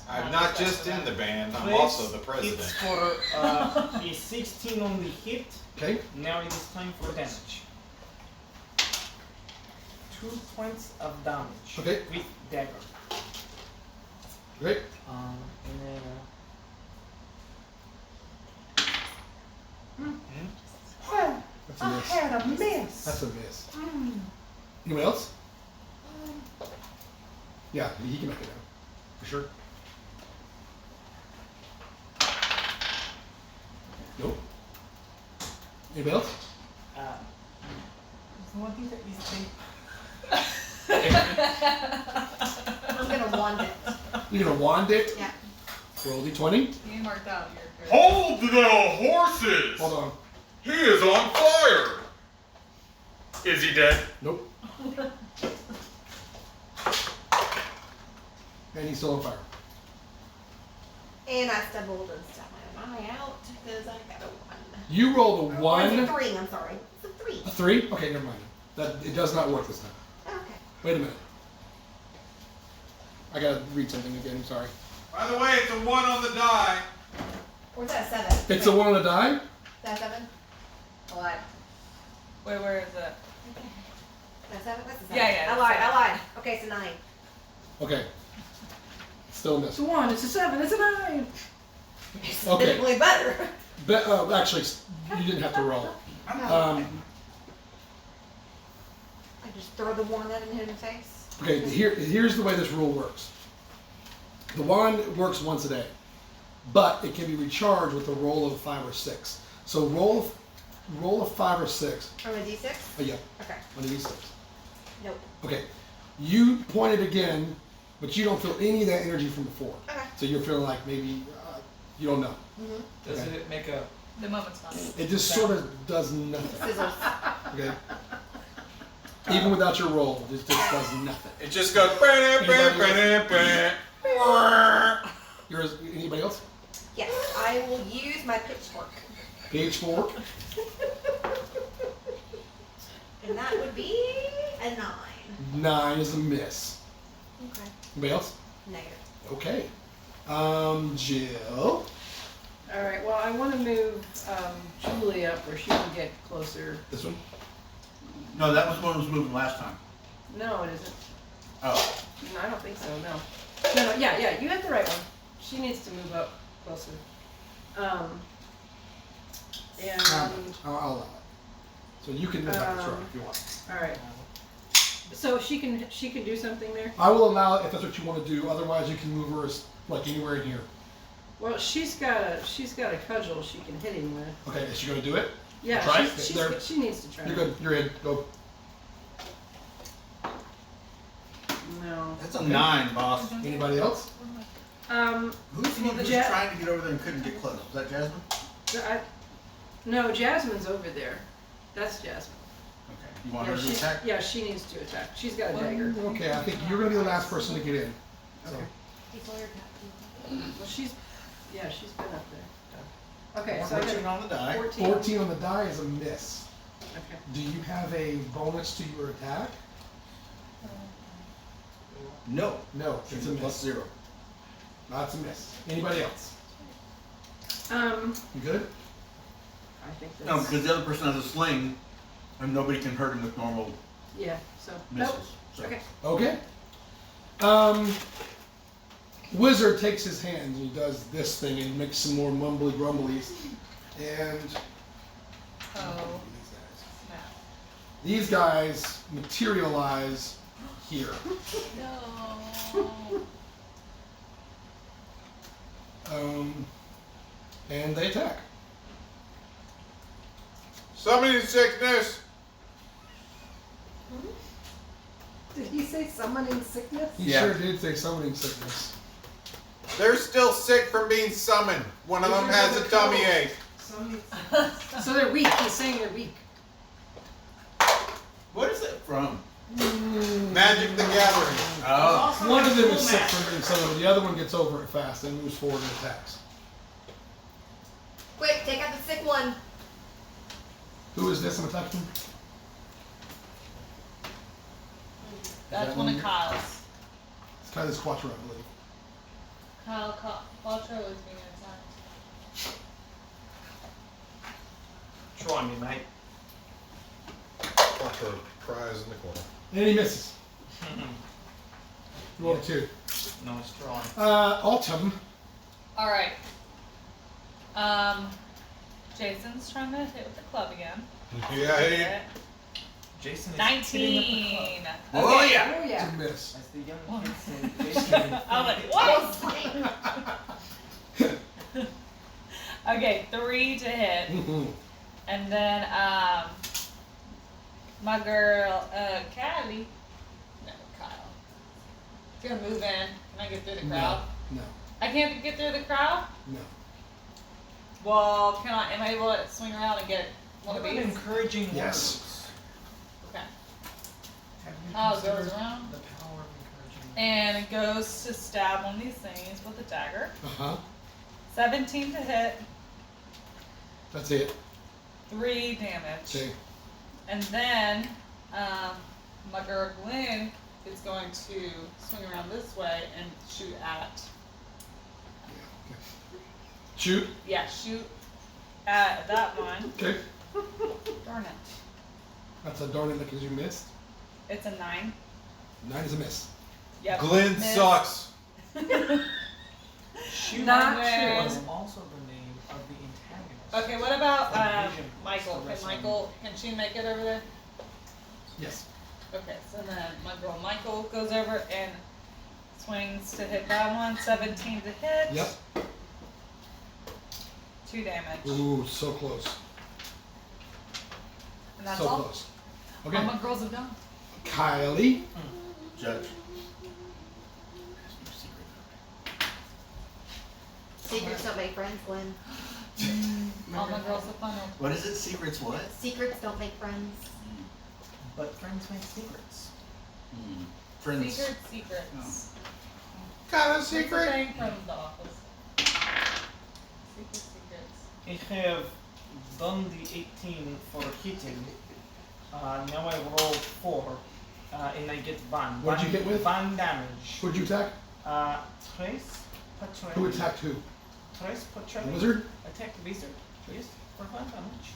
I'm not just in the band, I'm Please, also the president. It's for a 16 only hit. Okay. Now it is time for damage. 2 points of damage. Okay. With dagger. Great. And then. That's a miss. had a miss. That's a miss. Anyone else? Yeah, he can make it now. For sure. Nope. Anybody else? It's the one thing that you think. I'm gonna wand it. You're gonna wand it? Yeah. Roll D20. You marked out your good. Hold the horses! Hold on. He is on fire! Is he dead? Nope. And he's still on fire. And I stumbled and stuck my eye out because I got a 1. You rolled a Or is it 1. 3? I'm sorry. It's a 3. A 3? Okay, never mind. That it does not work this time. Okay. Wait a minute. I gotta read something again. I'm sorry. By the way, it's a 1 on the die. Or is that a 7? It's a 1 on the die. Is that a 7? I lied. Wait, where is it? That's a 7? That's a 7. Yeah, yeah, I lied. that's I lied. Okay, it's a 9. Okay. Still a miss. It's a 1, it's a 7, it's a 9. It's Okay. significantly better. Actually, you didn't have to roll. I just throw the wand at him and hit him in the face. Okay, here's the way this rule works. The wand works once a day, but it can be recharged with a roll of 5 or 6. So roll of 5 or 6. From a D6? Yeah, Okay. on a D6. Nope. Okay, you point it again, but you don't feel any of that energy from before. Okay. So you're feeling like maybe you don't know. Does Okay. it make a? The moment's gone. It just sort of does nothing. Sizzles. Okay. Even without your roll, it just does nothing. It just goes. Yours? Anybody else? Yes, I will use my pitchfork. Pitchfork. And that would be a 9. 9 is a miss. Okay. Anybody else? Negative. Okay. Jill. Alright, well, I want to move Julie up where she can get closer. This one. No, that was one was moving last time. No, it isn't. Oh. No, I don't think so, no. No, yeah, you have the right one. She needs to move up closer. And, I'll allow it. So you can move back this row if you want. alright. So she can do something there? I will allow it if that's what you want to do. Otherwise, you can move her like anywhere in here. Well, she's got a cudgel she can hit him with. Okay, is she going to do it? Yeah, Try it. she needs to try. You're good. You're in. Go. No. That's a 9, boss. Anybody else? Who's the one that was Ja- trying to get over there and couldn't get close? Was that Jasmine? No, Jasmine's over there. That's Jasmine. Okay. You want her to attack? Yeah, she needs to attack. She's got a dagger. Okay, I think you're going to be the last person to get in. So. Okay. Well, she's been up there. Okay, so I 14 got on the die. 14. 14 on the die is a miss. Okay. Do you have a bonus to your attack? No. No, it's a Plus miss. 0. That's a miss. Anybody else? You good? I think that's. No, because the other person has a sling, and nobody can hurt him with normal Yeah. So. missiles. Nope. Okay. Okay. Wizard takes his hands and he does this thing and makes some more mumbly grumblies. And Oh. these guys materialize here. No. And they attack. Summoning sickness. Did he say summoning sickness? He Yeah. sure did say summoning sickness. They're still sick from being summoned. One of them has a tummy ache. So they're weak. He's saying they're weak. What is that from? Magic the Gathering. Oh. One of them is sick from being summoned, the other one gets over it fast and moves forward and attacks. Quick, take out the sick one. Who is this I'm attacking? That's one of Kyle's. It's kind of this Quattro, I believe. Kyle Quattro is being attacked. Try me, mate. Watch her cries in the corner. And he misses. Roll a 2. No, it's drawing. Autumn. Alright. Jason's trying to hit with the club again. Yeah, Hit it. Jason is hitting up the 19. club. Oh Okay. yeah. Oh, yeah. It's a miss. As the young kids say, Jason. I was like, what? Okay, 3 to hit. Mhm. And then, my girl, Callie. No, Kyle. She's gonna move in. Can I get through the crowd? No. I can't get through the crowd? No. Well, am I able to swing around and get one of What these? encouraging Yes. words. Okay. Have you Oh, it considered goes around? the power of encouraging words? And it goes to stab one of these things with a dagger. Uh-huh. 17 to hit, That's it. 3 damage. Okay. And then, my girl Glenn is going to swing around this way and shoot at, Yeah. Okay. Shoot. shoot at that one. Okay. Darn it. That's a darn it because you missed. It's a 9. 9 is a miss. Yep. Glenn miss. sucks. Shoot Not was true. also the name of the antagonist. Okay, what about Vision. Michael? Can she make it over there? Yes. Okay, so then my girl Michael goes over and swings to hit that one. 17 to hit. Yep. 2 damage. Ooh, so close. And that's So all. close. All Okay. my girls have done. Kylie. Judge. Secrets don't make friends, Glenn. All my girls have done. What is it? Secrets what? Secrets don't make friends. But friends make secrets. Friends. Secrets. Got a What's the secret? thing from the office? Secrets. I have done the 18 for hitting. Now I roll 4, and I get 1. What'd you hit with? 1 damage. Who'd you attack? Tres Patron. Who attacked who? Tres The Patron. wizard? Attack the wizard. Yes, for 1 damage.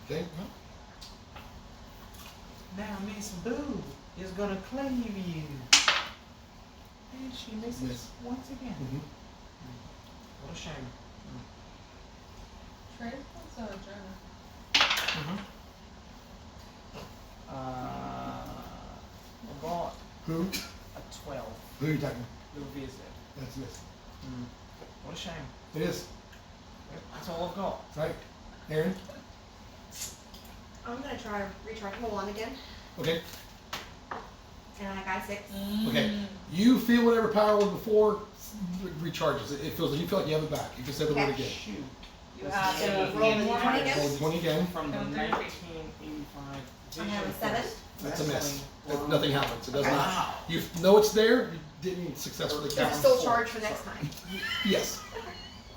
Okay. Now Miss Boo is gonna claim you. And she misses Miss. once again. Mm-hmm. What a shame. Trade? What's a journal? Mm-hmm. About Who? a 12. Who are you attacking? The wizard. That's a miss. What a shame. It is. Yep, that's all I've got. Right. Aaron? I'm gonna try recharge my wand again, Okay. and I got 6. Okay. You feel whatever power was before recharges. It feels like you feel like you have it back. You can say the word again. Shoot. You have to roll the d20 again? Roll the 20 again. From the Don't do it. 1985 I have a vision 7. quest. That's a miss. Wrestling Nothing happens. It does not. Wow. You know it's there. You didn't successfully Is count. it still charged for next time? Yes.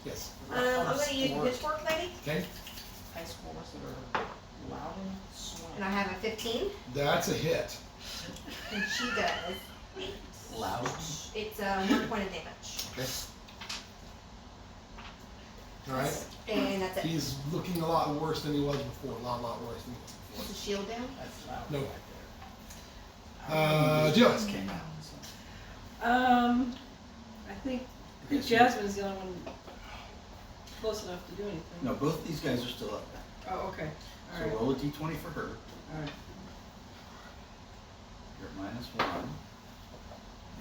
Yes. I'm gonna use the pitchfork lady, Okay. High scores that are loud and swing. and I have a 15, That's a hit. and she does 8. Loud. It's 1 point of damage, Okay. All right. and that's it. He's looking a lot worse than he was before. A lot worse than he was Is the shield down? That's loud. No. Right there. Jill. Came out. I think Jasmine's the only one close enough to do anything. No, both these guys are still up there. Oh, okay. So Alright, roll a d20 for her. alright. You're at -1.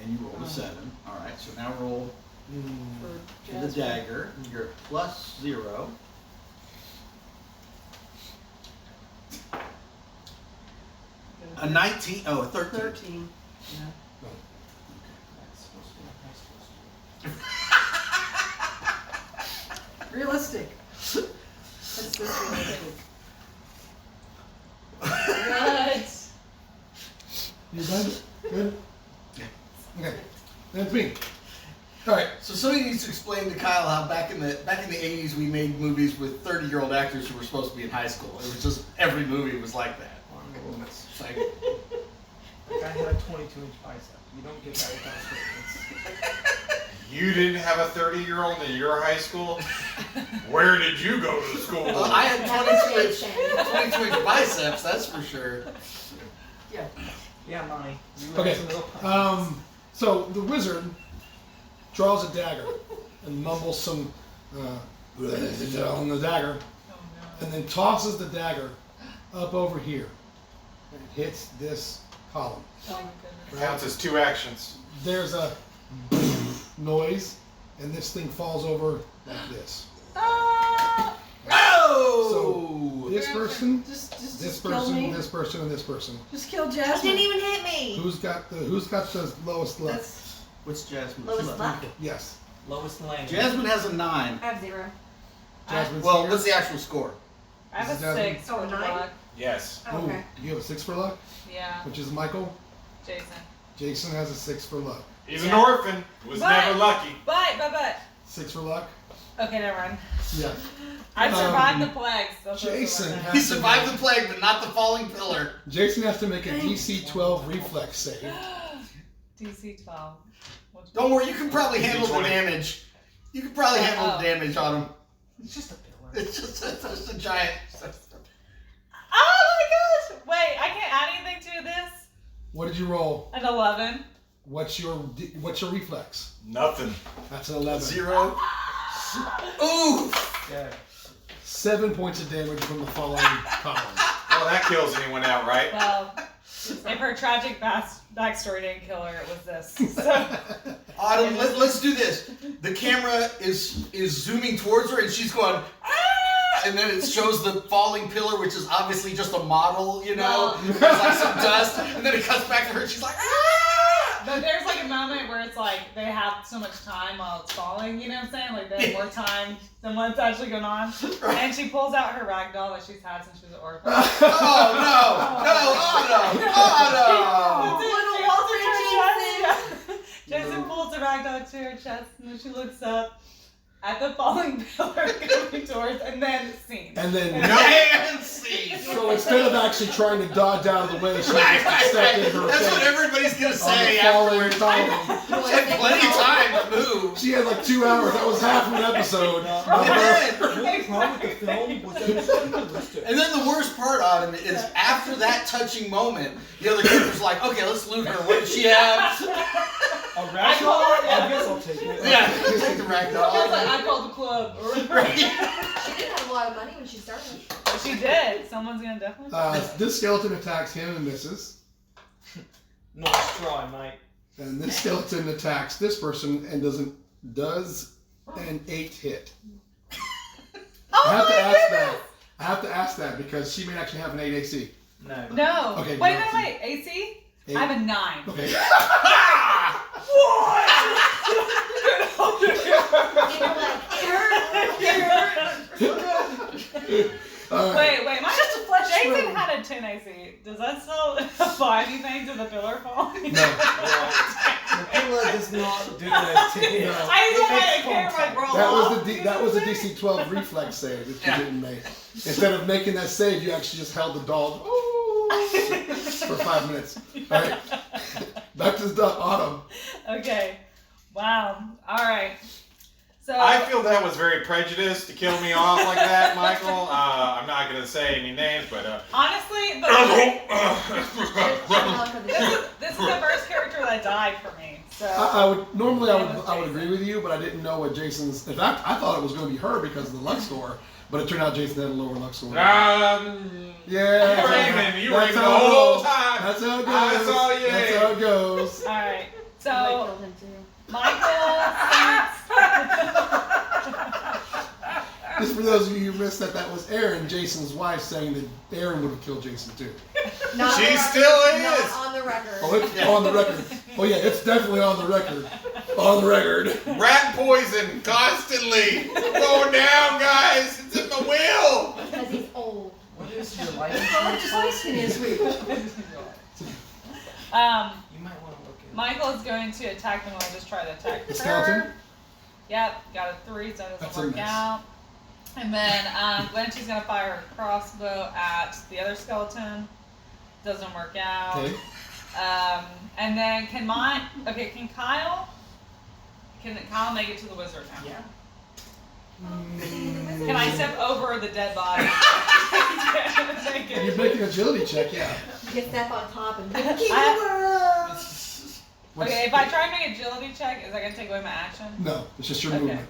And you rolled a 7. Alright, so now roll For for the Jasmine. dagger. You're at +0. A 19. Oh, a 13. 13. Yeah. That's supposed to be a high score. Realistic. That's this realistic. What? You done? Good? Yeah. Okay. That's me. All right. So somebody needs to explain to Kyle how back in the 80s we made movies with 30-year-old actors who were supposed to be in high school. It was just every movie was like that. It's like, Like I had a 22-inch bicep. You don't get that without statements. You didn't have a 30-year-old in your high school? Where did you go to school? well, I had Demonstration. 22-inch biceps, that's for sure. Yeah. Yeah, Monty. You Okay. had some real punches. So the wizard draws a dagger and mumbles some on the dagger, Oh no. and then tosses the dagger up over here. and it hits this column. Oh my goodness. Counts as 2 actions. There's a noise, and this thing falls over like this. Ah! So this person, Just this kill person, me. this person, and this person. Just kill It Jasmine. didn't even hit me. Who's got the lowest luck? That's What's Jasmine? Lowest luck? Yes. Lowest lane. Jasmine has a 9. I have 0. Jasmine's Well, here. what's the actual score? I have a This is Jasmine. 6 Oh, for 9? luck. Yes. Oh, okay. Ooh, you have a 6 for luck, Yeah, which is Michael. Jason. Jason has a 6 for luck. He's Yeah. an orphan. Was But- never lucky. But. 6 for luck. Okay, never mind. Yeah. I survived the plagues. That's what Jason it was. has He survived the plague, but not the falling pillar. Jason has to make a DC 12 reflex save. DC 12. Don't worry, you can probably handle the D20. damage. You can probably handle Oh. the damage on him. It's just a pillar. It's just a giant. Oh my gosh! Wait, I can't add anything to this? What did you roll? An 11. What's your reflex? Nothing. That's an 11. 0. Ooh! Yeah. 7 points of damage from the falling column. Well, that kills anyone outright. Well, if her tragic backstory didn't kill her, it was this. So, Autumn, let's do this. The camera is zooming towards her, and she's going, ah! And then it shows the falling pillar, which is obviously just a model, you know? There's like some dust, and then it cuts back to her, and she's like, ah! but there's like a moment where it's like they have so much time while it's falling, you know what I'm saying? Like they have more time than what's actually going on. Right. And she pulls out her rag doll that she's had since she was an orphan. Oh, no! Autumn! Little Walter Jason pulls the rag doll to her chest, and then she looks up at the falling pillar coming towards, and then scene. And then And see. so instead of actually trying to dodge out of the way, she Right, just stepped in her That's what face everybody's gonna on the say falling afterwards. column. She had plenty of time to move. She had like 2 hours. That was half of an episode. And then, What's wrong with the film was that it was unrealistic. and then the worst part, Autumn, is after that touching moment, the other character's like, okay, let's loot her. What does she have? A rag doll? I guess I'll take it. Yeah, take the rag doll. I was like, I called the club. Right. She did have a lot of money when she started. She did. Someone's gonna definitely. This skeleton attacks him and misses. Nice try, mate. And this skeleton attacks this person and does an 8 hit. Oh I have to my ask goodness! that. I have to ask that because she may actually have an 8 AC. No. No. Okay, Wait, no. wait. AC? 8. I have a 9. Okay. Wait, my just a flesh Jason wound. had a 10 AC. Does that still apply anything to the pillar falling? No. The pillar does not do that to you. No. I just wanted to care like roll That was the DC 12 reflex save that you didn't make. Instead of making that save, you actually just held the dog for 5 minutes. All right. Back to the Autumn. Okay. Wow. All right. So I feel that was very prejudiced to kill me off like that, Michael. I'm not going to say any names, but... honestly, but this is the first character that died for me. So I would agree with you, but I didn't know what Jason's. In fact, I thought it was going to be her because of the luck score, but it turned out Jason had a lower luck score. Yeah, You were that's aiming the how it whole goes. time. That's how it goes. I saw you. That's how it goes. all right. I So killed him too. Michael. Just for those of you who missed that was Erin, Jason's wife, saying that Erin would have killed Jason too. Not She on the still record, is. Not on the record. Oh, it's on the record. Oh yeah, it's definitely on the record. On the record. Rat poison constantly. Going down, guys. It's in the wheel. Because he's old. What is your life Oh, insurance? just listen this week. You might want to look at Michael is going to attack them. I'll just try to attack The her. skeleton? Yep, got a 3, so that That's doesn't a work miss. out. And then then she's gonna fire her crossbow at the other skeleton. Doesn't work out. Okay. And then can Kyle make it to the wizard now? Yeah. Can I step over the dead body? Make it. You're making an agility check, yeah. You can step on top and Okay, if I try and make an agility check, is that gonna take away my action? No, it's just your Okay. movement.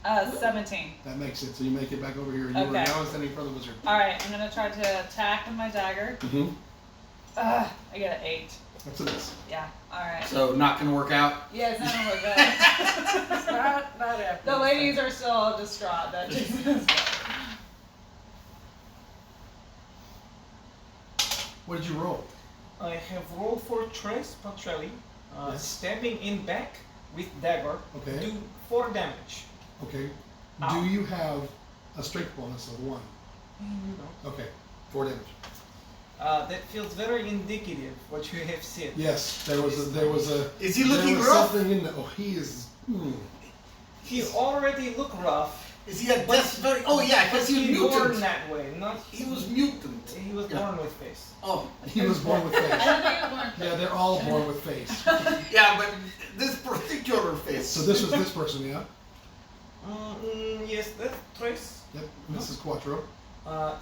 17. That makes it. So you make it back over here. You are Okay. now standing in front of the wizard. Alright, I'm gonna try to attack with my dagger. Mm-hmm. I get an 8. That's a miss. Yeah, alright. So not gonna work out. Yeah, it's not gonna work out. It's not after. The ladies are still distraught that Jason is dead. What did you roll? I have rolled for Tres Patrelli, Yes. stabbing in back with dagger. Okay. Do 4 damage. Okay. Ow. Do you have a strength bonus of 1? No. Okay. 4 damage. That feels very indicative what you have said. Yes. There was a. Is he there looking was rough? something in the. Oh, he is. He already look rough. Is he a death very? Oh yeah, because But he was he born mutant. that way, not He was mutant. He was Yeah. born with face. Oh, He was born with face. I don't think it was Yeah, they're all born with face. yeah, but this particular face. So this was this person, yeah. Yes, that's Tres. Yep. Mrs. Quattro.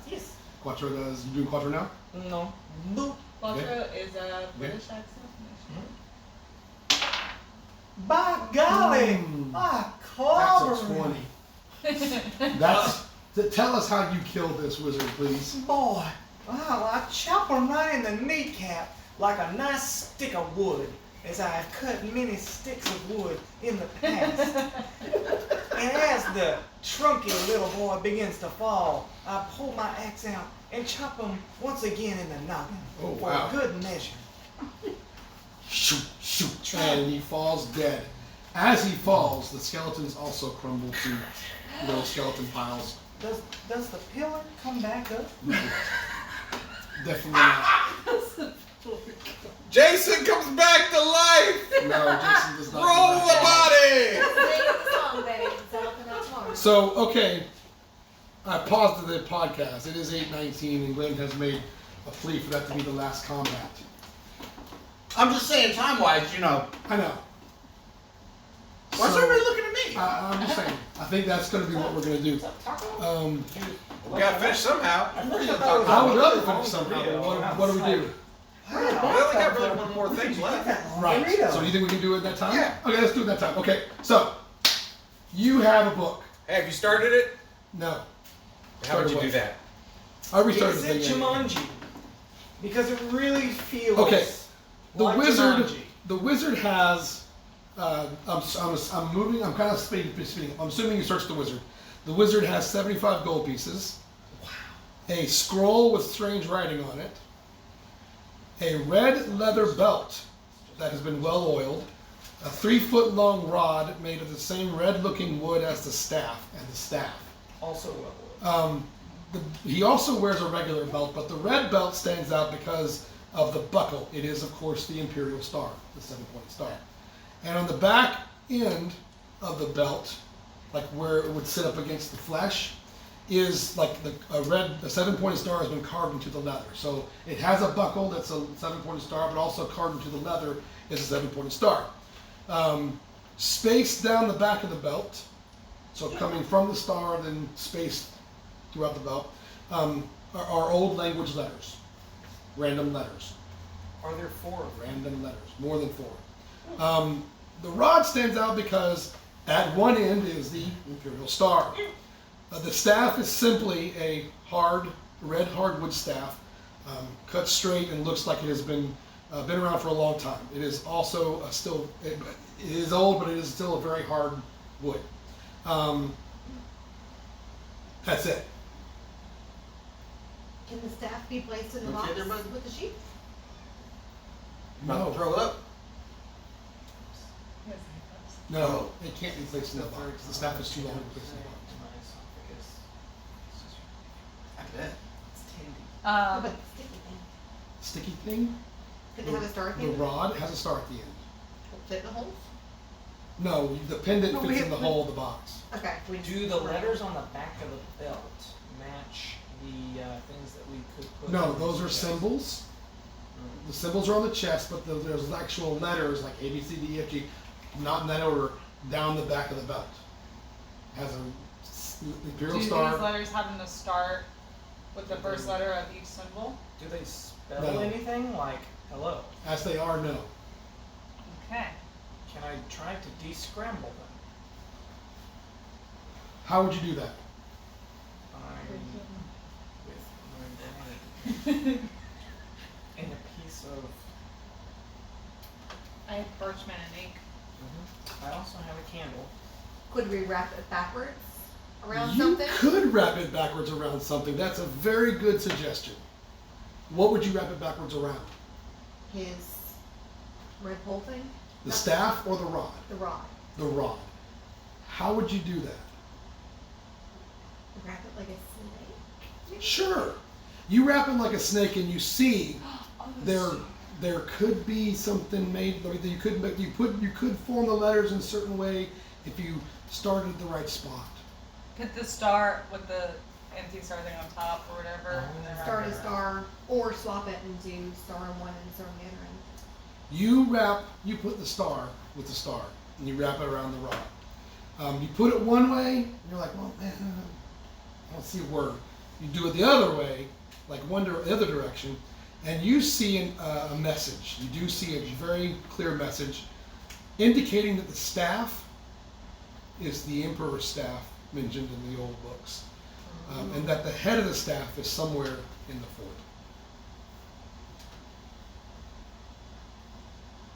Yes. Quattro does. You doing Quattro now? No. Boop. Quattro is a British accent. By golly! Mm. Ah, That's a clobbering. 20. That's. Tell us how you killed this wizard, please. Boy, wow, I chop him right in the kneecap like a nice stick of wood, as I have cut many sticks of wood in the past. And as the trunky little boy begins to fall, I pull my axe out and chop him once again in the noggin Oh, for wow. a good measure. Shoot, shoot, and he falls dead. As he falls, the skeletons also crumble to little skeleton piles. Does the pillar come back up? Definitely not. Jason comes back to life! No, Jason does not. Roll come the back. body! Sing the song, baby. It's all coming out tomorrow. So, okay, I paused the podcast. It is 8:19, and Glenn has made a plea for that to be the last combat. I'm just saying, time-wise, you know. I know. Why's So, everybody looking at me? I'm just saying. I think that's going to be what we're going to do. We gotta finish somehow. I would love to finish somehow, but what do we do? We only got really one more thing left. Right. So you think we can do it that time? Yeah. Okay, let's do it that time. Okay, so you have a book. Hey, have you started it? No. How would you do Started that? I restarted Is the it thing. anyway. Jumanji? Because it really feels Okay. The like wizard. Jumanji. The wizard has. I'm moving. I'm kind of speeding. I'm assuming you searched the wizard. The wizard has 75 gold pieces. Wow. A scroll with strange writing on it. A red leather belt that has been well oiled. A 3-foot long rod made of the same red looking wood as the staff and the staff. Also well. He also wears a regular belt, but the red belt stands out because of the buckle. It is, of course, the Imperial Star, the 7-pointed star. And on the back end of the belt, like where it would sit up against the flesh, is like a 7-pointed star has been carved into the leather. So it has a buckle that's a 7-pointed star, but also carved into the leather is a 7-pointed star. Spaced down the back of the belt, so coming from the star, then spaced throughout the belt, are old language letters, random letters. Are there 4 of them? Random letters, more than 4. The rod stands out because at one end is the Imperial Star. The staff is simply a red hardwood staff, cut straight and looks like it has been around for a long time. It is also it is old, but it is still a very hard wood. That's it. Can the staff be placed in the Okay, box there, bud. with the sheep? No, Throw it up. no, it can't be placed in the box. The staff is too long to place in the box. I bet. It's candy. What about the sticky thing? Sticky thing. Could it have a star at the The end? rod has a star at the end. Fit in the holes? No, the pendant No, fits in the hole of the box. Okay. Do the letters on the back of the belt match the things that we could put? No, in those the are chest? symbols. The symbols are on the chest, but there's actual letters like A, B, C, D, E, F, G, not in that order, down the back of the belt. Has a Imperial Do Star. these letters happen to start with the first letter of each symbol? Do they spell No. anything like hello? As they are, no. Okay. Can I try to descramble them? How would you do that? With my brand and a piece of. I have parchment and ink. I also have a candle. Could we wrap it backwards around You something? could wrap it backwards around something. That's a very good suggestion. What would you wrap it backwards around? His red pole thing? The Not staff or the rod? The rod. The rod. How would you do that? Wrap it like a snake? Sure. You wrap it like a snake and you see there could be something made that you could make, you could form the letters in a certain way if you started at the right spot. Put the star with the empty star thing on top or whatever. and then wrap Star it to around. star, or swap it and do star on one and star on the other end. You put the star with the star and you wrap it around the rod. You put it one way and you're like, well, man, I don't see a word. You do it the other way, like the other direction, and you see a message. You do see a very clear message indicating that the staff is the emperor's staff mentioned in the old books, and that the head of the staff is somewhere in the fort.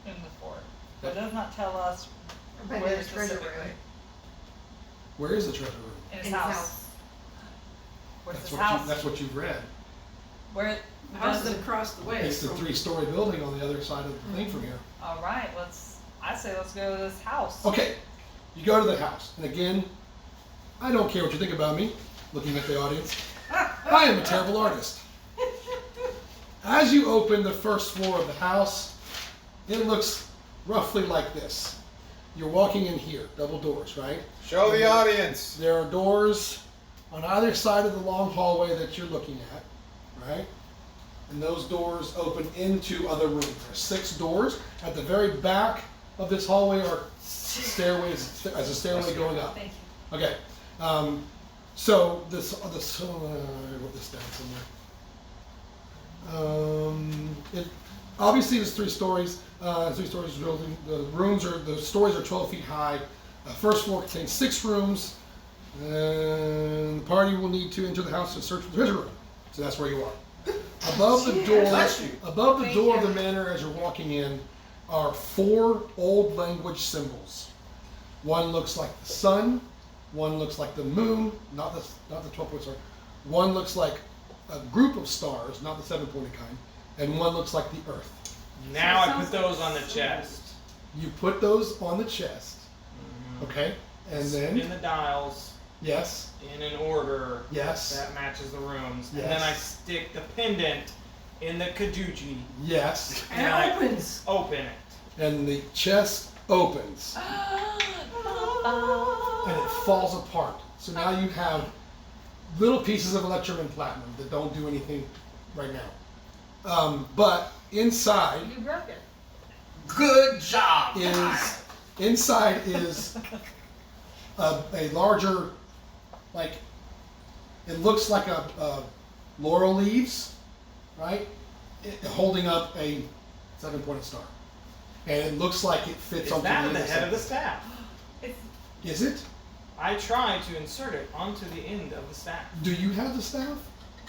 In the fort. But it does not tell us But where there's treasure specifically. room. Where is the treasure room? In his In his house. house. Where's That's his what house? that's what you've read. Where? The house is across the way. It's the from- 3-story building on the other side of the thing from here. All right. I say let's go to this house. Okay, you go to the house, and again, I don't care what you think about me, looking at the audience. I am a terrible artist. As you open the first floor of the house, it looks roughly like this. You're walking in here, double doors, right? Show the audience. There are doors on either side of the long hallway that you're looking at, right? And those doors open into other rooms. There's 6 doors. At the very back of this hallway are stairways, as a stairway going up. Thank you. Okay. So this, I wrote this down somewhere. It obviously there's 3 stories. 3 stories building. The stories are 12 feet high. First floor contains 6 rooms. And the party will need to enter the house to search for the treasure room. So that's where you are. Above the door, Bless you. above the Thank door of you. the manor as you're walking in, are 4 old language symbols. One looks like the sun. One looks like the moon, not the 12-point star. One looks like a group of stars, not the 7-pointed kind, and one looks like the earth. Now I sounds put those like on the a chest. You put those on the chest, okay, and Spin then the dials yes, in an order yes, that matches the rooms. Yes. And then I stick the pendant in the kajuji yes, And it opens. open it. and the chest opens and it falls apart. So now you have little pieces of electrum and platinum that don't do anything right now. But inside You broke it. Good job. is a larger, like, it looks like a laurel leaves, right? Holding up a 7-pointed star. And it looks like it fits Is onto that the the end head of the something. staff? Is it? I tried to insert it onto the end of the staff. Do you have the staff?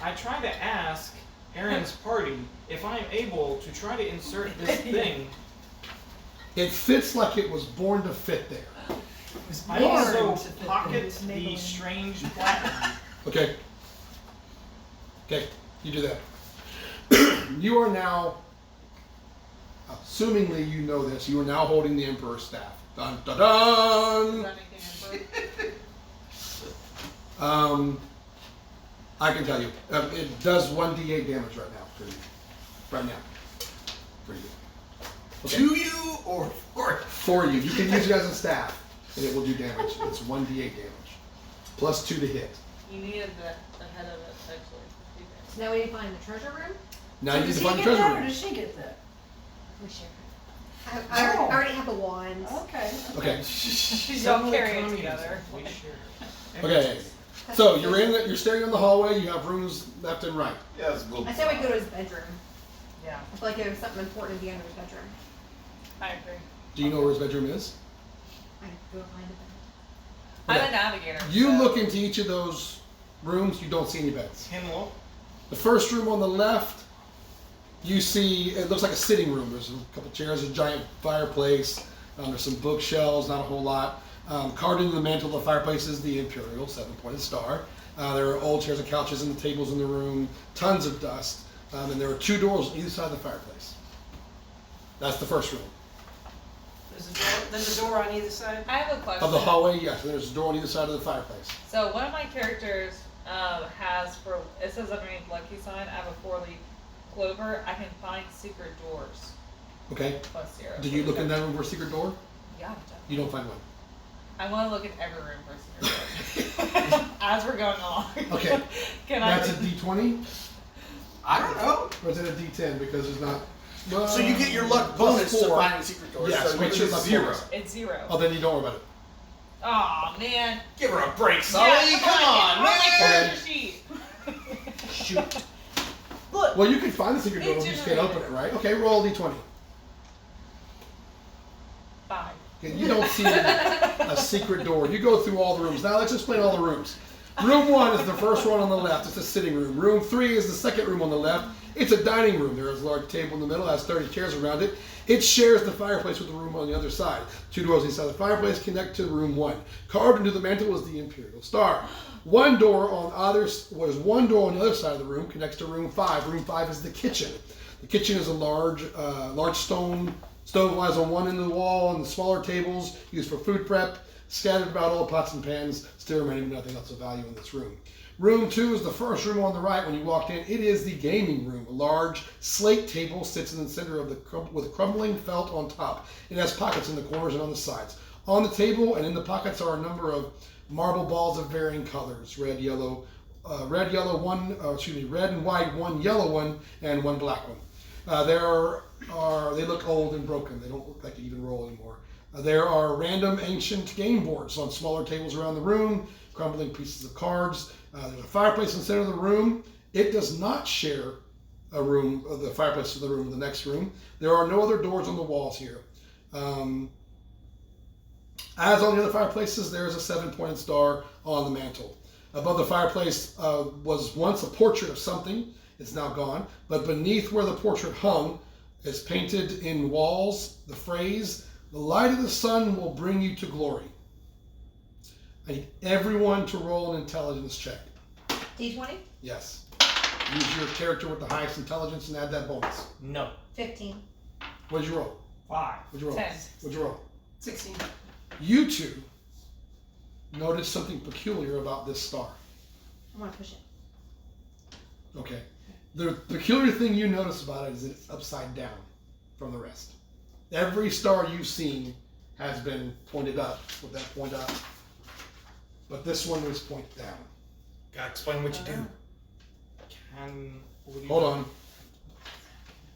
I tried to ask Aaron's party if I am able to try to insert this thing. It fits like it was born to fit there. I Born also to fit pocket in. the strange platinum. Okay. Okay, you do that. You are now, assumingly you know this, you are now holding the Emperor's staff. Dun dun Is dun! that anything I can tell you, it does 1d8 damage right now for you. Right now. For you. Okay. To you or For you. You can use it as a staff, and it will do damage. It's 1d8 damage. Plus 2 to hit. You needed the head of it actually. So now we need to find the treasure room? Now you need Does to he find the get treasure that or room. does she get that? We share. I Oh. already have a wand. Okay. Okay. She's all carrying it together. We share. Okay. So you're staring in the hallway, you have rooms left and right. yeah, it's a little. I said we go to his bedroom. Yeah, I feel like there's something important to be under his bedroom. I agree. Do you know where his bedroom is? I go find a bed. I'm Okay. a navigator. You so- look into each of those rooms, you don't see any beds. Hemlock. The first room on the left, you see, it looks like a sitting room. There's a couple chairs, a giant fireplace. There's some bookshelves, not a whole lot. Carved into the mantle of the fireplace is the Imperial 7-pointed star. There are old chairs and couches and the tables in the room, tons of dust. And there are 2 doors on either side of the fireplace. That's the first room. There's a door, then the door on either side. I have a question. Of the hallway, yes, and there's a door on either side of the fireplace. So one of my characters has for it says underneath lucky sign. I have a 4-leaf clover. I can find secret doors Okay? +0. Do you look in that room for a secret door? Yeah, You don't find one. I want to look at every room for a secret door as we're going along. Okay. Can That's a I? D20? I don't know. Or is it a D10? Because it's not. Well, So you get your luck plus bonus to 4. finding secret doors. Yes, so what's you your get luck 0. bonus? It's 0. Oh, then you don't worry about it. Aw, man. Give her a break, Sully. Yeah, come on, it's man. my character sheet. Shoot. Look. Well, you can find the secret door, It you just can't open it, right? Okay, roll a D20. 5. Okay, you don't see a secret door. You go through all the rooms. Now let's explain all the rooms. Room 1 is the first one on the left. It's a sitting room. Room 3 is the second room on the left. It's a dining room. There is a large table in the middle, has 30 chairs around it. It shares the fireplace with the room on the other side. 2 doors inside the fireplace connect to room 1. Carved into the mantle is the Imperial Star. One door on one door on the other side of the room connects to room 5. Room 5 is the kitchen. The kitchen is a large stone stove lies on one end of the wall, and the smaller tables used for food prep. Scattered about all the pots and pans, still remaining nothing else of value in this room. Room 2 is the first room on the right when you walked in. It is the gaming room. A large slate table sits in the center of with a crumbling felt on top. It has pockets in the corners and on the sides. On the table and in the pockets are a number of marble balls of varying colors: red, red and white, one yellow one, and one black one. They look old and broken. They don't look like they even roll anymore. There are random ancient game boards on smaller tables around the room, crumbling pieces of cards. There's a fireplace in the center of the room. It does not share a room, the fireplace of the room in the next room. There are no other doors on the walls here. As on the other fireplaces, there is a 7-pointed star on the mantle. Above the fireplace was once a portrait of something. It's now gone. But beneath where the portrait hung is painted in walls the phrase, "The light of the sun will bring you to glory." I need everyone to roll an intelligence check. D20? Yes. Use your character with the highest intelligence and add that bonus. No. 15. What did you roll? 5. What'd you roll? 10. What'd you roll? 16. You two noticed something peculiar about this star. I want to push it. Okay. The peculiar thing you notice about it is that it's upside down from the rest. Every star you've seen has been pointed up with that point up. But this one was pointed down. Gotta explain what you do. Hold on.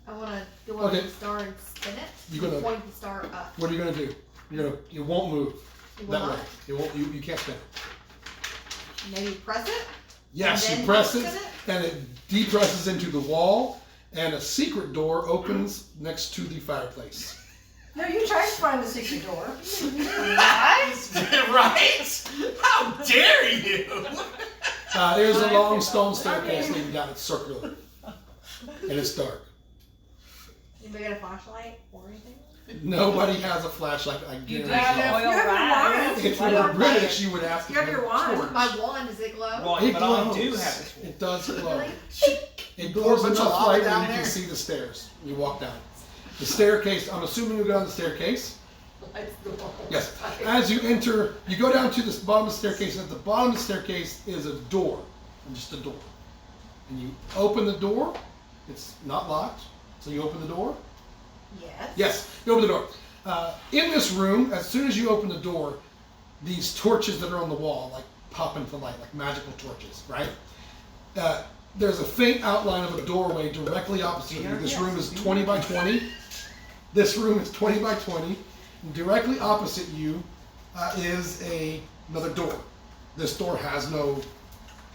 I want to go Okay. on the star and spin it. You're gonna- point the star up. What are you gonna do? It won't move It will that not. way. It won't. You can't spin it. Maybe press it. Yes, And you then press it, spin it? and it depresses into the wall, and a secret door opens next to the fireplace. No, you tried to find the secret door. Right? How dare you? There's a long stone staircase leading down. It's circular, and it's dark. Anybody got a flashlight or anything? Nobody has a flashlight. I You do guarantee. have You oil have your rag. wand. If you were British, you would ask. You have your wand. My wand, does it glow? Well, It but I glows. do have this. It does glow. Really? It Pour a glows bunch of enough lava light down that you there. can see the stairs. You walk down. The staircase, I'm assuming you go down the staircase. Yes. As you enter, you go down to the bottom of the staircase, and at the bottom of the staircase is a door. Just a door. And you open the door. It's not locked. So you open the door. Yes. Yes, you open the door. In this room, as soon as you open the door, these torches that are on the wall like pop into light, like magical torches, right? There's a faint outline of a doorway directly opposite you. This room is 20 by 20. This room is 20 by 20. And directly opposite you is another door. This door has no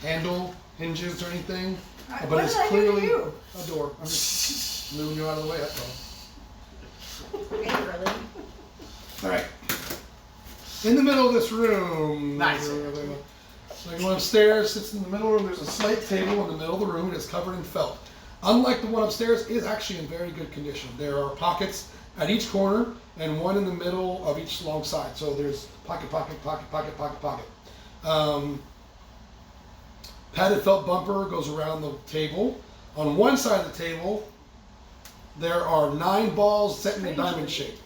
handle, hinges, or anything, but What it's did I do to clearly you? a door. I'm just moving you out of the way, that's all. Angrily. All right. In the middle of this room. Nice. So you go upstairs, sits in the middle room. There's a slate table in the middle of the room. And it's covered in felt. Unlike the one upstairs, it is actually in very good condition. There are pockets at each corner and one in the middle of each long side. So there's pocket, pocket, pocket, pocket, pocket, pocket. Padded felt bumper goes around the table. On one side of the table, there are 9 balls set in a diamond shape.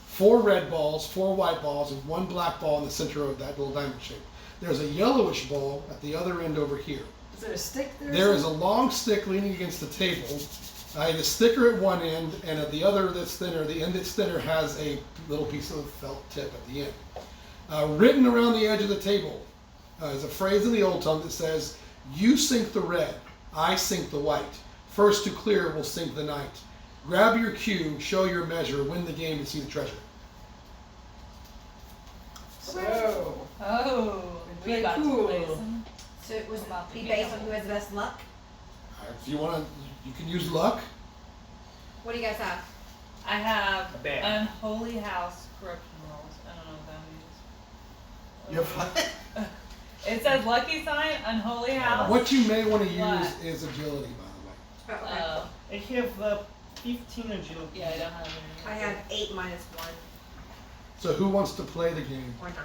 4 red balls, 4 white balls, and 1 black ball in the center of that little diamond shape. There's a yellowish ball at the other end over here. Is there a stick there? There is a long stick leaning against the table. I have a sticker at one end, and at the other that's thinner, the end that's thinner has a little piece of felt tip at the end. Written around the edge of the table is a phrase in the old tongue that says, "You sink the red, I sink the white. First to clear will sink the night. Grab your cue, show your measure, win the game to see the treasure." So, Oh, we Very got cool. to play some. So it was About be the based on game. who has the best luck. If you want to, you can use luck. What do you guys have? I have A bag. Unholy House Corruption Rolls. I don't know what that means. You have what? It says Lucky Sign, Unholy House. What you may want to use What? is agility, by the way. Oh, okay. Oh, I have 15 agility. yeah, I don't have any. I have 8 minus 1 So who wants to play the game? or 9.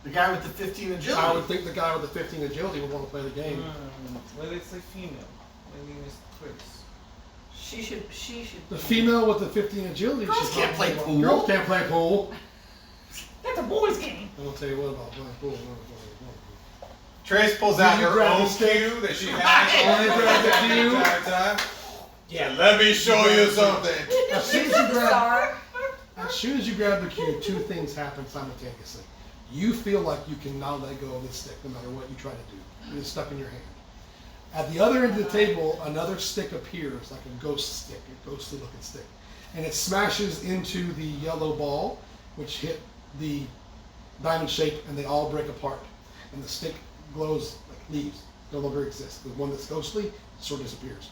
The guy with the 15 agility. I would think the guy with the 15 agility would want to play the game. Well, it's a female. My name is Chris. she should. The female with the 15 agility. Girls should can't probably play play pool. Girls can't play pool. That's a boys' game. I will tell you what about playing pool. Trace pulls out You her grab the own stick. cue that she has You grab the the cue. entire time. Yeah, let me show you something. As soon as you grab, Star. as soon as you grab the cue, 2 things happen simultaneously. You feel like you cannot let go of this stick, no matter what you try to do. It is stuck in your hand. At the other end of the table, another stick appears, like a ghost stick, a ghostly looking stick. And it smashes into the yellow ball, which hit the diamond shape, and they all break apart. And the stick glows like leaves, no longer exists. The one that's ghostly sort of disappears.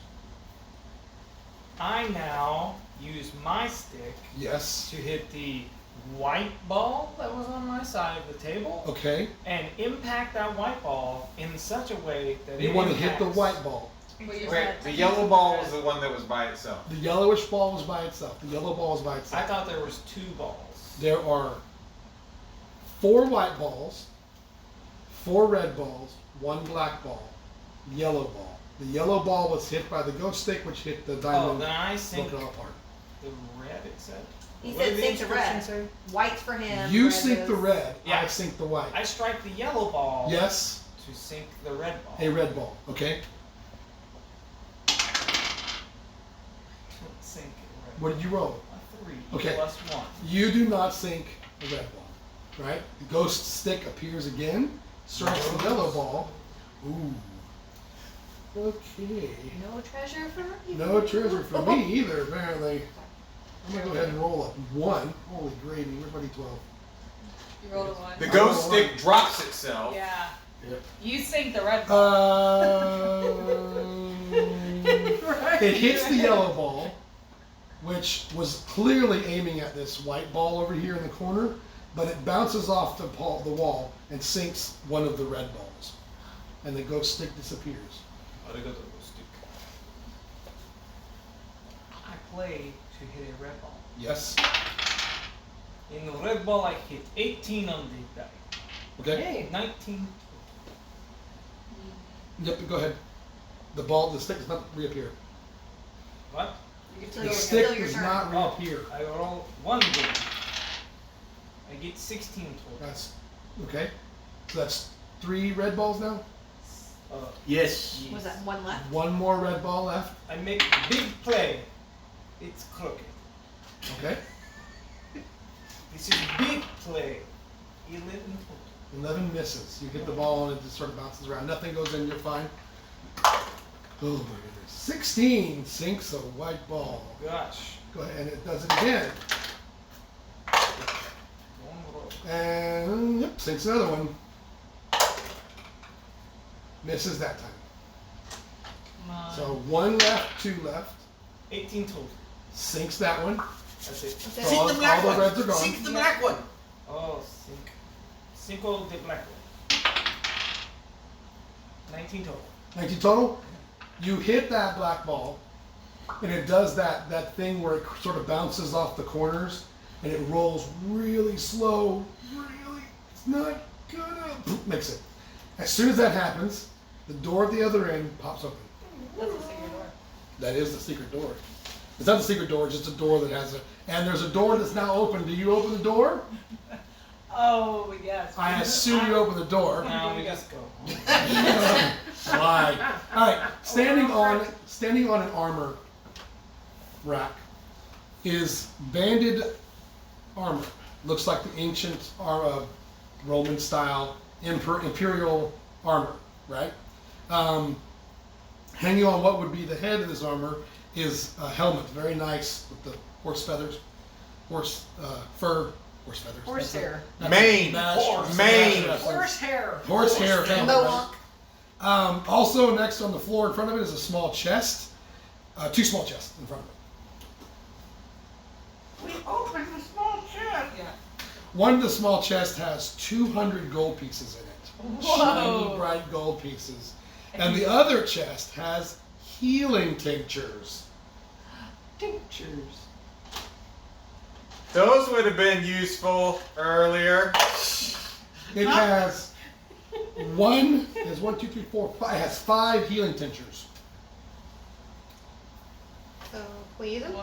I now use my stick Yes. to hit the white ball that was on my side of the table Okay. and impact that white ball in such a way that You it want to hit the impacts- white ball. But you Wait, said- the yellow ball was the one that was by itself. The yellowish ball was by itself. The yellow ball was by I itself. thought there was 2 balls. There are 4 white balls, 4 red balls, 1 black ball, yellow ball. The yellow ball was hit by the ghost stick, which hit the Oh, diamond, then I broke sink it all apart. the red, it said. He What said did the sink the red. instructions say? White's for him. You red sink the goes- red, I Yeah. sink the white. I strike the yellow ball Yes, to sink the red ball. a red ball, okay? Don't sink a red What did you roll? ball. A 3 Okay. plus 1. You do not sink the red ball, right? The ghost stick appears again, strikes the yellow ball. Ooh. Okay. No treasure for you. No treasure for me either, apparently. I'm gonna go ahead and roll a 1. Holy gravy, where's my D12? You rolled a 1. The ghost stick drops itself. Yeah. Yep. You sink the red ball. It hits the yellow ball, which was clearly aiming at this white ball over here in the corner, but it bounces off the wall and sinks one of the red balls. And the ghost stick disappears. Arigato, stick. I play to hit a red ball. Yes? In the red ball, I hit 18 on the die. Okay? Hey, 19. Yep, go ahead. The stick does not reappear. What? You can The still stick your does turn. not reappear. I roll 1 game. I get 16 total. That's, okay? So that's 3 red balls now? Yes. Was that 1 left? 1 more red ball left. I make a big play. It's crooked. Okay? This is big play. 11 total. 11 misses. You hit the ball and it just sort of bounces around. Nothing goes in, you're fine. Oh my goodness. 16 sinks a white ball. Gosh. Go ahead, and it does it again. One roll. And yep, sinks another one. Misses that time. So 1 left, 2 left. 18 total. Sinks that one. That's it. That's So it. Sink all the black the one. reds are gone. Sink the black one. Oh, sink. Cinco de Blanco. 19 total. 19 total. You hit that black ball, and it does that thing where it sort of bounces off the corners, and it rolls really slow. Really, it's not gonna makes it. As soon as that happens, the door at the other end pops open. That's a secret door. That is the secret door. It's not the secret door, it's just a door that has and there's a door that's now open. Do you open the door? Oh, yes. I assume you open the door. Now we just go. Lie. Alright, standing on an armor rack is banded armor. Looks like the ancient Roman style imperial armor, right? Hanging on what would be the head of this armor is a helmet, very nice with the horse feathers, horse feathers. Horsehair. Mane. Mane. Horsehair. Horsehair helmet. Mohawk. Also next on the floor in front of it is a small chest, two small chests in front of it. We opened the small chest. Yeah. One of the small chests has 200 gold pieces in it. Whoa. Shiny, bright gold pieces. And the other chest has healing tinctures. Tinctures. Those would have been useful earlier. It has one, there's 1, 2, 3, 4, 5. It has 5 healing tinctures. So, will you use them?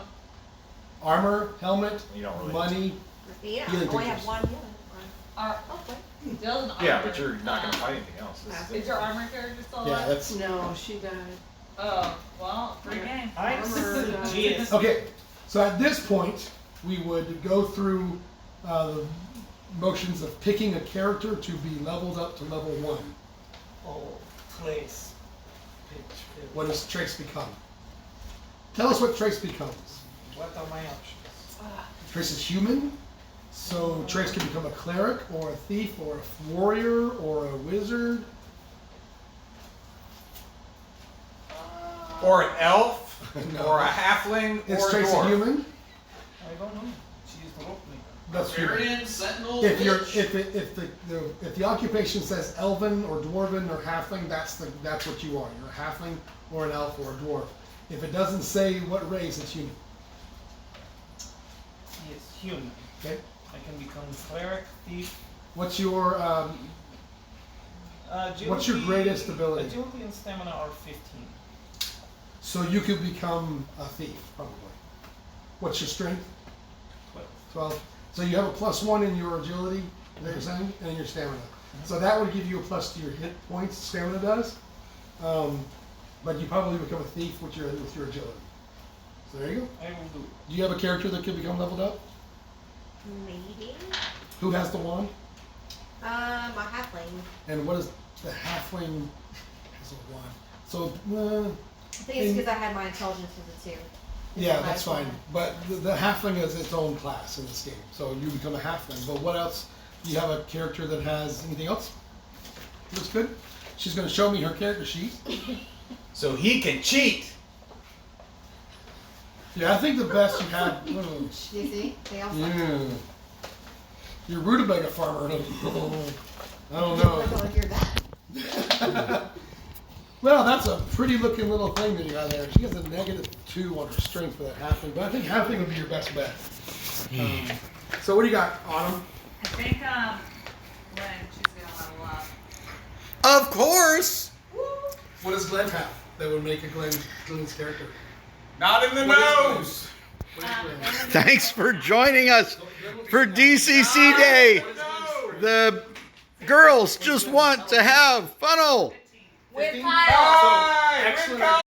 Armor, helmet, You don't really. money. Yeah, I Healing only have tinctures. one healing. Okay. Dylan, Yeah, armor. but you're not gonna fight anything else. This Is your armor character still Yeah, alive? that's No, she died. Oh, well, free game. I Armor, suggest. okay. So at this point, we would go through the motions of picking a character to be leveled up to level 1. Oh, place. Pitch. What does Trace become? Tell us what Trace becomes. What are my options? Trace is human, so Trace can become a cleric, or a thief, or a warrior, or a wizard. Or an elf, No. or a halfling, Is or a Trace a dwarf. human? I don't know. She's the rope maker. That's human. Barbarian, sentinel, If you're witch. if the occupation says elven or dwarven or halfling, that's what you are. You're a halfling or an elf or a dwarf. If it doesn't say what race, it's human. Yes, human. Okay. I can become cleric, thief. What's your What's your greatest ability? Agility and stamina are 15. so you could become a thief probably. What's your strength? 12. So you have a +1 in your agility, is that you're saying, and in your stamina. So that would give you a plus to your hit points. Stamina does, but you probably become a thief with your agility. So there you go. I will do it. Do you have a character that could become leveled up? Maybe. Who has the wand? My halfling. And what is the halfling has a wand? So I think it's because I had my intelligence as a 2. yeah, that's fine. But the halfling is its own class in this game. So you become a halfling. But what else? Do you have a character that has anything else? Looks good. She's going to show me her character sheet. So he can cheat. Yeah, I think the best you have. You see? They all suck. Yeah. You're rutabaga farmer. I don't I know. don't want to hear that. Well, that's a pretty looking little thing that you got there. She has a -2 on her strength for that halfling, but I think halfling would be your best bet. So what do you got, Autumn? I think, Lynn, she's gonna level up. Of course. What does Glenn have that would make a Glenn's character? Not in the What is nose. What is Glenn? Thanks for joining us for DCC Day. The girls just want to have funnel. With 15? Kyle. Hi, Excellent. Rick